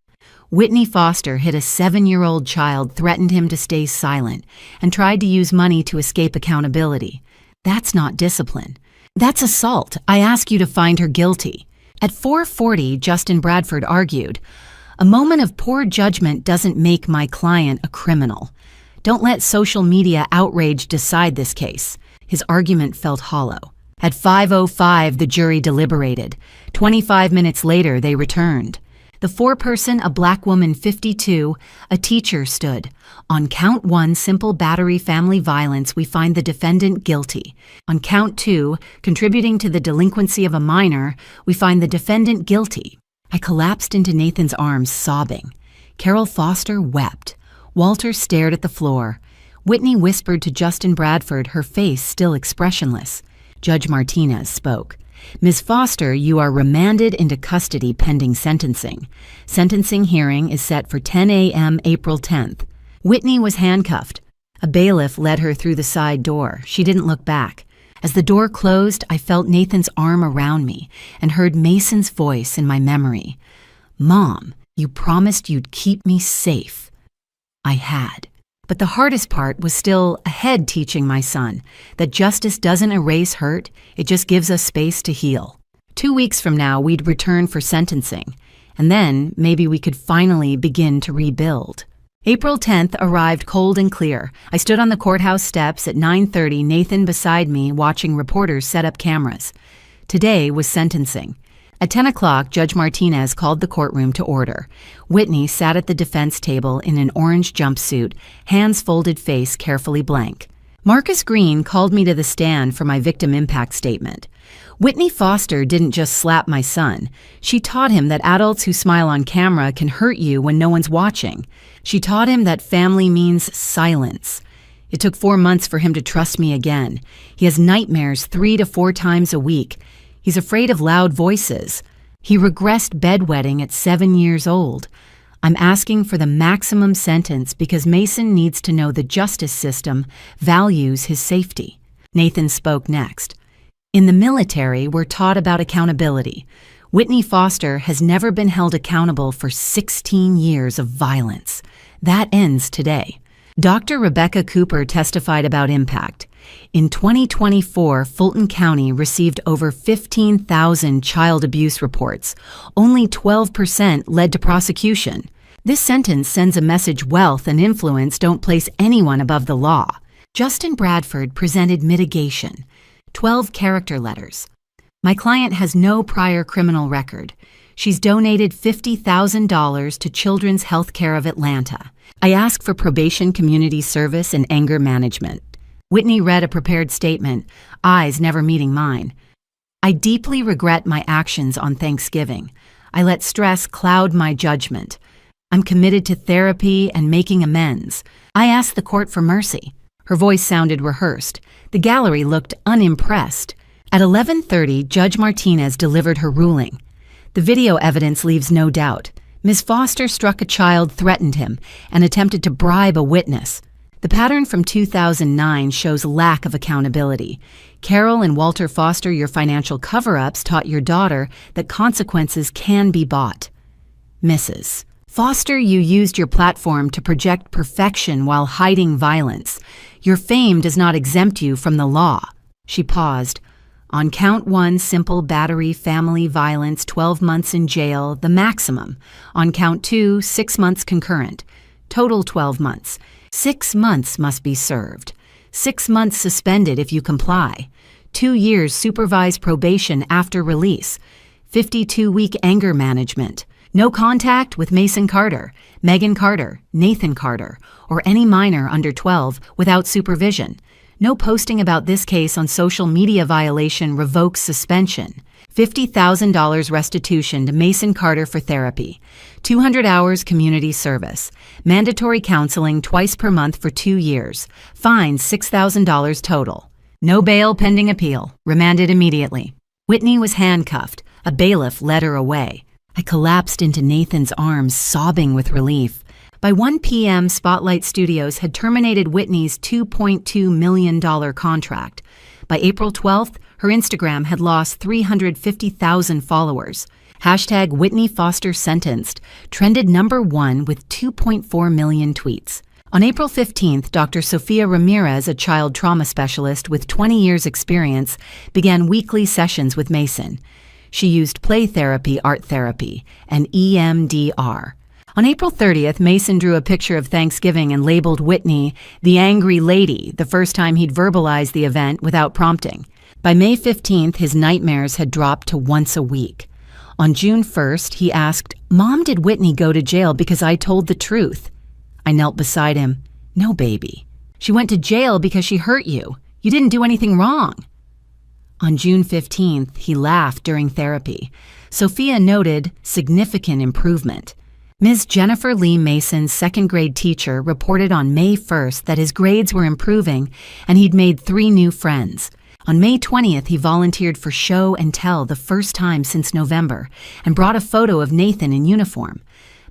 Whitney Foster hit a 7-year-old child, threatened him to stay silent, and tried to use money to escape accountability. That's not discipline. That's assault. I ask you to find her guilty. At 4:40, Justin Bradford argued, a moment of poor judgment doesn't make my client a criminal. Don't let social media outrage decide this case. His argument felt hollow. At 5:05, the jury deliberated. 25 minutes later, they returned. The foreperson, a black woman, 52, a teacher, stood. On count 1, simple battery family violence, we find the defendant guilty. On count 2, contributing to the delinquency of a minor, we find the defendant guilty. I collapsed into Nathan's arms, sobbing. Carol Foster wept. Walter stared at the floor. Whitney whispered to Justin Bradford, her face still expressionless. Judge Martinez spoke. Ms. Foster, you are remanded into custody pending sentencing. Sentencing hearing is set for 10 a.m. April 10th. Whitney was handcuffed. A bailiff led her through the side door. She didn't look back. As the door closed, I felt Nathan's arm around me and heard Mason's voice in my memory. Mom, you promised you'd keep me safe. I had. But the hardest part was still ahead, teaching my son that justice doesn't erase hurt, it just gives us space to heal. 2 weeks from now, we'd return for sentencing, and then maybe we could finally begin to rebuild. April 10th arrived cold and clear. I stood on the courthouse steps at 9:30, Nathan beside me, watching reporters set up cameras. Today was sentencing. At 10 o'clock, Judge Martinez called the courtroom to order. Whitney sat at the defense table in an orange jumpsuit, hands folded, face carefully blank. Marcus Green called me to the stand for my victim impact statement. Whitney Foster didn't just slap my son. She taught him that adults who smile on camera can hurt you when no one's watching. She taught him that family means silence. It took 4 months for him to trust me again. He has nightmares 3 to 4 times a week. He's afraid of loud voices. He regressed bedwetting at 7 years old. I'm asking for the maximum sentence because Mason needs to know the justice system values his safety. Nathan spoke next. In the military, we're taught about accountability. Whitney Foster has never been held accountable for 16 years of violence. That ends today. Dr. Rebecca Cooper testified about impact. In 2024, Fulton County received over 15,000 child abuse reports. Only 12% led to prosecution. This sentence sends a message wealth and influence don't place anyone above the law. Justin Bradford presented mitigation. 12 character letters. My client has no prior criminal record. She's donated $50,000 to Children's Healthcare of Atlanta. I ask for probation, community service, and anger management. Whitney read a prepared statement, eyes never meeting mine. I deeply regret my actions on Thanksgiving. I let stress cloud my judgment. I'm committed to therapy and making amends. I ask the court for mercy. Her voice sounded rehearsed. The gallery looked unimpressed. At 11:30, Judge Martinez delivered her ruling. The video evidence leaves no doubt. Ms. Foster struck a child, threatened him, and attempted to bribe a witness. The pattern from 2009 shows lack of accountability. Carol and Walter Foster, your financial cover-ups, taught your daughter that consequences can be bought. Mrs. Foster, you used your platform to project perfection while hiding violence. Your fame does not exempt you from the law. She paused. On count 1, simple battery, family violence, 12 months in jail, the maximum. On count 2, 6 months concurrent. Total 12 months. 6 months must be served. 6 months suspended if you comply. 2 years supervised probation after release. 52-week anger management. No contact with Mason Carter, Megan Carter, Nathan Carter, or any minor under 12 without supervision. No posting about this case on social media violation revokes suspension. $50,000 restitution to Mason Carter for therapy. 200 hours community service. Mandatory counseling twice per month for 2 years. Fine $6,000 total. No bail pending appeal. Remanded immediately. Whitney was handcuffed. A bailiff led her away. I collapsed into Nathan's arms, sobbing with relief. By 1 p.m., Spotlight Studios had terminated Whitney's $2.2 million contract. By April 12th, her Instagram had lost 350,000 followers. Hashtag Whitney Foster sentenced trended #1 with 2.4 million tweets. On April 15th, Dr. Sophia Ramirez, a child trauma specialist with 20 years' experience, began weekly sessions with Mason. She used play therapy, art therapy, and EMDR. On April 30th, Mason drew a picture of Thanksgiving and labeled Whitney the angry lady, the first time he'd verbalized the event without prompting. By May 15th, his nightmares had dropped to once a week. On June 1st, he asked, "Mom, did Whitney go to jail because I told the truth?" I knelt beside him. "No, baby. She went to jail because she hurt you. You didn't do anything wrong." On June 15th, he laughed during therapy. Sophia noted significant improvement. Ms. Jennifer Lee Mason's second-grade teacher reported on May 1st that his grades were improving and he'd made 3 new friends. On May 20th, he volunteered for show and tell the first time since November and brought a photo of Nathan in uniform.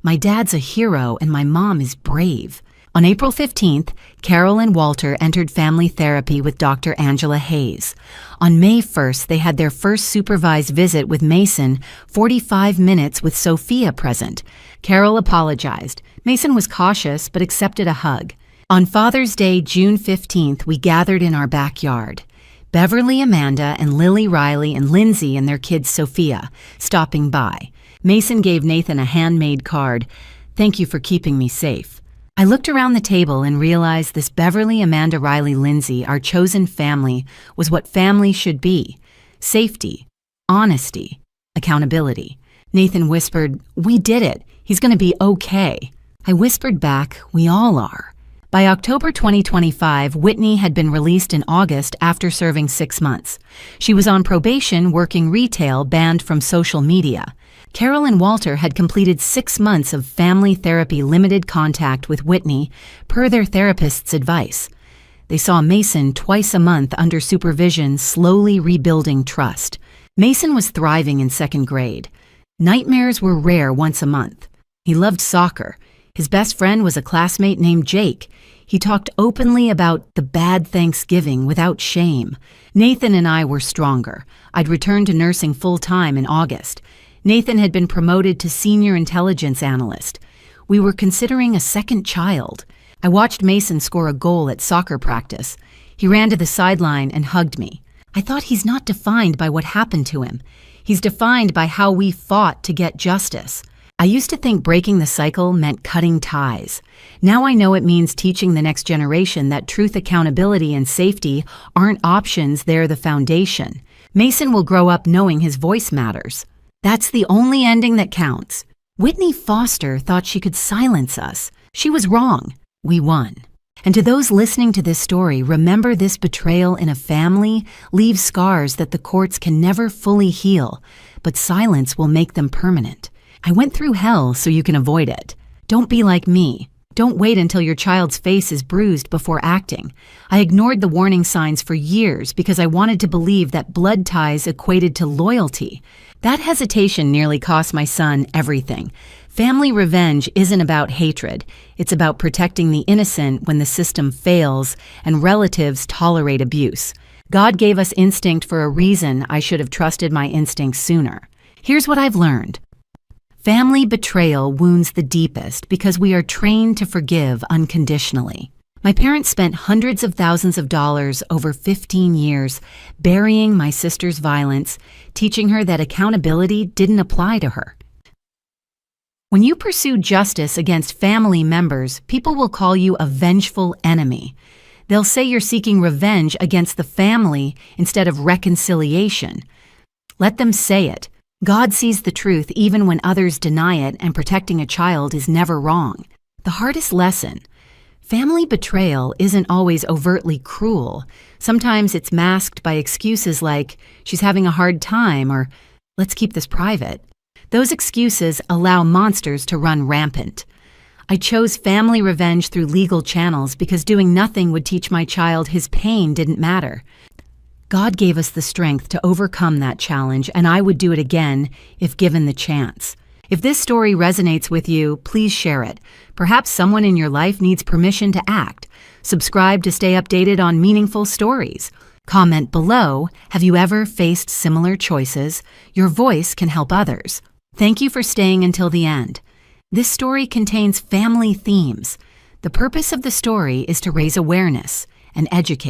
"My dad's a hero and my mom is brave." On April 15th, Carol and Walter entered family therapy with Dr. Angela Hayes. On May 1st, they had their first supervised visit with Mason, 45 minutes with Sophia present. Carol apologized. Mason was cautious but accepted a hug. On Father's Day, June 15th, we gathered in our backyard. Beverly, Amanda, and Lily, Riley, and Lindsay and their kid Sophia stopping by. Mason gave Nathan a handmade card. "Thank you for keeping me safe." I looked around the table and realized this Beverly, Amanda, Riley, Lindsay, our chosen family, was what family should be. Safety, honesty, accountability. Nathan whispered, "We did it. He's going to be okay." I whispered back, "We all are." By October 2025, Whitney had been released in August after serving 6 months. She was on probation, working retail, banned from social media. Carol and Walter had completed 6 months of family therapy limited contact with Whitney, per their therapist's advice. They saw Mason twice a month under supervision, slowly rebuilding trust. Mason was thriving in 2nd grade. Nightmares were rare once a month. He loved soccer. His best friend was a classmate named Jake. He talked openly about the bad Thanksgiving without shame. Nathan and I were stronger. I'd returned to nursing full-time in August. Nathan had been promoted to senior intelligence analyst. We were considering a second child. I watched Mason score a goal at soccer practice. He ran to the sideline and hugged me. I thought he's not defined by what happened to him. He's defined by how we fought to get justice. I used to think breaking the cycle meant cutting ties. Now I know it means teaching the next generation that truth, accountability, and safety aren't options, they're the foundation. Mason will grow up knowing his voice matters. That's the only ending that counts. Whitney Foster thought she could silence us. She was wrong. We won. And to those listening to this story, remember this betrayal in a family leaves scars that the courts can never fully heal, but silence will make them permanent. I went through hell so you can avoid it. Don't be like me. Don't wait until your child's face is bruised before acting. I ignored the warning signs for years because I wanted to believe that blood ties equated to loyalty. That hesitation nearly cost my son everything. Family revenge isn't about hatred. It's about protecting the innocent when the system fails and relatives tolerate abuse. God gave us instinct for a reason. I should have trusted my instincts sooner. Here's what I've learned. Family betrayal wounds the deepest because we are trained to forgive unconditionally. My parents spent hundreds of thousands of dollars over 15 years burying my sister's violence, teaching her that accountability didn't apply to her. When you pursue justice against family members, people will call you a vengeful enemy. They'll say you're seeking revenge against the family instead of reconciliation. Let them say it. God sees the truth even when others deny it, and protecting a child is never wrong. The hardest lesson: family betrayal isn't always overtly cruel. Sometimes it's masked by excuses like, she's having a hard time, or let's keep this private. Those excuses allow monsters to run rampant. I chose family revenge through legal channels because doing nothing would teach my child his pain didn't matter. God gave us the strength to overcome that challenge, and I would do it again if given the chance. If this story resonates with you, please share it. Perhaps someone in your life needs permission to act. Subscribe to stay updated on meaningful stories. Comment below, have you ever faced similar choices? Your voice can help others. Thank you for staying until the end. This story contains family themes. The purpose of the story is to raise awareness and educate.